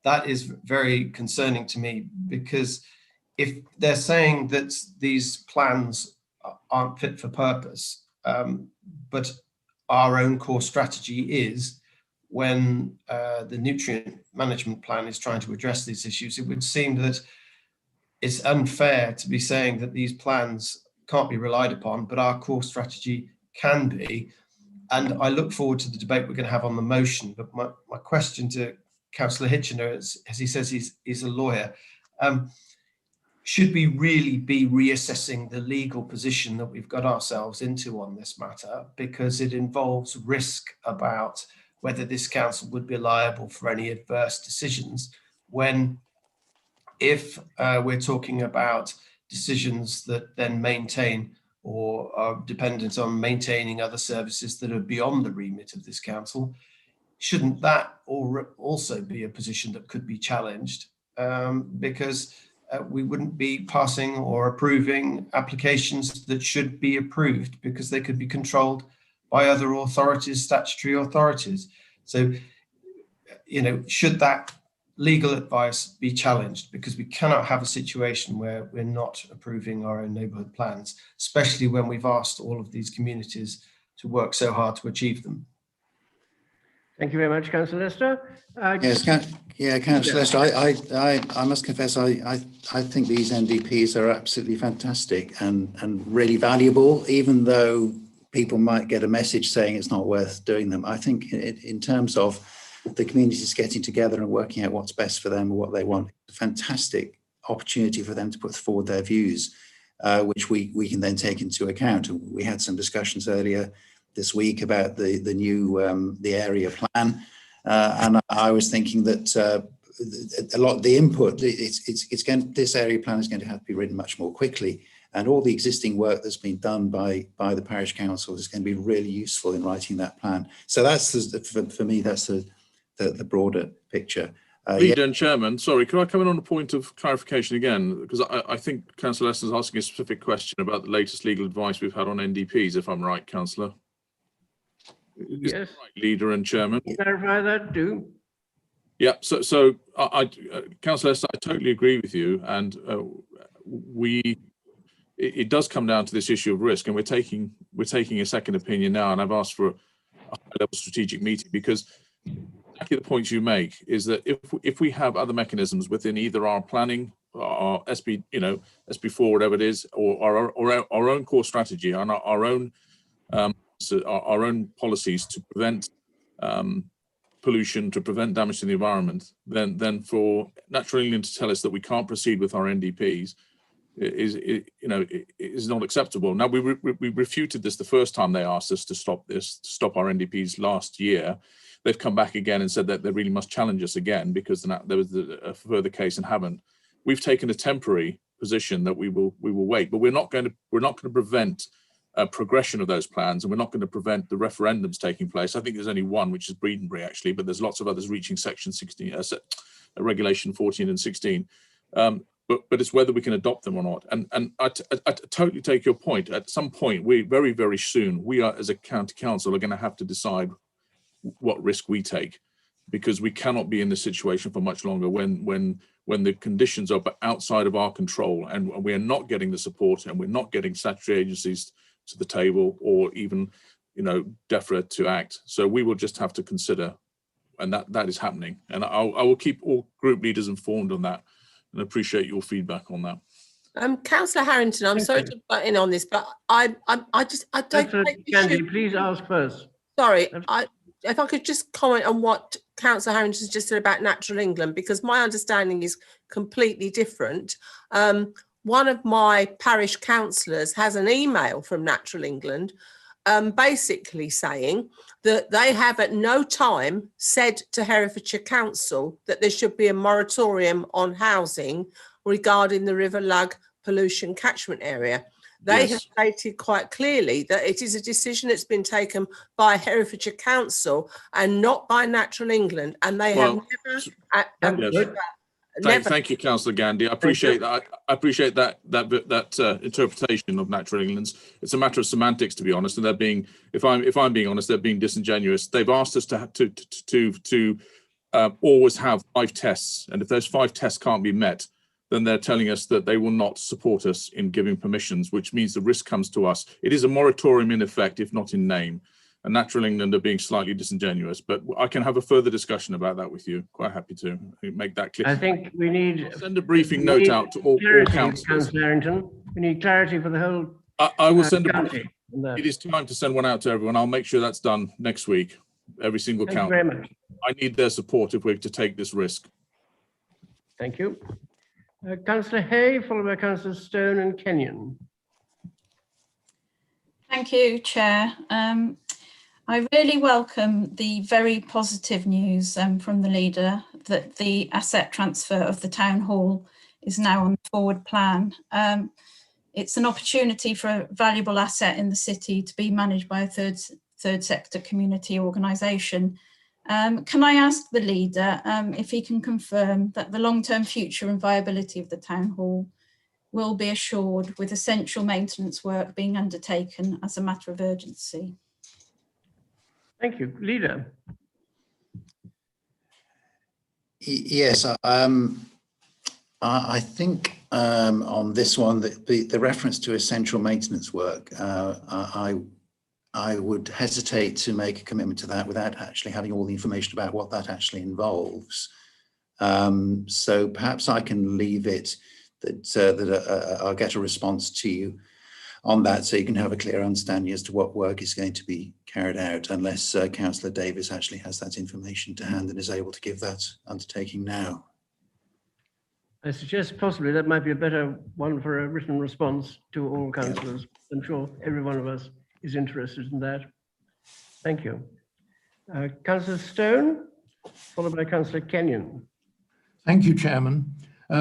Speaker 7: That is very concerning to me, because if they're saying that these plans aren't fit for purpose, but our own core strategy is, when the nutrient management plan is trying to address these issues, it would seem that it's unfair to be saying that these plans can't be relied upon, but our core strategy can be. And I look forward to the debate we're going to have on the motion. But my question to Councillor Hitchener, as he says he's a lawyer, should we really be reassessing the legal position that we've got ourselves into on this matter, because it involves risk about whether this council would be liable for any adverse decisions, when if we're talking about decisions that then maintain or are dependent on maintaining other services that are beyond the remit of this council, shouldn't that also be a position that could be challenged? Because we wouldn't be passing or approving applications that should be approved because they could be controlled by other authorities, statutory authorities. So, should that legal advice be challenged? Because we cannot have a situation where we're not approving our own neighbourhood plans, especially when we've asked all of these communities to work so hard to achieve them.
Speaker 1: Thank you very much, Councillor Lester.
Speaker 6: Councillor Lester, I must confess, I think these NDPs are absolutely fantastic and really valuable, even though people might get a message saying it's not worth doing them. I think in terms of the communities getting together and working out what's best for them or what they want, a fantastic opportunity for them to put forward their views, which we can then take into account. We had some discussions earlier this week about the new the area plan, and I was thinking that a lot of the input, this area plan is going to have to be written much more quickly, and all the existing work that's been done by the parish council is going to be really useful in writing that plan. So that's for me, that's the broader picture.
Speaker 18: Leader and Chairman, sorry, can I come in on a point of clarification again? Because I think Councillor Lester is asking a specific question about the latest legal advice we've had on NDPs, if I'm right, Councillor. Is that right, Leader and Chairman?
Speaker 1: Clarify that, do.
Speaker 18: Yeah, so Councillor Lester, I totally agree with you, and it does come down to this issue of risk, and we're taking a second opinion now, and I've asked for a high-level strategic meeting, because exactly the points you make is that if we have other mechanisms within either our planning, our SB, SB4, whatever it is, or our own core strategy and our own policies to prevent pollution, to prevent damage to the environment, then for Natural England to tell us that we can't proceed with our NDPs is not acceptable. Now, we refuted this the first time they asked us to stop our NDPs last year. They've come back again and said that they really must challenge us again because there was a further case and haven't. We've taken a temporary position that we will wait, but we're not going to prevent progression of those plans, and we're not going to prevent the referendums taking place. I think there's only one, which is Breedenbury actually, but there's lots of others reaching section 16, regulation 14 and 16. But it's whether we can adopt them or not. And I totally take your point. At some point, we very, very soon, we are as a county council are going to have to decide what risk we take, because we cannot be in this situation for much longer when the conditions are outside of our control, and we are not getting the support, and we're not getting statutory agencies to the table, or even DEFRA to act. So we will just have to consider, and that is happening. And I will keep all group leaders informed on that, and appreciate your feedback on that.
Speaker 15: Councillor Harrington, I'm sorry to butt in on this, but I don't.
Speaker 1: Candy, please ask first.
Speaker 15: Sorry, if I could just comment on what Councillor Harrington's just said about Natural England, because my understanding is completely different. One of my parish councillors has an email from Natural England basically saying that they have at no time said to Herefordshire Council that there should be a moratorium on housing regarding the River Lug pollution catchment area. They have stated quite clearly that it is a decision that's been taken by Herefordshire Council and not by Natural England, and they have never.
Speaker 18: Thank you, Councillor Gandy. I appreciate that. I appreciate that interpretation of Natural England's. It's a matter of semantics, to be honest. And they're being, if I'm being honest, they're being disingenuous. They've asked us to always have 5 tests, and if those 5 tests can't be met, then they're telling us that they will not support us in giving permissions, which means the risk comes to us. It is a moratorium in effect, if not in name. And Natural England are being slightly disingenuous, but I can have a further discussion about that with you. Quite happy to make that clear.
Speaker 1: I think we need...
Speaker 18: I'll send a briefing note out to all councillors.
Speaker 1: Councillor Harrington. We need clarity for the whole
Speaker 18: I will send a
Speaker 1: county on that.
Speaker 18: It is time to send one out to everyone. I'll make sure that's done next week. Every single
Speaker 1: Thank you
Speaker 18: county.
Speaker 1: very much.
Speaker 18: I need their support if we're to take this risk.
Speaker 1: Thank you. Councillor Hay, followed by Councillor Stone and Kenyon.
Speaker 8: Thank you, Chair. I really welcome the very positive news from the leader that the asset transfer of the town hall is now on the forward plan. It's an opportunity for a valuable asset in the city to be managed by a third sector community organisation. Can I ask the leader if he can confirm that the long-term future and viability of the town hall will be assured with essential maintenance work being undertaken as a matter of urgency?
Speaker 1: Thank you. Leader.
Speaker 6: Yes, I think on this one, the reference to essential maintenance work, I would hesitate to make a commitment to that without actually having all the information about what that actually involves. So perhaps I can leave it that I'll get a response to you on that, so you can have a clear understanding as to what work is going to be carried out, unless Councillor Davis actually has that information to hand and is able to give that undertaking now.
Speaker 1: I suggest possibly that might be a better one for a written response to all councillors. I'm sure every one of us is interested in that. Thank you. Councillor Stone, followed by Councillor Kenyon.
Speaker 11: Thank you, Chairman.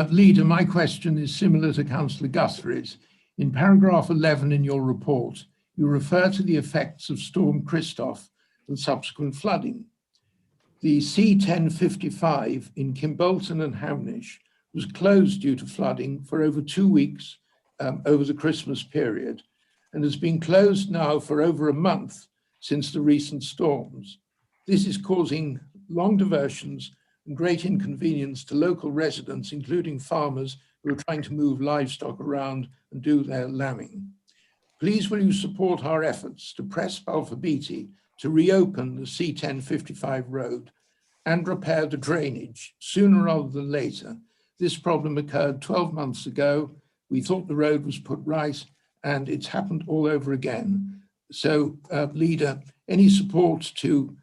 Speaker 11: Leader, my question is similar to Councillor Guthrie's. In paragraph 11 in your report, you refer to the effects of Storm Christoph and subsequent flooding. The C1055 in Kimbolton and Hamnish was closed due to flooding for over 2 weeks over the Christmas period, and has been closed now for over a month since the recent storms. This is causing long diversions and great inconvenience to local residents, including farmers who are trying to move livestock around and do their lambing. Please will you support our efforts to press Balfour Beatty to reopen the C1055 road and repair the drainage sooner rather than later. This problem occurred 12 months ago. We thought the road was put right, and it's happened all over again. So, Leader, any support to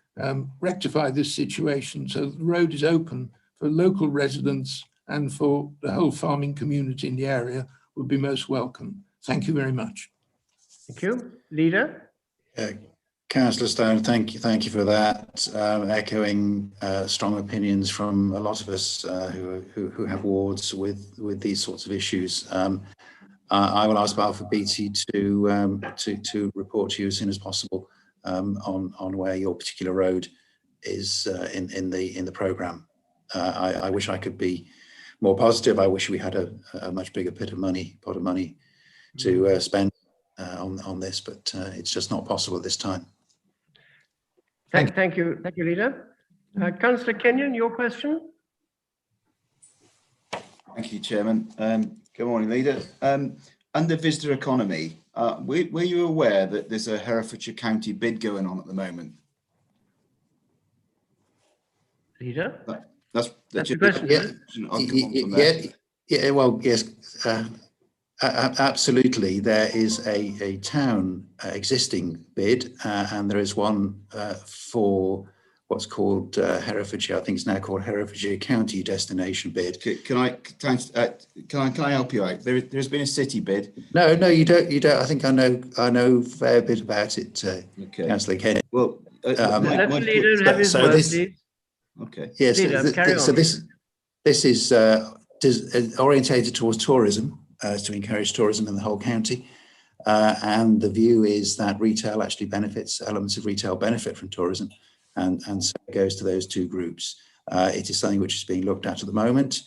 Speaker 11: rectify this situation so that the road is open for local residents and for the whole farming community in the area would be most welcome. Thank you very much.
Speaker 1: Thank you. Leader.
Speaker 6: Councillor Stone, thank you for that. Echoing strong opinions from a lot of us who have wards with these sorts of issues. I will ask Balfour Beatty to report to you as soon as possible on where your particular road is in the programme. I wish I could be more positive. I wish we had a much bigger pot of money to spend on this, but it's just not possible at this time.
Speaker 1: Thank you, Leader. Councillor Kenyon, your question.
Speaker 23: Thank you, Chairman. Good morning, Leader. Under visitor economy, were you aware that there's a Herefordshire County bid going on at the moment?
Speaker 1: Leader?
Speaker 23: That's
Speaker 1: the question.
Speaker 6: Yeah, well, yes, absolutely. There is a town existing bid, and there is one for what's called Herefordshire. I think it's now called Herefordshire County Destination Bid.
Speaker 23: Can I help you out? There's been a city bid.
Speaker 6: No, you don't. I think I know a fair bit about it, Councillor Kenny.
Speaker 23: Well,
Speaker 1: let the leader have his word, please.
Speaker 23: Okay.
Speaker 6: Yes.
Speaker 1: Leader, carry on.
Speaker 6: So this is orientated towards tourism, to encourage tourism in the whole county, and the view is that retail actually benefits. Elements of retail benefit from tourism, and so it goes to those two groups. It is something which is being looked at the moment.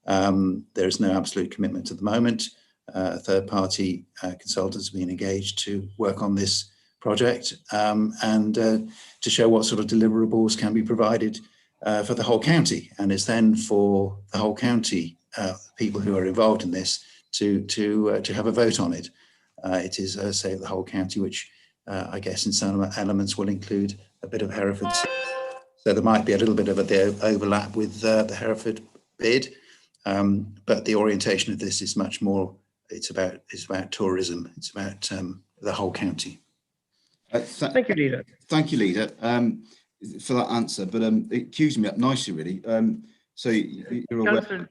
Speaker 6: There is no absolute commitment at the moment. Third-party consultants have been engaged to work on this project and to show what sort of deliverables can be provided for the whole county, and it's then for the whole county people who are involved in this to have a vote on it. It is, say, the whole county, which I guess in some elements will include a bit of Hereford. So there might be a little bit of the overlap with the Hereford bid, but the orientation of this is much more it's about tourism. It's about the whole county.
Speaker 1: Thank you, Leader.
Speaker 23: Thank you, Leader, for that answer. But it cues me up nicely, really. So you're aware.
Speaker 1: Councillor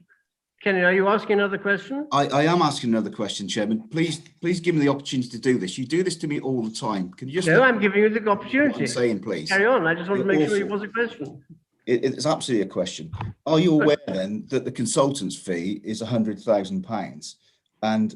Speaker 1: Kenyon, are you asking another question?
Speaker 23: I am asking another question, Chairman. Please give me the opportunity to do this. You do this to me all the time. Can you just?
Speaker 1: No, I'm giving you the opportunity.
Speaker 23: What I'm saying, please.
Speaker 1: Carry on. I just want to make sure it was a question.
Speaker 23: It's absolutely a question. Are you aware then that the consultant's fee is £100,000, and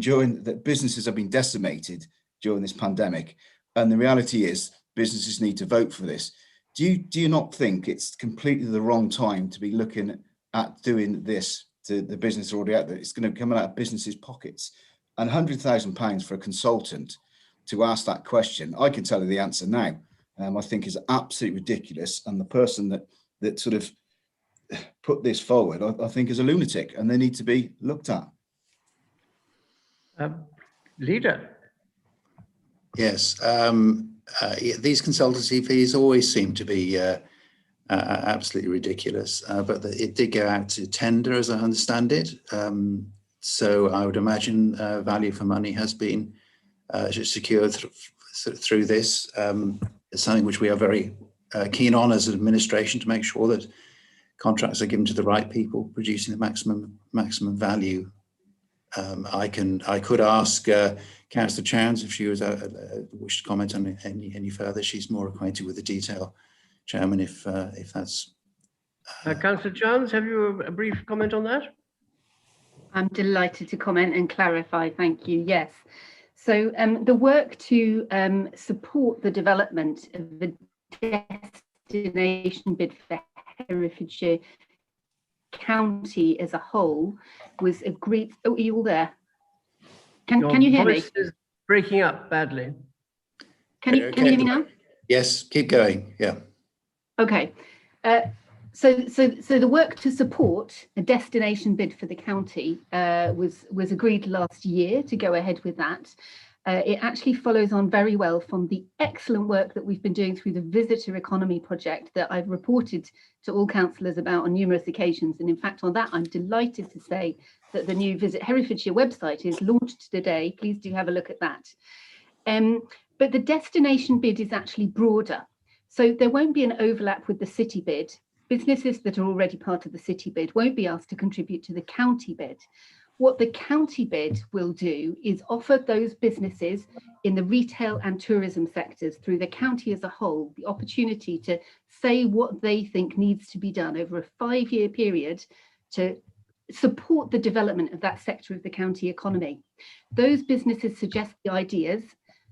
Speaker 23: during that businesses have been decimated during this pandemic, and the reality is businesses need to vote for this. Do you not think it's completely the wrong time to be looking at doing this to the business already out there? It's going to come out of businesses' pockets, and £100,000 for a consultant to ask that question. I can tell you the answer now. I think is absolutely ridiculous, and the person that sort of put this forward, I think, is a lunatic, and they need to be looked at.
Speaker 1: Leader.
Speaker 6: Yes, these consultancy fees always seem to be absolutely ridiculous, but it did go out to tender, as I understand it. So I would imagine value for money has been secured through this. It's something which we are very keen on as an administration, to make sure that contracts are given to the right people, producing the maximum value. I could ask Councillor Chowns if she was wish to comment on any further. She's more acquainted with the detail, Chairman, if that's.
Speaker 1: Councillor Chowns, have you a brief comment on that?
Speaker 19: I'm delighted to comment and clarify. Thank you. Yes. So the work to support the development of the destination bid for Herefordshire County as a whole was agreed. Oh, are you all there? Can you hear me?
Speaker 1: Your voice is breaking up badly.
Speaker 19: Can you hear me now?
Speaker 6: Yes, keep going. Yeah.
Speaker 19: Okay. So the work to support a destination bid for the county was agreed last year to go ahead with that. It actually follows on very well from the excellent work that we've been doing through the visitor economy project that I've reported to all councillors about on numerous occasions. And in fact, on that, I'm delighted to say that the new Visit Herefordshire website is launched today. Please do have a look at that. But the destination bid is actually broader. So there won't be an overlap with the city bid. Businesses that are already part of the city bid won't be asked to contribute to the county bid. What the county bid will do is offer those businesses in the retail and tourism sectors through the county as a whole the opportunity to say what they think needs to be done over a 5-year period to support the development of that sector of the county economy. Those businesses suggest the ideas.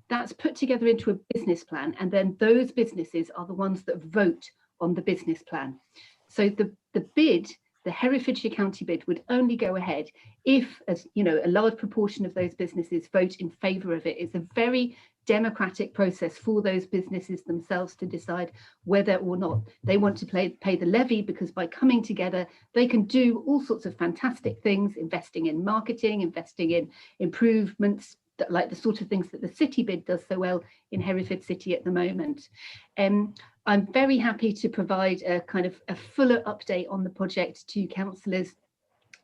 Speaker 19: That's put together into a business plan, and then those businesses are the ones that vote on the business plan. So the bid, the Herefordshire County bid, would only go ahead if, as you know, a large proportion of those businesses vote in favour of it. It's a very democratic process for those businesses themselves to decide whether or not they want to pay the levy, because by coming together, they can do all sorts of fantastic things, investing in marketing, investing in improvements, like the sort of things that the city bid does so well in Hereford City at the moment. I'm very happy to provide a kind of a fuller update on the project to councillors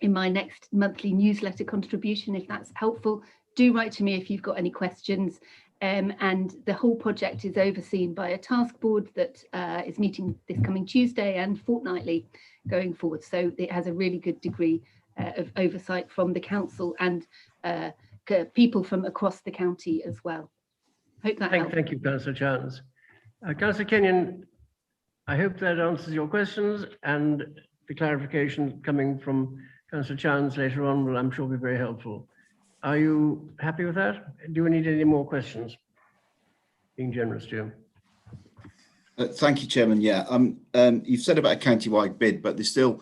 Speaker 19: in my next monthly newsletter contribution. If that's helpful, do write to me if you've got any questions. And the whole project is overseen by a task board that is meeting this coming Tuesday and fortnightly going forward. So it has a really good degree of oversight from the council and people from across the county as well. Hope that helps.
Speaker 1: Thank you, Councillor Chowns. Councillor Kenyon, I hope that answers your questions, and the clarification coming from Councillor Chowns later on will, I'm sure, be very helpful. Are you happy with that? Do we need any more questions? Being generous to you.
Speaker 23: Thank you, Chairman. Yeah, you've said about a county-wide bid, but there's still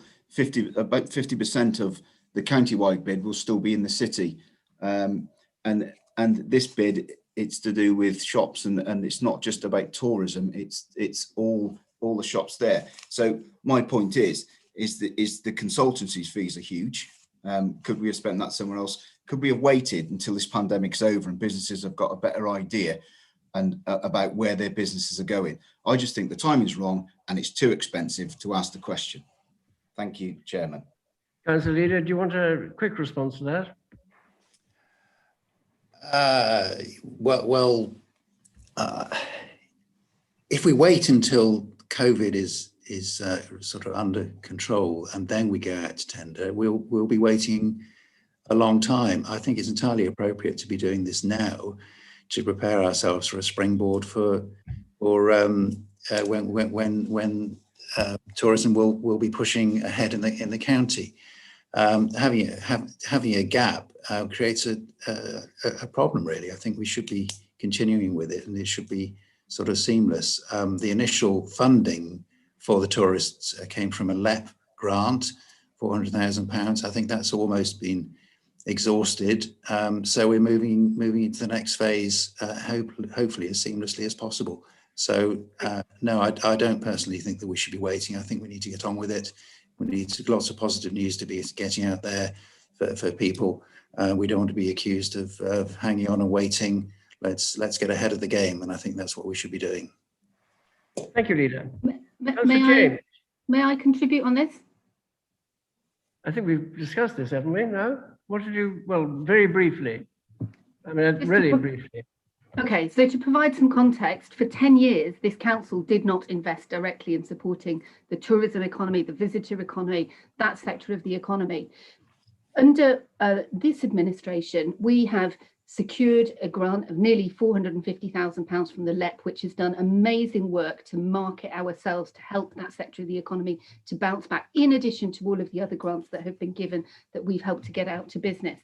Speaker 23: about 50% of the county-wide bid will still be in the city, and this bid, it's to do with shops, and it's not just about tourism. It's all the shops there. So my point is the consultancy's fees are huge. Could we have spent that somewhere else? Could we have waited until this pandemic's over and businesses have got a better idea and about where their businesses are going? I just think the timing's wrong and it's too expensive to ask the question. Thank you, Chairman.
Speaker 1: Councillor Leader, do you want a quick response to that?
Speaker 6: If we wait until COVID is sort of under control and then we go out to tender, we'll be waiting a long time. I think it's entirely appropriate to be doing this now to prepare ourselves for a springboard for when tourism will be pushing ahead in the county. Having a gap creates a problem, really. I think we should be continuing with it, and it should be sort of seamless. The initial funding for the tourists came from a LEP grant, £400,000. I think that's almost been exhausted. So we're moving into the next phase, hopefully as seamlessly as possible. So no, I don't personally think that we should be waiting. I think we need to get on with it. We need lots of positive news to be getting out there for people. We don't want to be accused of hanging on and waiting. Let's get ahead of the game, and I think that's what we should be doing.
Speaker 1: Thank you, Leader.
Speaker 19: May I contribute on this?
Speaker 1: I think we've discussed this, haven't we? No? What did you, well, very briefly. I mean, really briefly.
Speaker 19: Okay, so to provide some context, for 10 years, this council did not invest directly in supporting the tourism economy, the visitor economy, that sector of the economy. Under this administration, we have secured a grant of nearly £450,000 from the LEP, which has done amazing work to market ourselves to help that sector of the economy to bounce back, in addition to all of the other grants that have been given that we've helped to get out to business.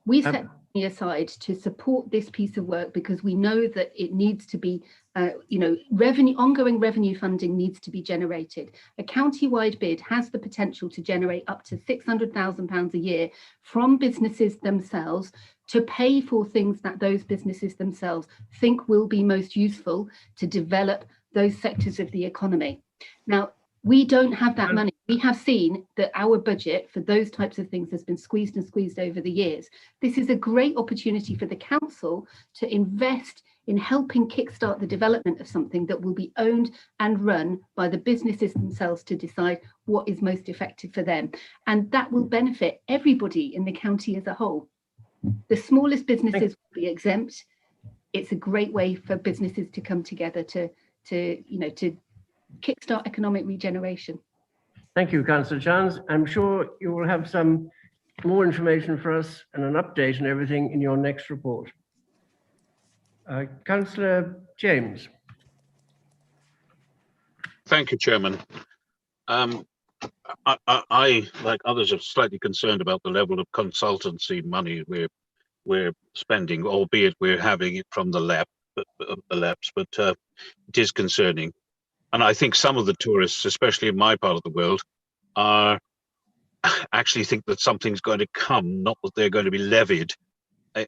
Speaker 19: We set money aside to support this piece of work because we know that it needs to be, ongoing revenue funding needs to be generated. A county-wide bid has the potential to generate up to £600,000 a year from businesses themselves to pay for things that those businesses themselves think will be most useful to develop those sectors of the economy. Now, we don't have that money. We have seen that our budget for those types of things has been squeezed and squeezed over the years. This is a great opportunity for the council to invest in helping kickstart the development of something that will be owned and run by the businesses themselves to decide what is most effective for them. And that will benefit everybody in the county as a whole. The smallest businesses will be exempt. It's a great way for businesses to come together to kickstart economic regeneration.
Speaker 1: Thank you, Councillor Chance. I'm sure you will have some more information for us and an update on everything in your next report. Councillor James.
Speaker 20: Thank you, Chairman. I, like others, are slightly concerned about the level of consultancy money we're spending, albeit we're having it from the LEP, but it is concerning. And I think some of the tourists, especially in my part of the world, actually think that something's going to come, not that they're going to be levied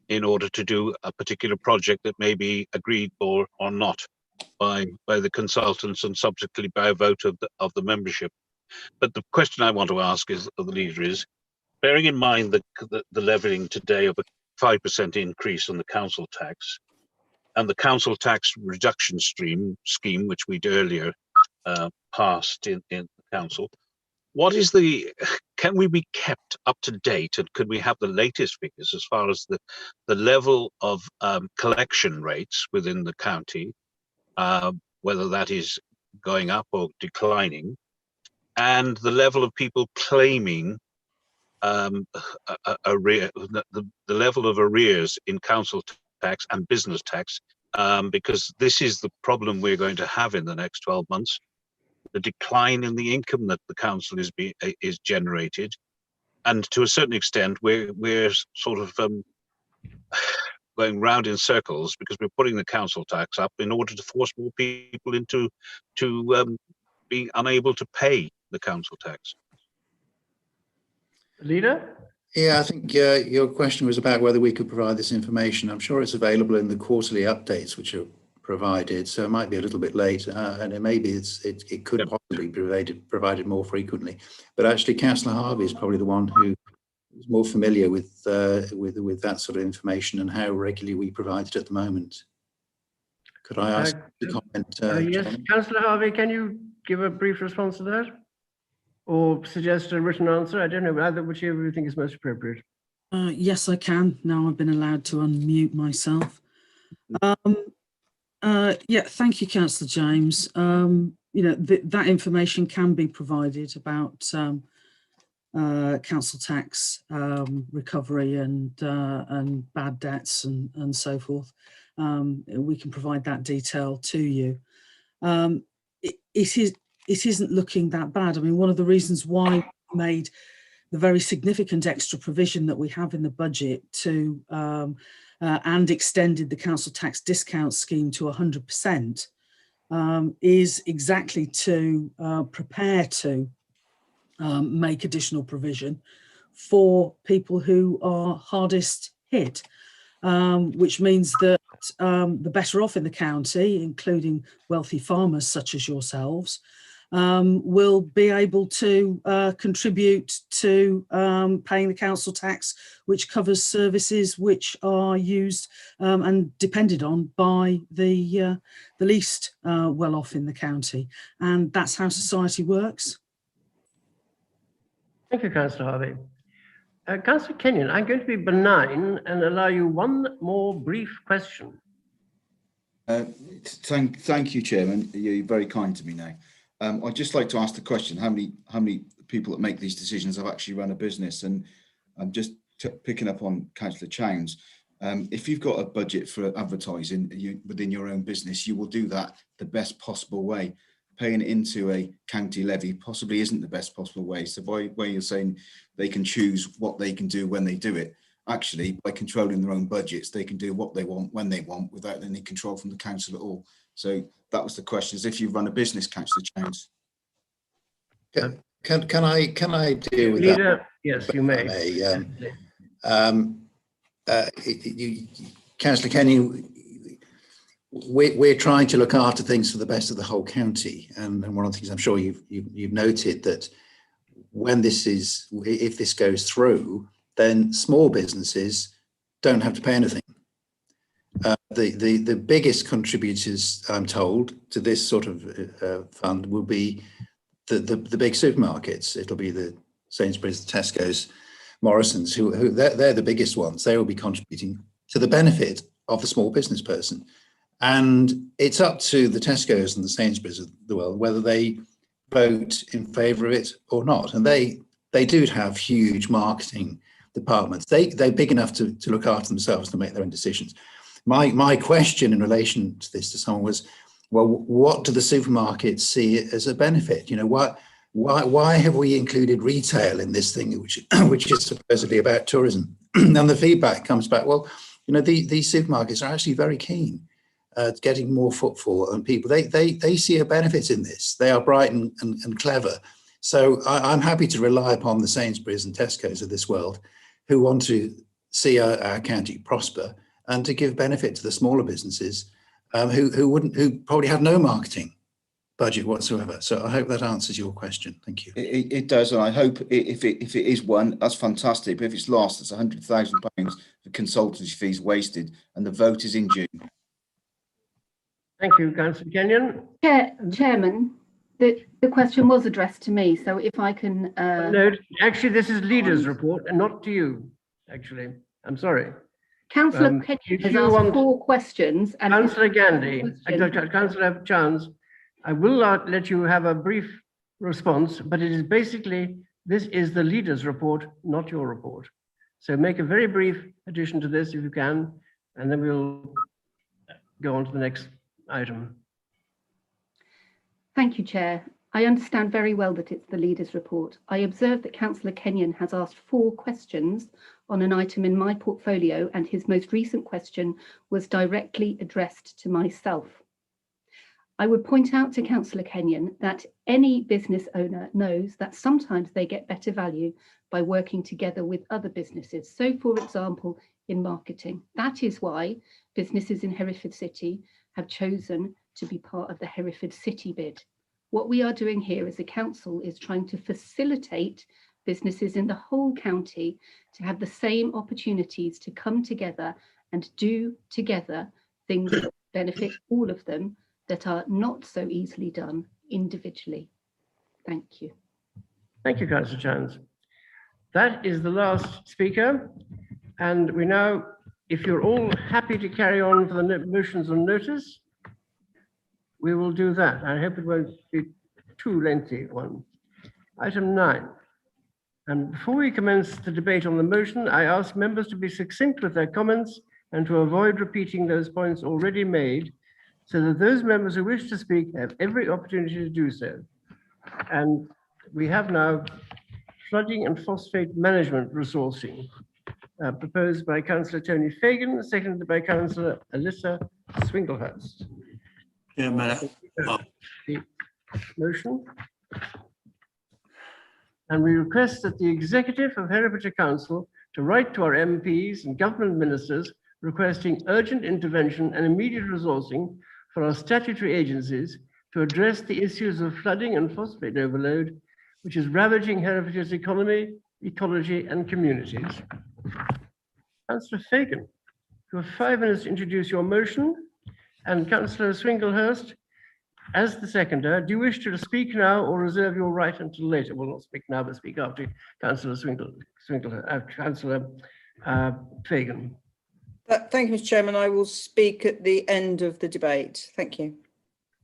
Speaker 20: in order to do a particular project that may be agreed for or not by the consultants and subsequently by a vote of the membership. But the question I want to ask of the leader is, bearing in mind the levying today of a 5% increase on the council tax, and the council tax reduction scheme, which we'd earlier passed in the council, can we be kept up to date, and could we have the latest figures as far as the level of collection rates within the county, whether that is going up or declining, and the level of people claiming the level of arrears in council tax and business tax, because this is the problem we're going to have in the next 12 months. The decline in the income that the council is generated, and to a certain extent we're sort of going round in circles because we're putting the council tax up in order to force more people into being unable to pay the council tax.
Speaker 1: Leader?
Speaker 6: Yeah, I think your question was about whether we could provide this information. I'm sure it's available in the quarterly updates which are provided, so it might be a little bit late, and it could possibly be provided more frequently. But actually, Councillor Harvey is probably the one who is more familiar with that sort of information and how regularly we provide it at the moment. Could I ask to comment?
Speaker 1: Yes, Councillor Harvey, can you give a brief response to that? Or suggest a written answer? I don't know, either whichever you think is most appropriate.
Speaker 10: Yes, I can. Now I've been allowed to unmute myself. Yeah, thank you, Councillor James. You know, that information can be provided about council tax recovery and bad debts and so forth. We can provide that detail to you. It isn't looking that bad. I mean, one of the reasons why we made the very significant extra provision that we have in the budget to and extended the council tax discount scheme to 100% is exactly to prepare to make additional provision for people who are hardest hit, which means that the better off in the county, including wealthy farmers such as yourselves, will be able to contribute to paying the council tax, which covers services which are used and depended on by the least well off in the county. And that's how society works.
Speaker 1: Thank you, Councillor Harvey. Councillor Kenyon, I'm going to be benign and allow you one more brief question.
Speaker 23: Thank you, Chairman. You're very kind to me now. I'd just like to ask the question: how many people that make these decisions have actually run a business? And I'm just picking up on Councillor Chowns. If you've got a budget for advertising within your own business, you will do that the best possible way. Paying it into a county levy possibly isn't the best possible way. So by where you're saying they can choose what they can do when they do it, actually by controlling their own budgets, they can do what they want when they want without any control from the council at all. So that was the question: is if you run a business, Councillor Chowns.
Speaker 6: Can I deal with
Speaker 1: Leader,
Speaker 6: that?
Speaker 1: yes, you may.
Speaker 6: Councillor Kenny, we're trying to look after things for the best of the whole county, and one of the things I'm sure you've noted that when if this goes through, then small businesses don't have to pay anything. The biggest contributors, I'm told, to this sort of fund will be the big supermarkets. It'll be the Sainsbury's, the Tesco's, Morrison's, who they're the biggest ones. They will be contributing to the benefit of the small business person. And it's up to the Tesco's and the Sainsbury's of the world whether they vote in favour of it or not. And they do have huge marketing departments. They're big enough to look after themselves, to make their own decisions. My question in relation to this to someone was, well, what do the supermarkets see as a benefit? You know, why have we included retail in this thing, which is supposedly about tourism? And the feedback comes back, well, you know, these supermarkets are actually very keen at getting more footfall and people. They see a benefit in this. They are bright and clever. So I'm happy to rely upon the Sainsbury's and Tesco's of this world who want to see our county prosper and to give benefit to the smaller businesses who probably have no marketing budget whatsoever. So I hope that answers your question. Thank you.
Speaker 23: It does, and I hope if it is one, that's fantastic. But if it's lost, it's £100,000 for consultancy fees wasted, and the vote is in June.
Speaker 1: Thank you, Councillor Kenyon.
Speaker 19: Chairman, the question was addressed to me, so if I can...
Speaker 1: No, actually, this is leader's report and not to you, actually. I'm sorry.
Speaker 19: Councillor Kenyon has asked 4 questions. And
Speaker 1: Councillor Gandy, Councillor Chowns, I will let you have a brief response, but it is basically, this is the leader's report, not your report. So make a very brief addition to this if you can, and then we'll go on to the next item.
Speaker 19: Thank you, Chair. I understand very well that it's the leader's report. I observe that Councillor Kenyon has asked 4 questions on an item in my portfolio, and his most recent question was directly addressed to myself. I would point out to Councillor Kenyon that any business owner knows that sometimes they get better value by working together with other businesses. So, for example, in marketing. That is why businesses in Hereford City have chosen to be part of the Hereford City bid. What we are doing here as a council is trying to facilitate businesses in the whole county to have the same opportunities to come together and do together things that benefit all of them that are not so easily done individually. Thank you.
Speaker 1: Thank you, Councillor Chowns. That is the last speaker. And we now, if you're all happy to carry on for the motions on notice, we will do that. I hope it won't be too lengthy one. Item 9. And before we commence the debate on the motion, I ask members to be succinct with their comments and to avoid repeating those points already made, so that those members who wish to speak have every opportunity to do so. And we have now flooding and phosphate management resourcing, proposed by Councillor Tony Fagan, seconded by Councillor Alyssa Swinglehurst. The motion. And we request that the executive of Herefordshire Council to write to our MPs and government ministers requesting urgent intervention and immediate resourcing for our statutory agencies to address the issues of flooding and phosphate overload, which is ravaging Herefordshire's economy, ecology, and communities. Councillor Fagan, you have 5 minutes to introduce your motion, and Councillor Swinglehurst, as the seconder, do you wish to speak now or reserve your right until later? Well, not speak now, but speak after Councillor Councillor Fagan.
Speaker 9: Thank you, Mr. Chairman. I will speak at the end of the debate. Thank you.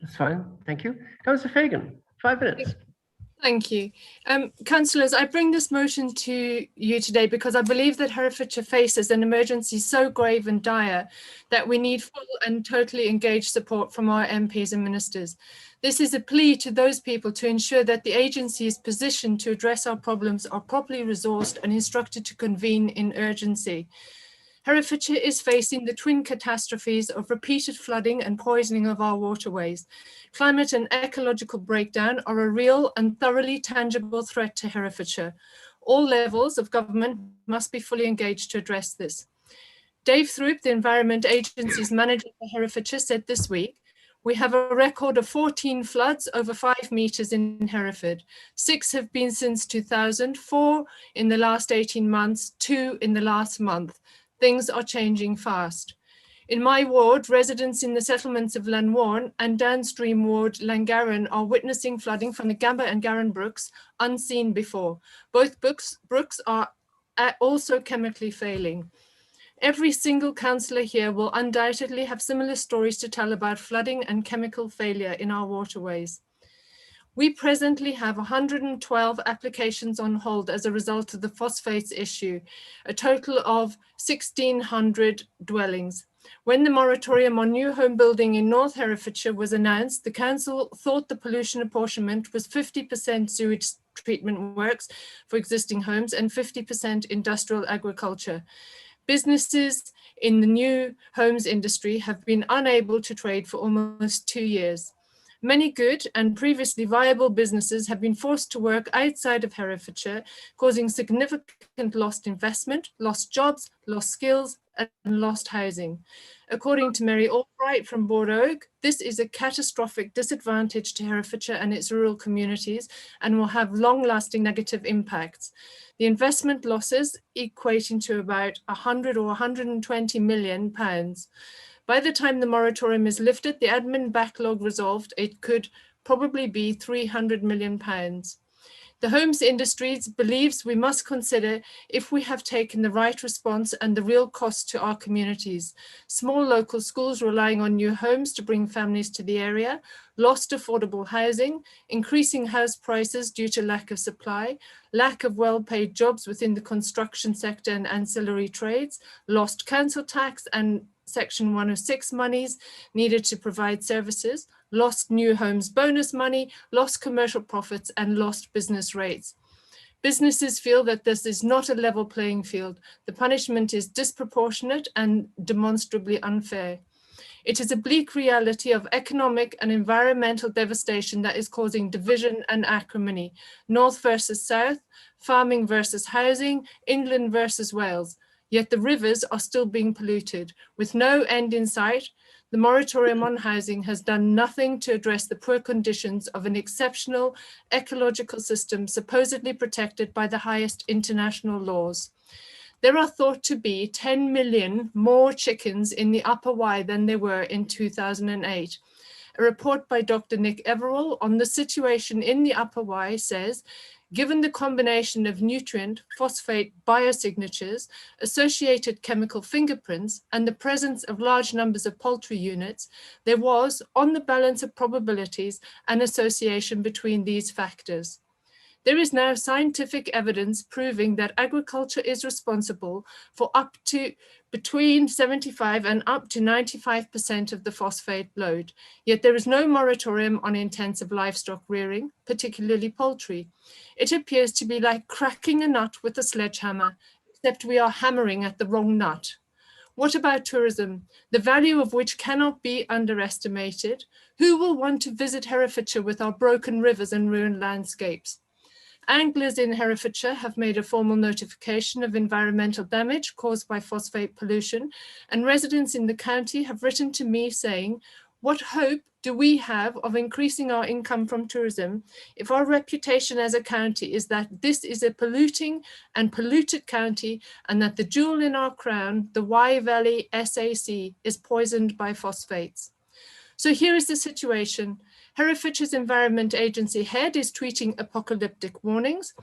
Speaker 1: That's fine. Thank you. Councillor Fagan, 5 minutes.
Speaker 4: Thank you. Councillors, I bring this motion to you today because I believe that Herefordshire faces an emergency so grave and dire that we need full and totally engaged support from our MPs and ministers. This is a plea to those people to ensure that the agencies positioned to address our problems are properly resourced and instructed to convene in urgency. Herefordshire is facing the twin catastrophes of repeated flooding and poisoning of our waterways. Climate and ecological breakdown are a real and thoroughly tangible threat to Herefordshire. All levels of government must be fully engaged to address this. Dave Throop, the Environment Agency's manager for Herefordshire, said this week, "We have a record of 14 floods over 5 metres in Hereford. 6 have been since 2000, 4 in the last 18 months, 2 in the last month. Things are changing fast. In my ward, residents in the settlements of Lanwarn and downstream ward Langarren are witnessing flooding from the Gamba and Garran brooks unseen before. Both brooks are also chemically failing. Every single councillor here will undoubtedly have similar stories to tell about flooding and chemical failure in our waterways. We presently have 112 applications on hold as a result of the phosphates issue, a total of 1,600 dwellings. When the moratorium on new home building in North Herefordshire was announced, the council thought the pollution apportionment was 50% sewage treatment works for existing homes and 50% industrial agriculture. Businesses in the new homes industry have been unable to trade for almost 2 years. Many good and previously viable businesses have been forced to work outside of Herefordshire, causing significant lost investment, lost jobs, lost skills, and lost housing. According to Mary Albright from Bord Oak, this is a catastrophic disadvantage to Herefordshire and its rural communities and will have long-lasting negative impacts. The investment losses equating to about 100 or 120 million pounds. By the time the moratorium is lifted, the admin backlog resolved, it could probably be 300 million pounds. The homes industry believes we must consider if we have taken the right response and the real cost to our communities. Small local schools relying on new homes to bring families to the area, lost affordable housing, increasing house prices due to lack of supply, lack of well-paid jobs within the construction sector and ancillary trades, lost council tax and Section 106 monies needed to provide services, lost new homes bonus money, lost commercial profits and lost business rates. Businesses feel that this is not a level playing field. The punishment is disproportionate and demonstrably unfair. It is a bleak reality of economic and environmental devastation that is causing division and acrimony, North versus South, farming versus housing, England versus Wales. Yet the rivers are still being polluted. With no end in sight, the moratorium on housing has done nothing to address the poor conditions of an exceptional ecological system supposedly protected by the highest international laws. There are thought to be 10 million more chickens in the Upper Wye than there were in 2008. A report by Dr. Nick Everall on the situation in the Upper Wye says, given the combination of nutrient, phosphate biosignatures, associated chemical fingerprints, and the presence of large numbers of poultry units, there was, on the balance of probabilities, an association between these factors. There is now scientific evidence proving that agriculture is responsible for up to between 75 and up to 95% of the phosphate load. Yet there is no moratorium on intensive livestock rearing, particularly poultry. It appears to be like cracking a nut with a sledgehammer, except we are hammering at the wrong nut. What about tourism, the value of which cannot be underestimated? Who will want to visit Herefordshire with our broken rivers and ruined landscapes? Anglers in Herefordshire have made a formal notification of environmental damage caused by phosphate pollution, and residents in the county have written to me saying, what hope do we have of increasing our income from tourism if our reputation as a county is that this is a polluting and polluted county, and that the jewel in our crown, the Wye Valley SAC, is poisoned by phosphates? So here is the situation. Herefordshire's Environment Agency head is tweeting apocalyptic warnings.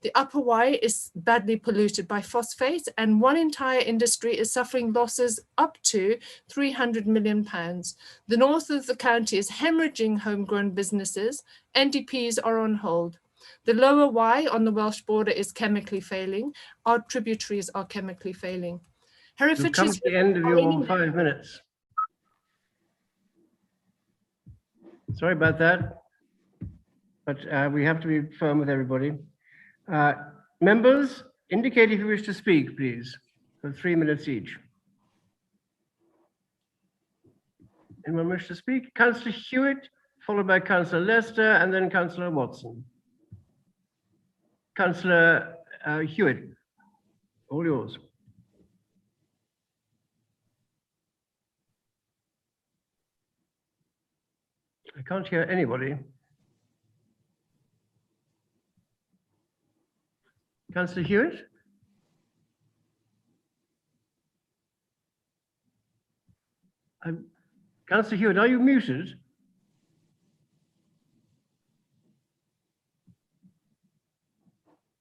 Speaker 4: The Upper Wye is badly polluted by phosphates, and one entire industry is suffering losses up to £300 million. The north of the county is hemorrhaging homegrown businesses. NDPs are on hold. The lower Wye on the Welsh border is chemically failing. Our tributaries are chemically failing.
Speaker 1: You've come to the end of your 5 minutes. Sorry about that, but we have to be firm with everybody. Members, indicate if you wish to speak, please, for 3 minutes each. Anyone wish to speak? Councillor Hewitt, followed by Councillor Lester, and then Councillor Watson. Councillor Hewitt, all yours. I can't hear anybody. Councillor Hewitt? Councillor Hewitt, are you muted?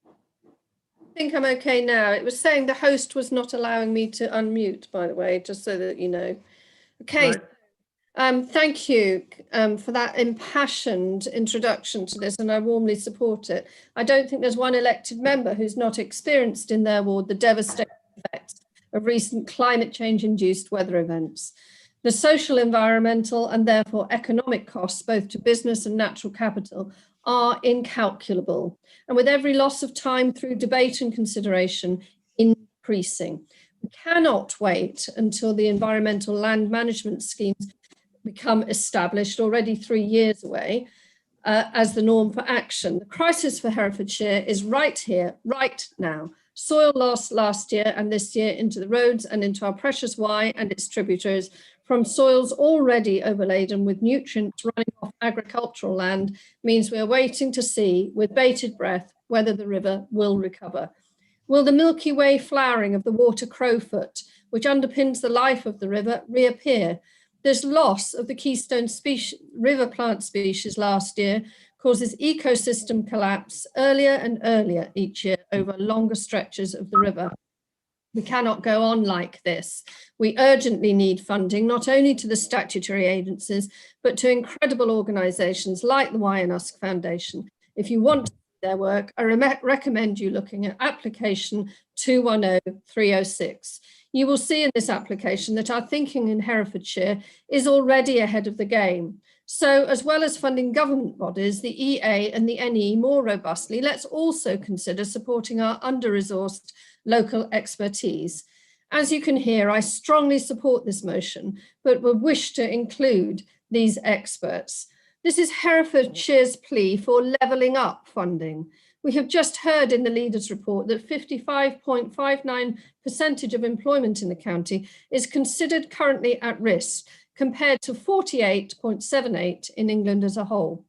Speaker 2: I think I'm okay now. It was saying the host was not allowing me to unmute, by the way, just so that you know. Okay. Right. Thank you for that impassioned introduction to this, and I warmly support it. I don't think there's one elected member who's not experienced in their ward the devastating effects of recent climate change-induced weather events. The social, environmental, and therefore economic costs, both to business and natural capital, are incalculable, and with every loss of time through debate and consideration, increasing. We cannot wait until the environmental land management schemes become established, already 3 years away, as the norm for action. The crisis for Herefordshire is right here, right now. Soil loss last year and this year into the roads and into our precious Wye and its tributaries from soils already overladen with nutrients running off agricultural land means we are waiting to see with bated breath whether the river will recover. Will the Milky Way flowering of the water crowfoot, which underpins the life of the river, reappear? This loss of the keystone species, river plant species last year causes ecosystem collapse earlier and earlier each year over longer stretches of the river. We cannot go on like this. We urgently need funding, not only to the statutory agencies, but to incredible organisations like the Wye and Usk Foundation. If you want to do their work, I recommend you looking at application 210306. You will see in this application that our thinking in Herefordshire is already ahead of the game. So, as well as funding government bodies, the EA and the NE more robustly, let's also consider supporting our under-resourced local expertise. As you can hear, I strongly support this motion, but would wish to include these experts. This is Herefordshire's plea for levelling up funding. We have just heard in the leaders' report that 55.59% of employment in the county is considered currently at risk, compared to 48.78% in England as a whole.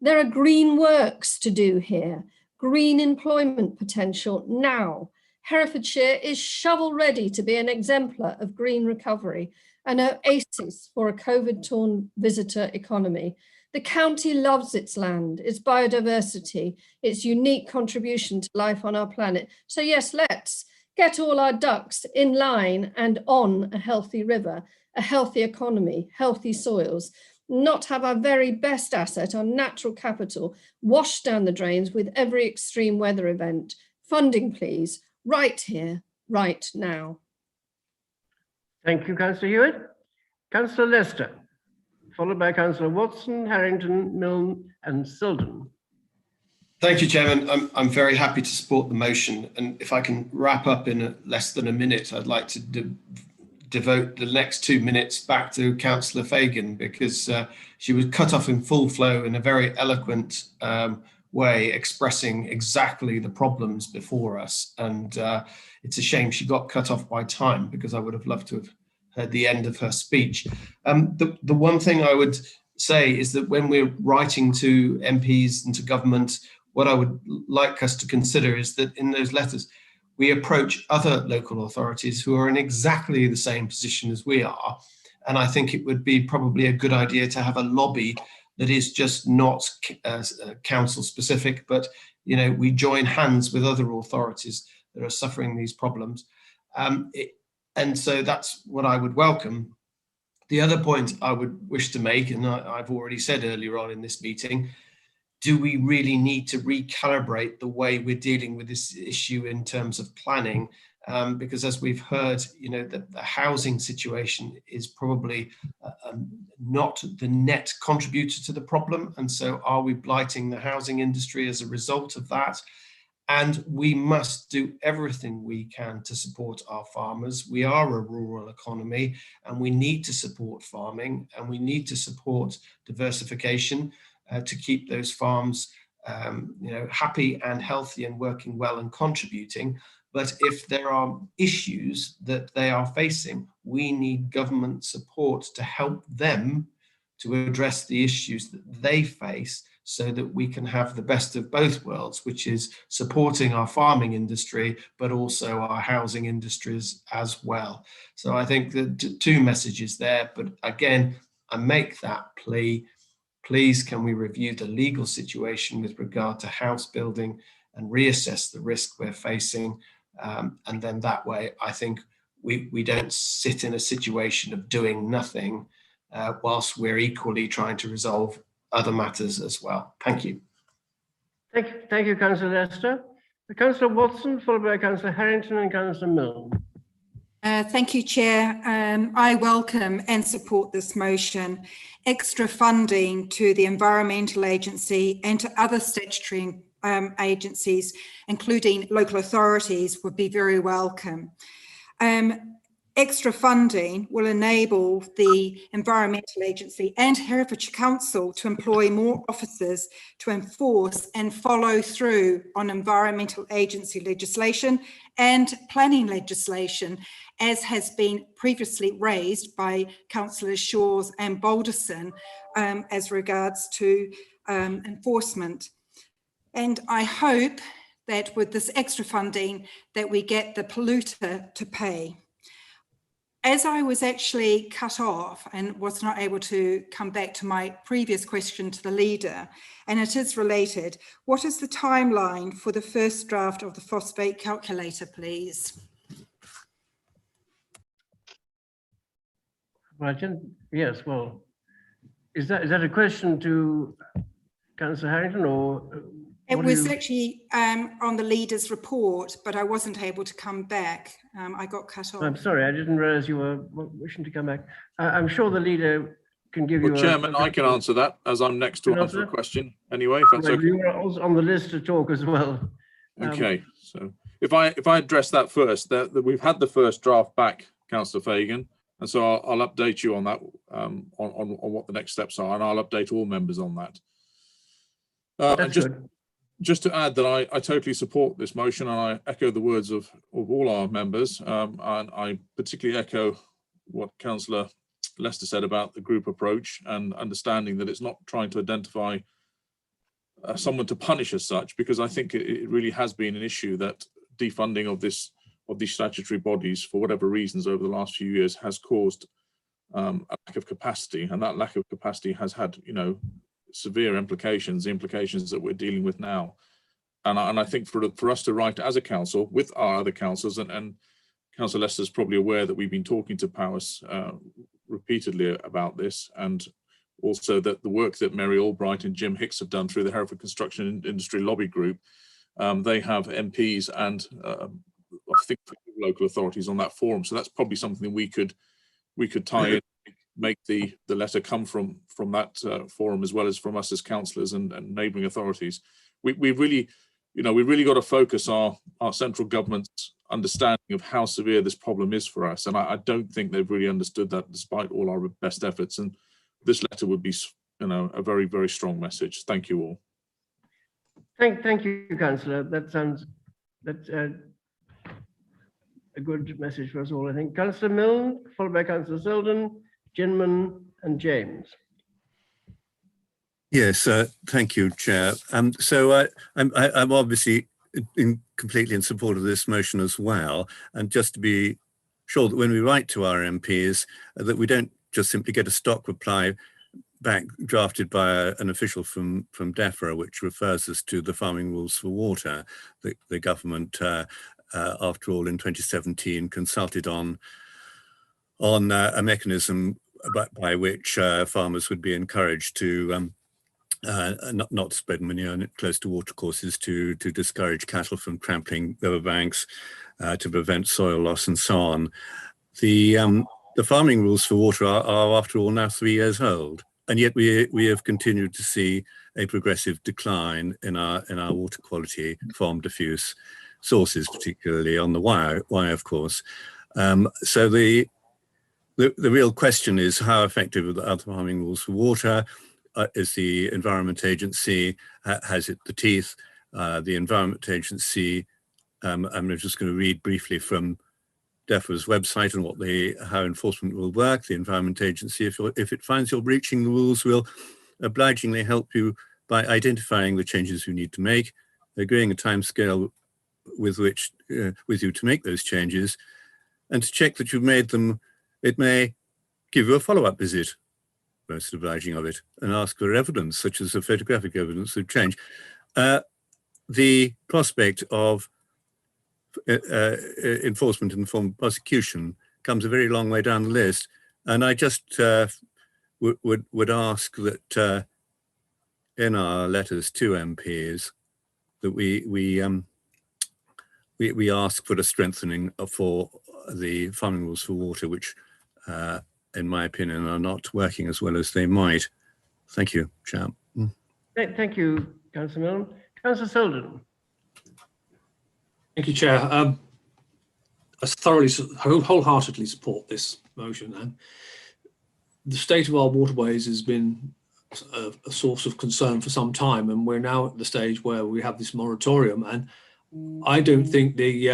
Speaker 2: There are green works to do here, green employment potential now. Herefordshire is shovel ready to be an exemplar of green recovery, an oasis for a COVID-torn visitor economy. The county loves its land, its biodiversity, its unique contribution to life on our planet. So yes, let's get all our ducks in line and on a healthy river, a healthy economy, healthy soils, not have our very best asset, our natural capital, washed down the drains with every extreme weather event. Funding, please, right here, right now.
Speaker 1: Thank you, Councillor Hewitt. Councillor Lester, followed by Councillor Watson, Harrington, Milne and Selden.
Speaker 7: Thank you, Chairman. I'm very happy to support the motion. And if I can wrap up in less than a minute, I'd like to devote the next 2 minutes back to Councillor Fagan, because she was cut off in full flow in a very eloquent way, expressing exactly the problems before us. And it's a shame she got cut off by time, because I would have loved to have heard the end of her speech. The one thing I would say is that when we're writing to MPs and to government, what I would like us to consider is that in those letters, we approach other local authorities who are in exactly the same position as we are. And I think it would be probably a good idea to have a lobby that is just not council specific, but we join hands with other authorities that are suffering these problems. And so that's what I would welcome. The other point I would wish to make, and I've already said earlier on in this meeting, do we really need to recalibrate the way we're dealing with this issue in terms of planning? Because as we've heard, the housing situation is probably not the net contributor to the problem. And so are we blighting the housing industry as a result of that? And we must do everything we can to support our farmers. We are a rural economy and we need to support farming, and we need to support diversification to keep those farms happy and healthy and working well and contributing. But if there are issues that they are facing, we need government support to help them to address the issues that they face, so that we can have the best of both worlds, which is supporting our farming industry, but also our housing industries as well. So I think the two messages there, but again, I make that plea. Please, can we review the legal situation with regard to house building and reassess the risk we're facing? And then that way, I think we don't sit in a situation of doing nothing whilst we're equally trying to resolve other matters as well. Thank you.
Speaker 1: Thank you, Councillor Lester. Councillor Watson, followed by Councillor Harrington and Councillor Milne.
Speaker 17: Thank you, Chair. I welcome and support this motion. Extra funding to the Environmental Agency and to other statutory agencies, including local authorities, would be very welcome. Extra funding will enable the Environmental Agency and Herefordshire Council to employ more officers to enforce and follow through on environmental agency legislation and planning legislation, as has been previously raised by Councillors Shores and Balderson as regards to enforcement. And I hope that with this extra funding that we get the polluter to pay. As I was actually cut off and was not able to come back to my previous question to the leader, and it is related, what is the timeline for the first draft of the phosphate calculator, please?
Speaker 1: Yes, well, is that a question to Councillor Harrington, or?
Speaker 17: It was actually on the leader's report, but I wasn't able to come back. I got cut off.
Speaker 1: I'm sorry, I didn't realise you were wishing to come back. I'm sure the leader can give you a...
Speaker 18: Chairman, I can answer that, as I'm next to answer a question anyway, if that's okay.
Speaker 1: You were also on the list to talk as well.
Speaker 18: Okay, so if I address that first, that we've had the first draft back, Councillor Fagan, and so I'll update you on that, on what the next steps are, and I'll update all members on that. And just to add that I totally support this motion, and I echo the words of all our members, and I particularly echo what Councillor Lester said about the group approach, and understanding that it's not trying to identify someone to punish as such, because I think it really has been an issue that defunding of these statutory bodies, for whatever reasons over the last few years, has caused a lack of capacity, and that lack of capacity has had, you know, severe implications, the implications that we're dealing with now. And I think for us to write as a council with our other councils, and Councillor Lester's probably aware that we've been talking to Powys repeatedly about this, and also that the work that Mary Albright and Jim Hicks have done through the Hereford Construction Industry Lobby Group, they have MPs and I think local authorities on that forum. So that's probably something we could tie in, make the letter come from that forum as well as from us as councillors and neighbouring authorities. We really, you know, we really got to focus our central government's understanding of how severe this problem is for us. And I don't think they've really understood that despite all our best efforts. And this letter would be, you know, a very, very strong message. Thank you all.
Speaker 1: Thank you, Councillor. That's a good message for us all, I think. Councillor Milne, followed by Councillor Selden, Ginman and James.
Speaker 13: Yes, thank you, Chair. So I'm obviously completely in support of this motion as well. And just to be sure that when we write to our MPs, that we don't just simply get a stock reply back drafted by an official from DEFRA, which refers us to the Farming Rules for Water. The government, after all, in 2017 consulted on a mechanism by which farmers would be encouraged to not spread manure close to watercourses, to discourage cattle from trampling riverbanks, to prevent soil loss and so on. The Farming Rules for Water are after all now 3 years old, and yet we have continued to see a progressive decline in our water quality from diffuse sources, particularly on the Wye, of course. So the real question is, how effective are the Farming Rules for Water? Is the Environment Agency, has it the teeth? The Environment Agency, I'm just going to read briefly from DEFRA's website and how enforcement will work. The Environment Agency, if it finds you're breaching the rules, will obligingly help you by identifying the changes you need to make, agreeing a timescale with you to make those changes, and to check that you've made them. It may give you a follow-up visit, most obliging of it, and ask for evidence, such as a photographic evidence of change. The prospect of enforcement in the form of prosecution comes a very long way down the list. And I just would ask that in our letters to MPs that we ask for a strengthening for the Farming Rules for Water, which in my opinion are not working as well as they might. Thank you, Chair.
Speaker 1: Thank you, Councillor Milne. Councillor Selden.
Speaker 21: Thank you, Chair. I wholeheartedly support this motion. And the state of our waterways has been a source of concern for some time, and we're now at the stage where we have this moratorium. And I don't think the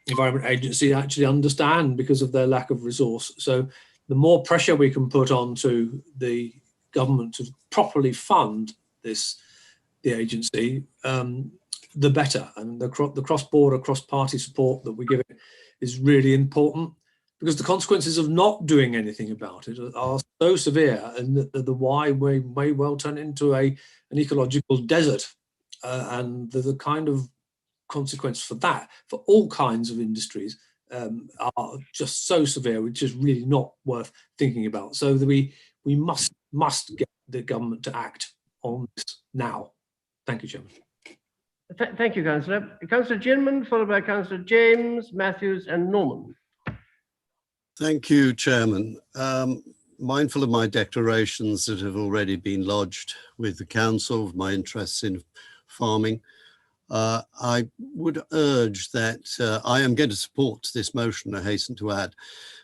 Speaker 21: Environment Agency actually understand because of their lack of resource. So the more pressure we can put onto the government to properly fund the agency, the better. And the cross-border, cross-party support that we give it is really important, because the consequences of not doing anything about it are so severe, and the Wye may well turn into an ecological desert. And the kind of consequence for that, for all kinds of industries, are just so severe, which is really not worth thinking about. So that we must get the government to act on this now. Thank you, Chairman.
Speaker 1: Thank you, Councillor. Councillor Ginman, followed by Councillor James, Matthews and Norman.
Speaker 22: Thank you, Chairman. Mindful of my declarations that have already been lodged with the Council of my interests in farming, I would urge that I am going to support this motion, I hasten to add,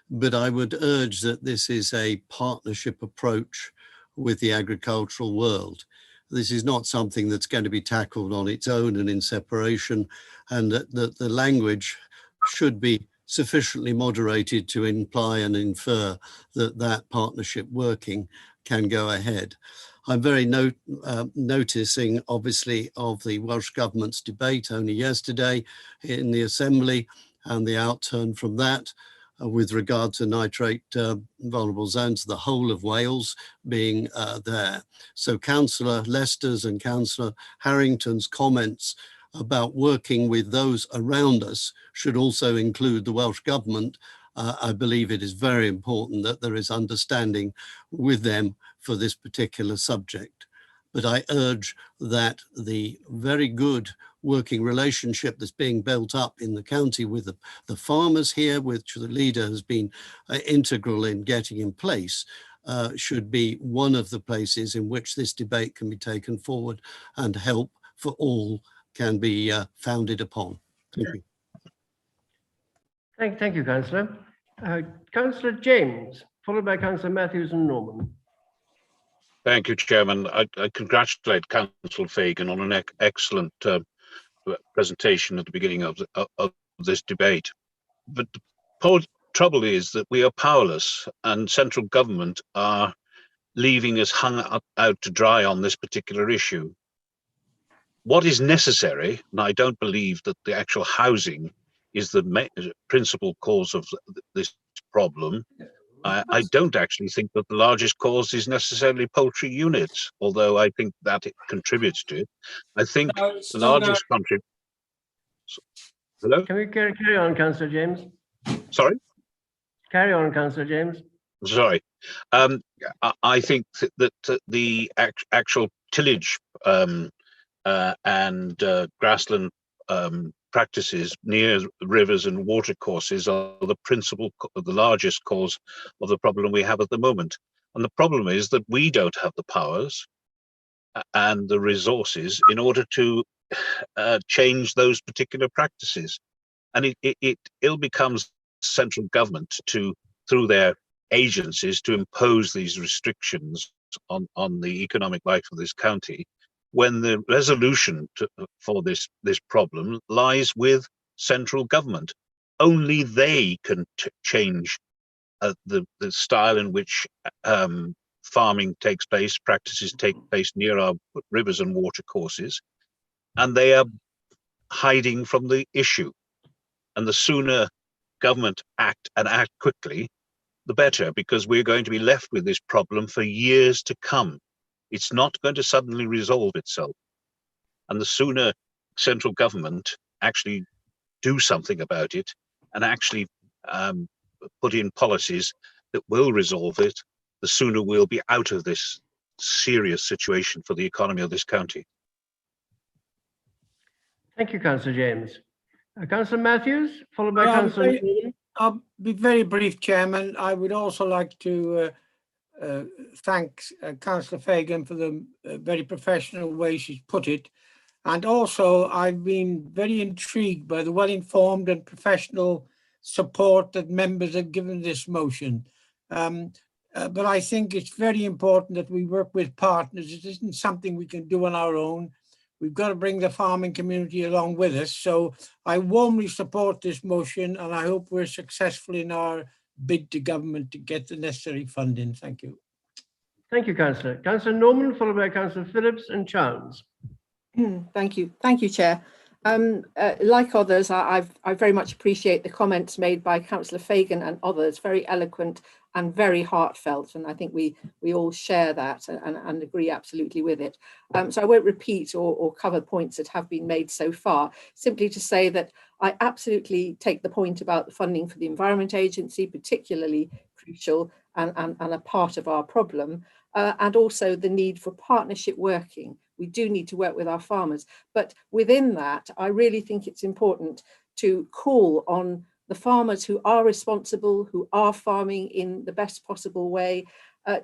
Speaker 22: but I would urge that this is a partnership approach with the agricultural world. This is not something that's going to be tackled on its own and in separation, and that the language should be sufficiently moderated to imply and infer that that partnership working can go ahead. I'm very noticing, obviously, of the Welsh Government's debate only yesterday in the Assembly and the outturn from that. with regard to nitrate vulnerable zones, the whole of Wales being there. So Councillor Lester's and Councillor Harrington's comments about working with those around us should also include the Welsh Government. I believe it is very important that there is understanding with them for this particular subject. But I urge that the very good working relationship that's being built up in the county with the farmers here, which the leader has been integral in getting in place, should be one of the places in which this debate can be taken forward and help for all can be founded upon. Thank you.
Speaker 1: Thank you, Councillor. Councillor James, followed by Councillor Matthews and Norman.
Speaker 20: Thank you, Chairman. I congratulate Councillor Fagan on an excellent presentation at the beginning of this debate. But the trouble is that we are powerless, and central government are leaving us hung out to dry on this particular issue. What is necessary, and I don't believe that the actual housing is the principal cause of this problem. I don't actually think that the largest cause is necessarily poultry units, although I think that it contributes to it. I think the largest contribution. Hello?
Speaker 1: Can we carry on, Councillor James?
Speaker 20: Sorry?
Speaker 1: Carry on, Councillor James.
Speaker 20: Sorry. I think that the actual tillage and grassland practices near rivers and watercourses are the largest cause of the problem we have at the moment. And the problem is that we don't have the powers and the resources in order to change those particular practices. And it ill becomes central government through their agencies to impose these restrictions on the economic life of this county, when the resolution for this problem lies with central government. Only they can change the style in which farming takes place, practices take place near our rivers and watercourses, and they are hiding from the issue. And the sooner government act quickly, the better, because we're going to be left with this problem for years to come. It's not going to suddenly resolve itself. And the sooner central government actually do something about it and actually put in policies that will resolve it, the sooner we'll be out of this serious situation for the economy of this county.
Speaker 1: Thank you, Councillor James. Councillor Matthews, followed by Councillor.
Speaker 3: I'll be very brief, Chairman. I would also like to thank Councillor Fagan for the very professional way she's put it. And also, I've been very intrigued by the well-informed and professional support that members have given this motion. But I think it's very important that we work with partners. It isn't something we can do on our own. We've got to bring the farming community along with us. So I warmly support this motion, and I hope we're successful in our bid to government to get the necessary funding. Thank you.
Speaker 1: Thank you, Councillor. Councillor Norman, followed by Councillor Phillips and Chowns.
Speaker 12: Thank you. Thank you, Chair. Like others, I very much appreciate the comments made by Councillor Fagan and others, very eloquent and very heartfelt, and I think we all share that and agree absolutely with it. So I won't repeat or cover points that have been made so far, simply to say that I absolutely take the point about the funding for the Environment Agency, particularly crucial and a part of our problem, and also the need for partnership working. We do need to work with our farmers, but within that, I really think it's important to call on the farmers who are responsible, who are farming in the best possible way,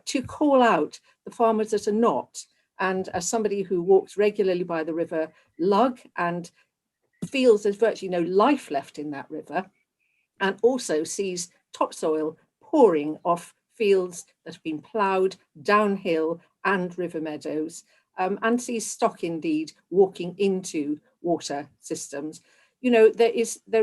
Speaker 12: to call out the farmers that are not. And as somebody who walks regularly by the River Lugg and feels there's virtually no life left in that river, and also sees topsoil pouring off fields that have been ploughed downhill and river meadows, and sees stock indeed walking into water systems. You know, there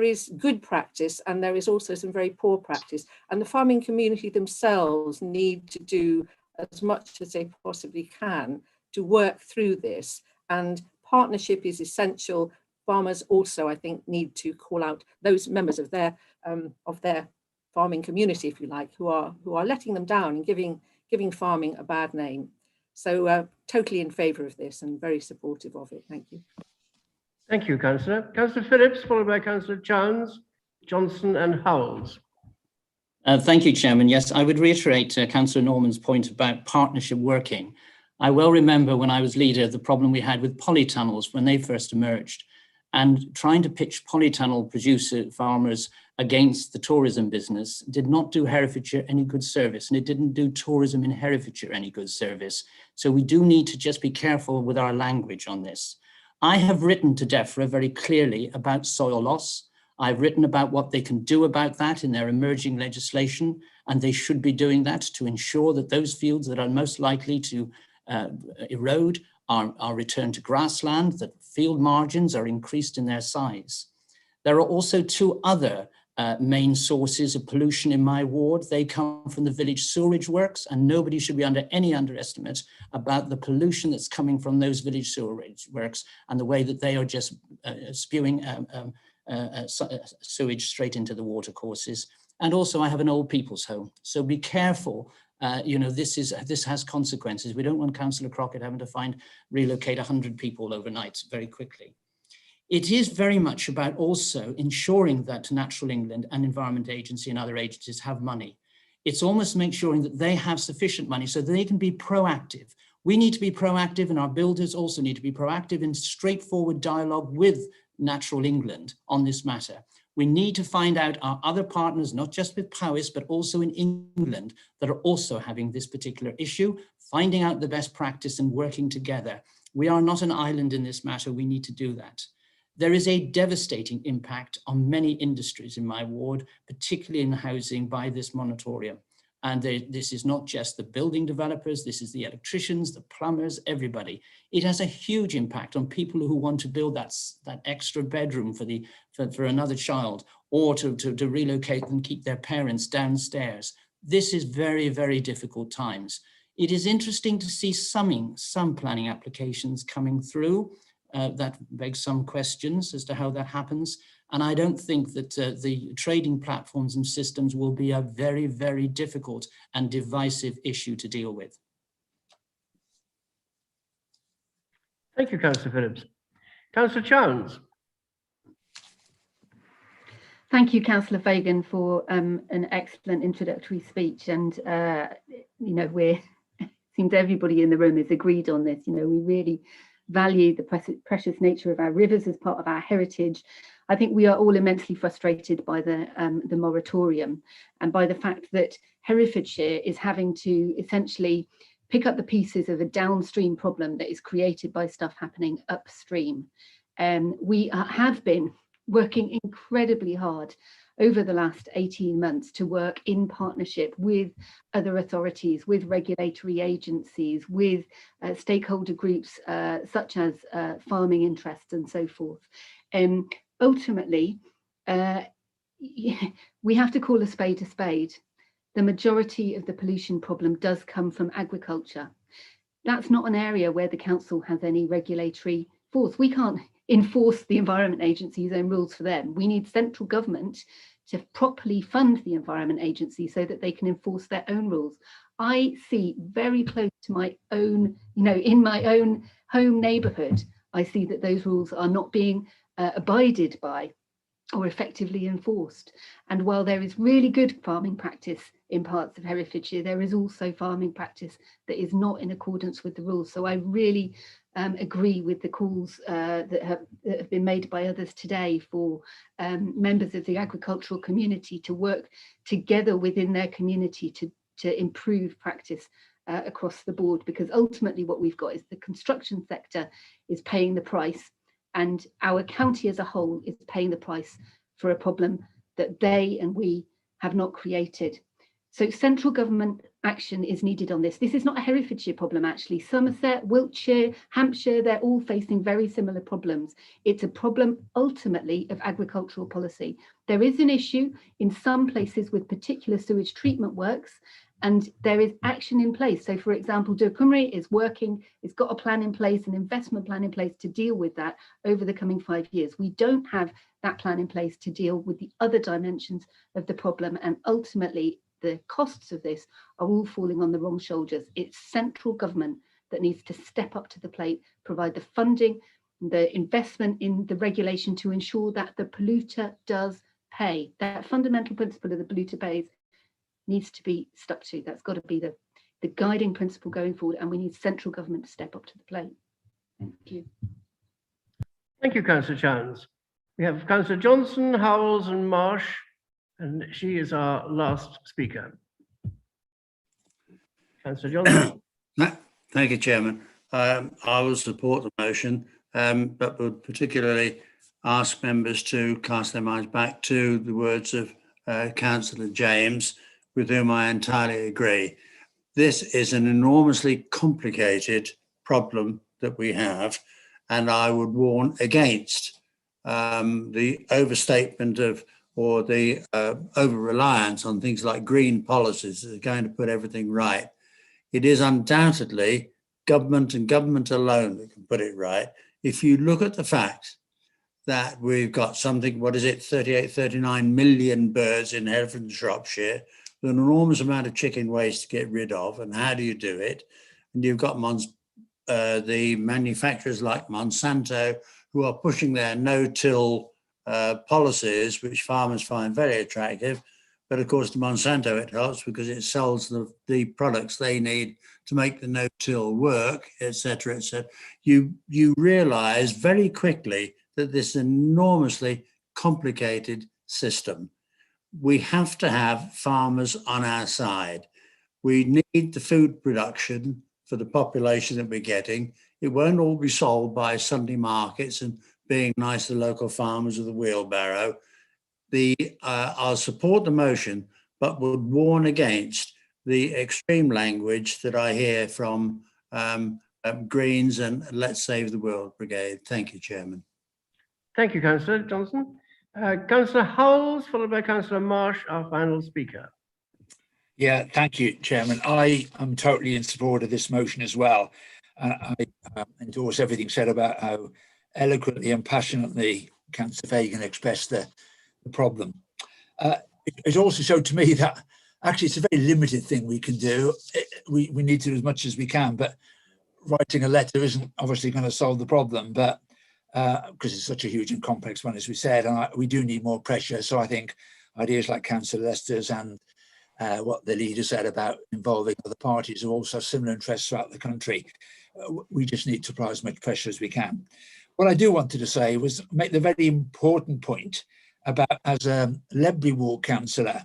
Speaker 12: is good practice and there is also some very poor practice, and the farming community themselves need to do as much as they possibly can to work through this, and partnership is essential. Farmers also, I think, need to call out those members of their farming community, if you like, who are letting them down and giving farming a bad name. So totally in favour of this and very supportive of it. Thank you.
Speaker 1: Thank you, Councillor. Councillor Phillips, followed by Councillor Chowns, Johnson and Howells.
Speaker 5: Thank you, Chairman. Yes, I would reiterate Councillor Norman's point about partnership working. I well remember when I was leader, the problem we had with polytunnels when they first emerged, and trying to pitch polytunnel farmers against the tourism business did not do Herefordshire any good service, and it didn't do tourism in Herefordshire any good service. So we do need to just be careful with our language on this. I have written to DEFRA very clearly about soil loss. I've written about what they can do about that in their emerging legislation, and they should be doing that to ensure that those fields that are most likely to erode are returned to grassland, that field margins are increased in their size. There are also two other main sources of pollution in my ward. They come from the village sewerage works, and nobody should be under any underestimate about the pollution that's coming from those village sewerage works and the way that they are just spewing sewage straight into the watercourses. And also I have an old people's home, so be careful. This has consequences. We don't want Councillor Crockett having to relocate 100 people overnight very quickly. It is very much about also ensuring that Natural England and Environment Agency and other agencies have money. It's almost make sure that they have sufficient money so that they can be proactive. We need to be proactive, and our builders also need to be proactive in straightforward dialogue with Natural England on this matter. We need to find out our other partners, not just with Powys, but also in England, that are also having this particular issue, finding out the best practice and working together. We are not an island in this matter. We need to do that. There is a devastating impact on many industries in my ward, particularly in housing, by this moratorium. And this is not just the building developers, this is the electricians, the plumbers, everybody. It has a huge impact on people who want to build that extra bedroom for another child, or to relocate and keep their parents downstairs. This is very, very difficult times. It is interesting to see some planning applications coming through that beg some questions as to how that happens. And I don't think that the trading platforms and systems will be a very, very difficult and divisive issue to deal with.
Speaker 1: Thank you, Councillor Phillips. Councillor Chowns.
Speaker 19: Thank you, Councillor Fagan, for an excellent introductory speech. And, it seems everybody in the room is agreed on this. We really value the precious nature of our rivers as part of our heritage. I think we are all immensely frustrated by the moratorium and by the fact that Herefordshire is having to essentially pick up the pieces of a downstream problem that is created by stuff happening upstream. We have been working incredibly hard over the last 18 months to work in partnership with other authorities, with regulatory agencies, with stakeholder groups such as farming interests and so forth. Ultimately, we have to call a spade a spade. The majority of the pollution problem does come from agriculture. That's not an area where the council has any regulatory force. We can't enforce the Environment Agency's own rules for them. We need central government to properly fund the Environment Agency so that they can enforce their own rules. I see very close to my own, in my own home neighbourhood, I see that those rules are not being abided by or effectively enforced. And while there is really good farming practice in parts of Herefordshire, there is also farming practice that is not in accordance with the rules. So I really agree with the calls that have been made by others today for members of the agricultural community to work together within their community to improve practice across the board, because ultimately what we've got is the construction sector is paying the price, and our county as a whole is paying the price for a problem that they and we have not created. So central government action is needed on this. This is not a Herefordshire problem, actually. Somerset, Wiltshire, Hampshire, they're all facing very similar problems. It's a problem ultimately of agricultural policy. There is an issue in some places with particular sewage treatment works, and there is action in place. So for example, Dŵr Cymru is working, it's got a plan in place, an investment plan in place to deal with that over the coming 5 years. We don't have that plan in place to deal with the other dimensions of the problem, and ultimately the costs of this are all falling on the wrong shoulders. It's central government that needs to step up to the plate, provide the funding, the investment in the regulation to ensure that the polluter does pay. That fundamental principle of the polluter pays needs to be stuck to. That's got to be the guiding principle going forward, and we need central government to step up to the plate. Thank you.
Speaker 1: Thank you, Councillor Chance. We have Councillor Johnson, Howells and Marsh, and she is our last speaker. Councillor Johnson.
Speaker 14: Thank you, Chairman. I will support the motion, but would particularly ask members to cast their minds back to the words of Councillor James, with whom I entirely agree. This is an enormously complicated problem that we have, and I would warn against the overstatement of or the over-reliance on things like green policies that are going to put everything right. It is undoubtedly government and government alone that can put it right. If you look at the fact that we've got something, what is it, 38, 39 million birds in Hereford and Shropshire, with an enormous amount of chicken waste to get rid of, and how do you do it? And you've got the manufacturers like Monsanto who are pushing their no-till policies, which farmers find very attractive. But of course, to Monsanto, it helps because it sells the products they need to make the no-till work, etc., etc. You realize very quickly that this is an enormously complicated system. We have to have farmers on our side. We need the food production for the population that we're getting. It won't all be solved by Sunday markets and being nice to local farmers with a wheelbarrow. I'll support the motion, but would warn against the extreme language that I hear from Greens and Let's Save the World Brigade. Thank you, Chairman.
Speaker 1: Thank you, Councillor Johnson. Councillor Howells, followed by Councillor Marsh, our final speaker.
Speaker 15: Yeah, thank you, Chairman. I am totally in support of this motion as well. I endorse everything said about how eloquently and passionately Councillor Fagan expressed the problem. It also showed to me that actually it's a very limited thing we can do. We need to do as much as we can, but writing a letter isn't obviously going to solve the problem, but because it's such a huge and complex one, as we said, and we do need more pressure. So I think ideas like Councillor Lester's and what the leader said about involving other parties who also have similar interests throughout the country, we just need to apply as much pressure as we can. What I do wanted to say was make the very important point about, as a Ledbury Ward councillor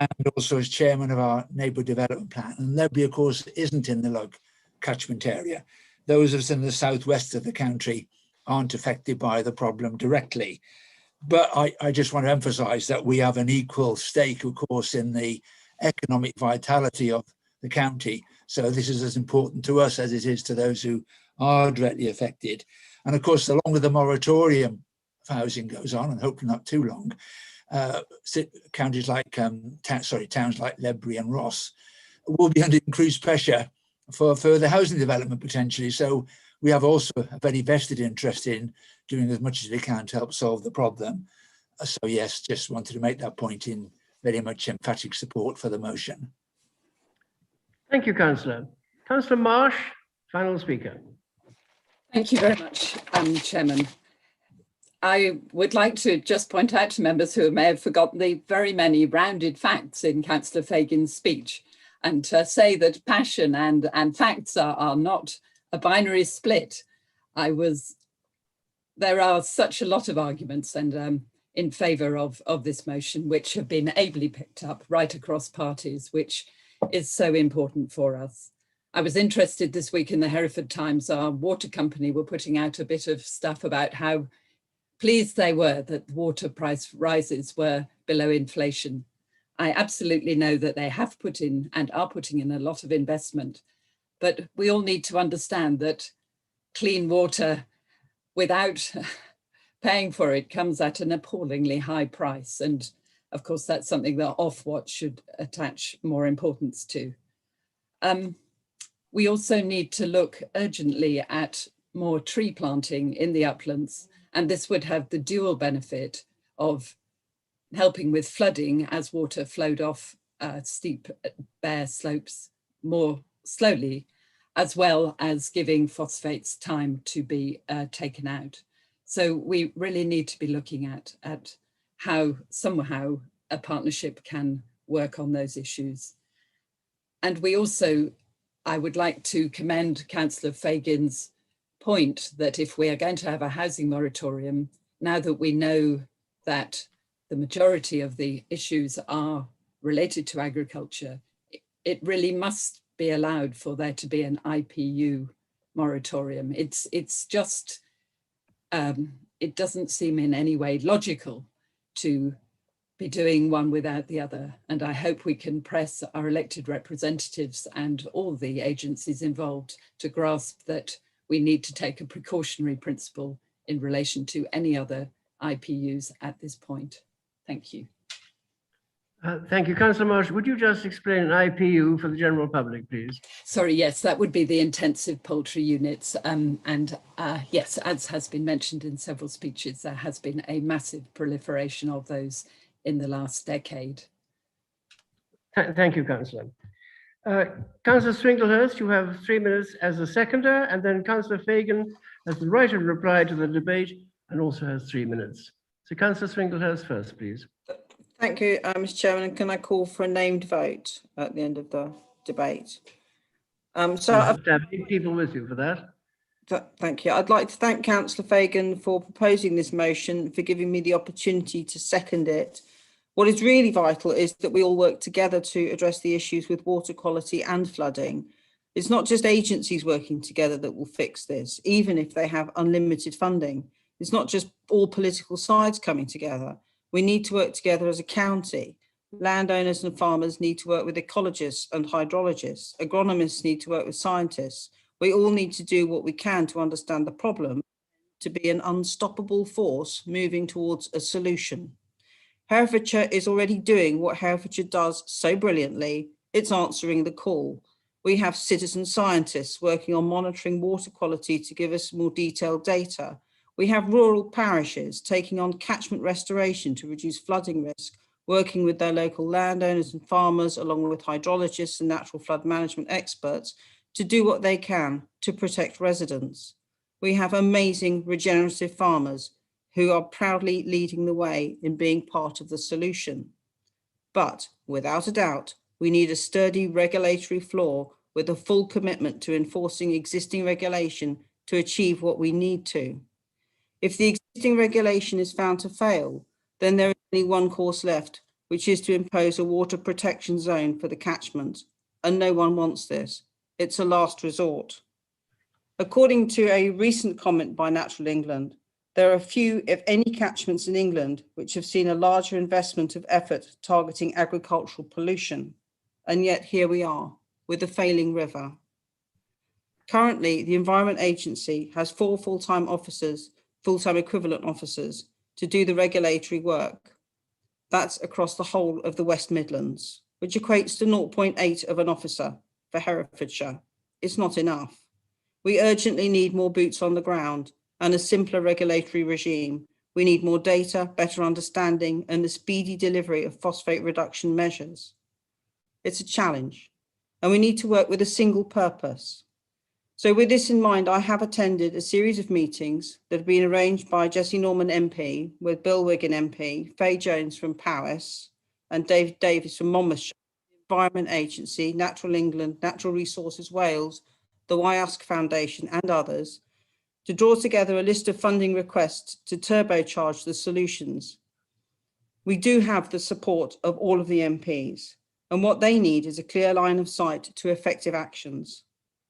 Speaker 15: and also as chairman of our neighbourhood development plan, and Ledbury of course isn't in the Lug catchment area. Those of us in the southwest of the county aren't affected by the problem directly. But I just want to emphasise that we have an equal stake, of course, in the economic vitality of the county. So this is as important to us as it is to those who are directly affected. And of course, the longer the moratorium of housing goes on, and hopefully not too long, counties like towns like Ledbury and Ross will be under increased pressure for further housing development potentially. So we have also a very vested interest in doing as much as we can to help solve the problem. So yes, just wanted to make that point in very much emphatic support for the motion.
Speaker 1: Thank you, Councillor. Councillor Marsh, final speaker.
Speaker 16: Thank you very much, Chairman. I would like to just point out to members who may have forgotten the very many rounded facts in Councillor Fagan's speech, and to say that passion and facts are not a binary split. There are such a lot of arguments and in favour of this motion, which have been ably picked up right across parties, which is so important for us. I was interested this week in the Hereford Times, our water company were putting out a bit of stuff about how pleased they were that water price rises were below inflation. I absolutely know that they have put in and are putting in a lot of investment, but we all need to understand that clean water without paying for it comes at an appallingly high price. And of course, that's something that Ofwat should attach more importance to. We also need to look urgently at more tree planting in the uplands, and this would have the dual benefit of helping with flooding as water flowed off steep bare slopes more slowly, as well as giving phosphates time to be taken out. So we really need to be looking at how somehow a partnership can work on those issues. And we also, I would like to commend Councillor Fagan's point that if we are going to have a housing moratorium, now that we know that the majority of the issues are related to agriculture, it really must be allowed for there to be an IPU moratorium. It's just, it doesn't seem in any way logical to be doing one without the other. And I hope we can press our elected representatives and all the agencies involved to grasp that we need to take a precautionary principle in relation to any other IPUs at this point. Thank you.
Speaker 1: Thank you. Councillor Marsh, would you just explain an IPU for the general public, please?
Speaker 16: Sorry, yes, that would be the intensive poultry units. Yes, as has been mentioned in several speeches, there has been a massive proliferation of those in the last decade.
Speaker 1: Thank you, Councillor. Councillor Swinglehurst, you have 3 minutes as a seconder, and then Councillor Fagan has the right of reply to the debate and also has 3 minutes. So Councillor Swinglehurst first, please.
Speaker 9: Thank you, Mr. Chairman. And can I call for a named vote at the end of the debate? So
Speaker 1: you have to have 8 people with you for that.
Speaker 9: Thank you. I'd like to thank Councillor Fagan for proposing this motion, for giving me the opportunity to second it. What is really vital is that we all work together to address the issues with water quality and flooding. It's not just agencies working together that will fix this, even if they have unlimited funding. It's not just all political sides coming together. We need to work together as a county. Landowners and farmers need to work with ecologists and hydrologists. Agronomists need to work with scientists. We all need to do what we can to understand the problem, to be an unstoppable force moving towards a solution. Herefordshire is already doing what Herefordshire does so brilliantly. It's answering the call. We have citizen scientists working on monitoring water quality to give us more detailed data. We have rural parishes taking on catchment restoration to reduce flooding risk, working with their local landowners and farmers, along with hydrologists and natural flood management experts, to do what they can to protect residents. We have amazing regenerative farmers who are proudly leading the way in being part of the solution. But without a doubt, we need a sturdy regulatory floor with a full commitment to enforcing existing regulation to achieve what we need to. If the existing regulation is found to fail, then there is only one course left, which is to impose a water protection zone for the catchment, and no one wants this. It's a last resort. According to a recent comment by Natural England, there are few, if any, catchments in England which have seen a larger investment of effort targeting agricultural pollution, and yet here we are, with a failing river. Currently, the Environment Agency has 4 full-time equivalent officers to do the regulatory work. That's across the whole of the West Midlands, which equates to 0.8 of an officer for Herefordshire. It's not enough. We urgently need more boots on the ground and a simpler regulatory regime. We need more data, better understanding, and the speedy delivery of phosphate reduction measures. It's a challenge, and we need to work with a single purpose. So with this in mind, I have attended a series of meetings that have been arranged by Jessie Norman MP, with Bill Wiggin MP, Faye Jones from Powys, and David Davies from Monmouthshire, Environment Agency, Natural England, Natural Resources Wales, the Wyask Foundation and others, to draw together a list of funding requests to turbocharge the solutions. We do have the support of all of the MPs, and what they need is a clear line of sight to effective actions.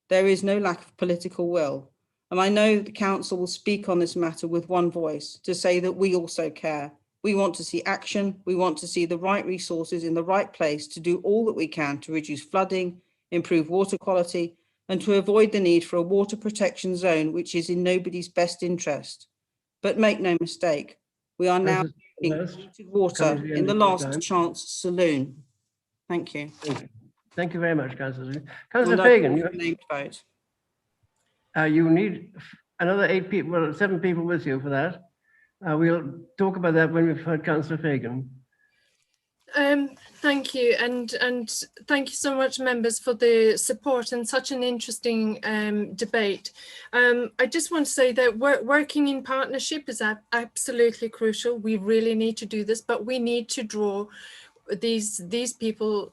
Speaker 9: There is no lack of political will, and I know that the council will speak on this matter with one voice to say that we also care. We want to see action. We want to see the right resources in the right place to do all that we can to reduce flooding, improve water quality, and to avoid the need for a water protection zone, which is in nobody's best interest. But make no mistake, we are now drinking water in the last chance saloon. Thank you.
Speaker 1: Thank you very much, Councillor.
Speaker 9: And
Speaker 1: Councillor
Speaker 9: I
Speaker 1: Fagan,
Speaker 9: call for named vote.
Speaker 1: you need another 8 people, well, 7 people with you for that. We'll talk about that when we've heard Councillor Fagan.
Speaker 4: Thank you, and thank you so much, members, for the support and such an interesting debate. I just want to say that working in partnership is absolutely crucial. We really need to do this, but we need to draw these people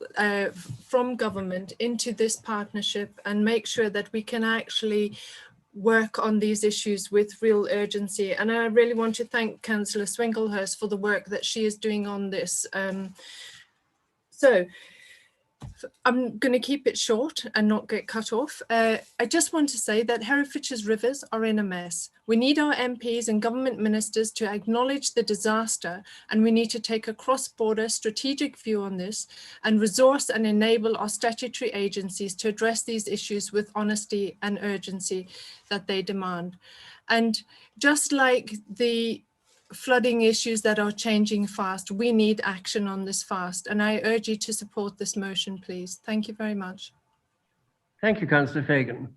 Speaker 4: from government into this partnership and make sure that we can actually work on these issues with real urgency. And I really want to thank Councillor Swinglehurst for the work that she is doing on this. So I'm going to keep it short and not get cut off. I just want to say that Herefordshire's rivers are in a mess. We need our MPs and government ministers to acknowledge the disaster, and we need to take a cross-border strategic view on this and resource and enable our statutory agencies to address these issues with honesty and urgency that they demand. And just like the flooding issues that are changing fast, we need action on this fast, and I urge you to support this motion, please. Thank you very much.
Speaker 1: Thank you, Councillor Fagan.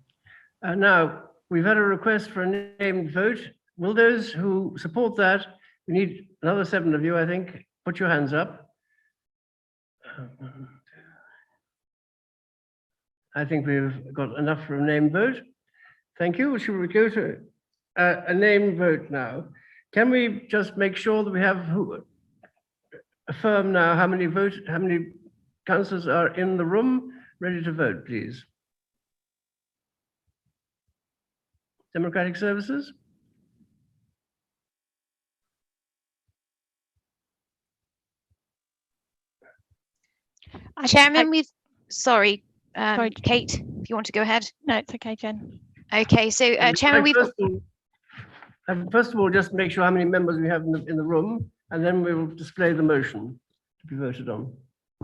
Speaker 1: Now, we've had a request for a named vote. Will those who support that, we need another 7 of you, I think, put your hands up. I think we've got enough for a named vote. Thank you. Should we go to a named vote now? Can we just make sure that we have affirm now how many councillors are in the room ready to vote, please? Democratic Services?
Speaker 8: Chairman, sorry, Kate, if you want to go ahead.
Speaker 10: No, it's okay, Jen.
Speaker 8: Okay, so Chairman,
Speaker 1: first of all, just make sure how many members we have in the room, and then we will display the motion to be voted on.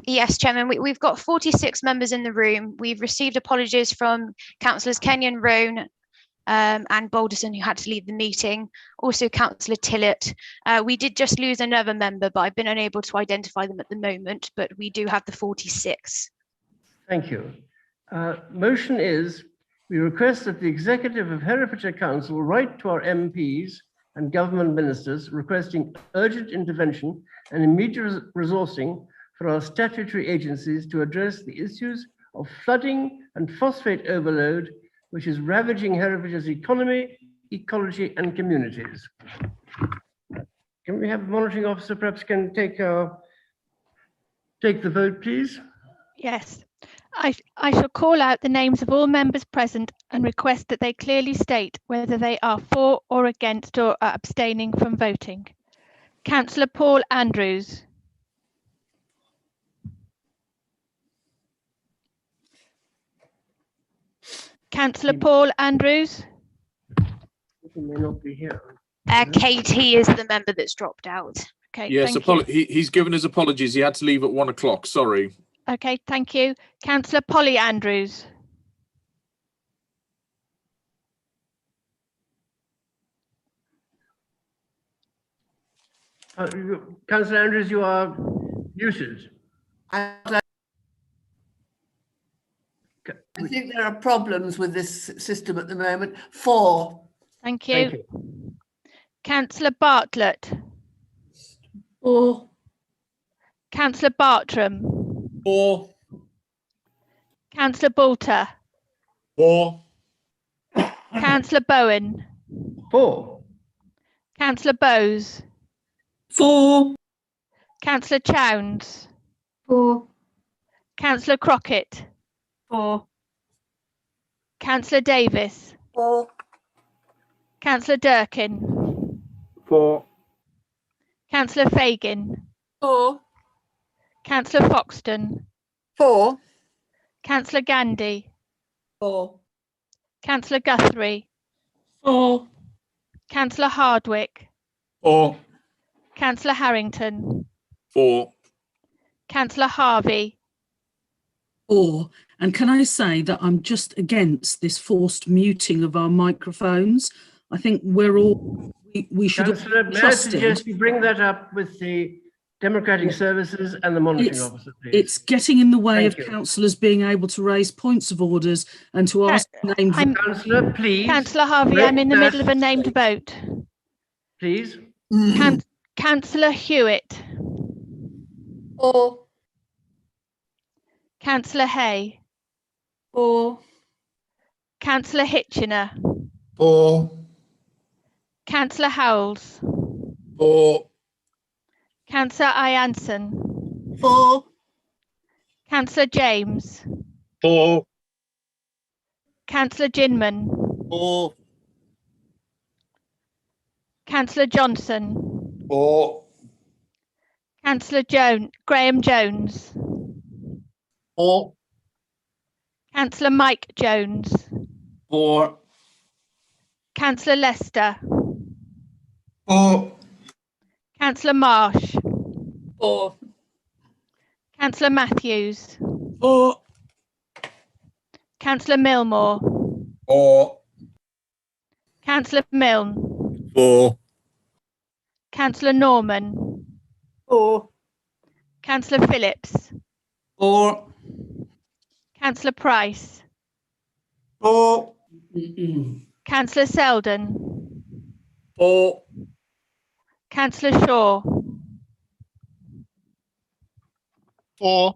Speaker 8: Yes, Chairman, we've got 46 members in the room. We've received apologies from Councillors Kenyon, Roan and Balderson, who had to leave the meeting. Also Councillor Tillett. We did just lose another member, but I've been unable to identify them at the moment, but we do have the 46.
Speaker 1: Thank you. Motion is, we request that the Executive of Herefordshire Council write to our MPs and government ministers requesting urgent intervention and immediate resourcing for our statutory agencies to address the issues of flooding and phosphate overload, which is ravaging Herefordshire's economy, ecology, and communities. Can we have a monitoring officer perhaps can take the vote, please?
Speaker 10: Yes. I shall call out the names of all members present and request that they clearly state whether they are for or against or are abstaining from voting. Councillor Paul Andrews. Councillor Paul Andrews.
Speaker 1: He may not be here.
Speaker 8: Katie is the member that's dropped out.
Speaker 10: Okay.
Speaker 18: Yes, he's given his apologies. He had to leave at 1 o'clock. Sorry.
Speaker 10: Okay, thank you. Councillor Polly Andrews.
Speaker 1: Councillor Andrews, you are muted.
Speaker 11: I think there are problems with this system at the moment. 4.
Speaker 10: Thank you. Thank you. Councillor Bartlett.
Speaker 11: 4.
Speaker 10: Councillor Bartram.
Speaker 21: 4.
Speaker 10: Councillor Boulter.
Speaker 21: 4.
Speaker 10: Councillor Bowen.
Speaker 1: 4.
Speaker 10: Councillor Bowes.
Speaker 11: 4.
Speaker 10: Councillor Chowns.
Speaker 19: 4.
Speaker 10: Councillor Crockett.
Speaker 19: 4.
Speaker 10: Councillor Davis.
Speaker 11: 4.
Speaker 10: Councillor Durkin.
Speaker 21: 4.
Speaker 10: Councillor Fagan.
Speaker 4: 4.
Speaker 10: Councillor Foxton.
Speaker 12: 4.
Speaker 10: Councillor Gandy.
Speaker 11: 4.
Speaker 10: Councillor Guthrie.
Speaker 11: 4.
Speaker 10: Councillor Hardwick.
Speaker 21: 4.
Speaker 10: Councillor Harrington.
Speaker 18: 4.
Speaker 10: Councillor Harvey.
Speaker 24: 4. And can I say that I'm just against this forced muting of our microphones? I think we we should have
Speaker 1: Councillor, may I
Speaker 24: trusted.
Speaker 1: suggest you bring that up with the Democratic Services and the monitoring officer, please?
Speaker 24: It's getting in the way
Speaker 1: Thank
Speaker 24: of
Speaker 1: you.
Speaker 24: councillors being able to raise points of orders and to ask names.
Speaker 1: Councillor, please.
Speaker 10: Councillor Harvey, I'm in the middle of a named vote.
Speaker 1: Please.
Speaker 10: Councillor Hewitt.
Speaker 17: For.
Speaker 10: Councillor Hay.
Speaker 17: For.
Speaker 10: Councillor Hitchener.
Speaker 15: For.
Speaker 10: Councillor Howells.
Speaker 15: For.
Speaker 10: Councillor Ianson.
Speaker 17: For.
Speaker 10: Councillor James.
Speaker 20: For.
Speaker 10: Councillor Ginman.
Speaker 22: For.
Speaker 10: Councillor Johnson.
Speaker 15: For.
Speaker 10: Councillor Graham Jones.
Speaker 15: For.
Speaker 10: Councillor Mike Jones.
Speaker 15: For.
Speaker 10: Councillor Lester.
Speaker 15: For.
Speaker 10: Councillor Marsh.
Speaker 17: For.
Speaker 10: Councillor Matthews.
Speaker 15: For.
Speaker 10: Councillor Millmore.
Speaker 15: For.
Speaker 10: Councillor Milne.
Speaker 13: For.
Speaker 10: Councillor Norman.
Speaker 12: For.
Speaker 10: Councillor Phillips.
Speaker 15: For.
Speaker 10: Councillor Price.
Speaker 15: For.
Speaker 10: Councillor Selden.
Speaker 15: For.
Speaker 10: Councillor Shaw.
Speaker 20: For.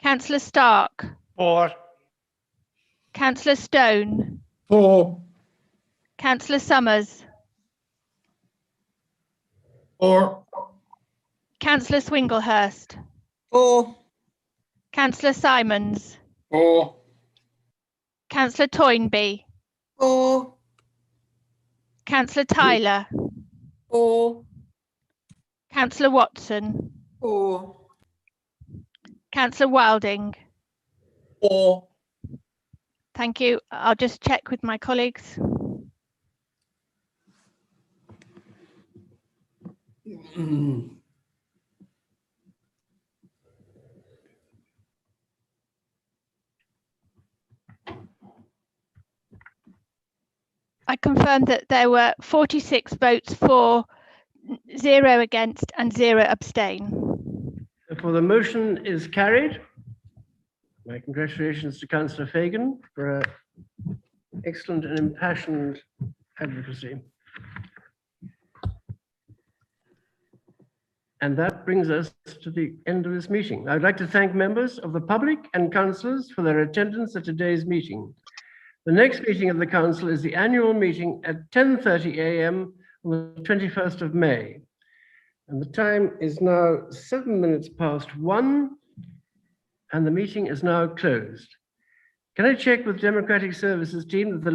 Speaker 10: Councillor Stark.
Speaker 20: For.
Speaker 10: Councillor Stone.
Speaker 15: For.
Speaker 10: Councillor Summers.
Speaker 15: For.
Speaker 10: Councillor Swinglehurst.
Speaker 9: For.
Speaker 10: Councillor Simons.
Speaker 15: For.
Speaker 10: Councillor Toynbee.
Speaker 17: For.
Speaker 10: Councillor Tyler.
Speaker 17: For.
Speaker 10: Councillor Watson.
Speaker 17: For.
Speaker 10: Councillor Wilding.
Speaker 15: For.
Speaker 10: Thank you. I'll just check with my colleagues. I confirm that there were 46 votes for, 0 against and 0 abstain.
Speaker 1: Therefore, the motion is carried. My congratulations to Councillor Fagan for excellent and impassioned advocacy. And that brings us to the end of this meeting. I'd like to thank members of the public and councillors for their attendance at today's meeting. The next meeting of the council is the annual meeting at 10:30 a.m. on the 21st of May. And the time is now 7 minutes past 1, and the meeting is now closed. Can I check with Democratic Services team that the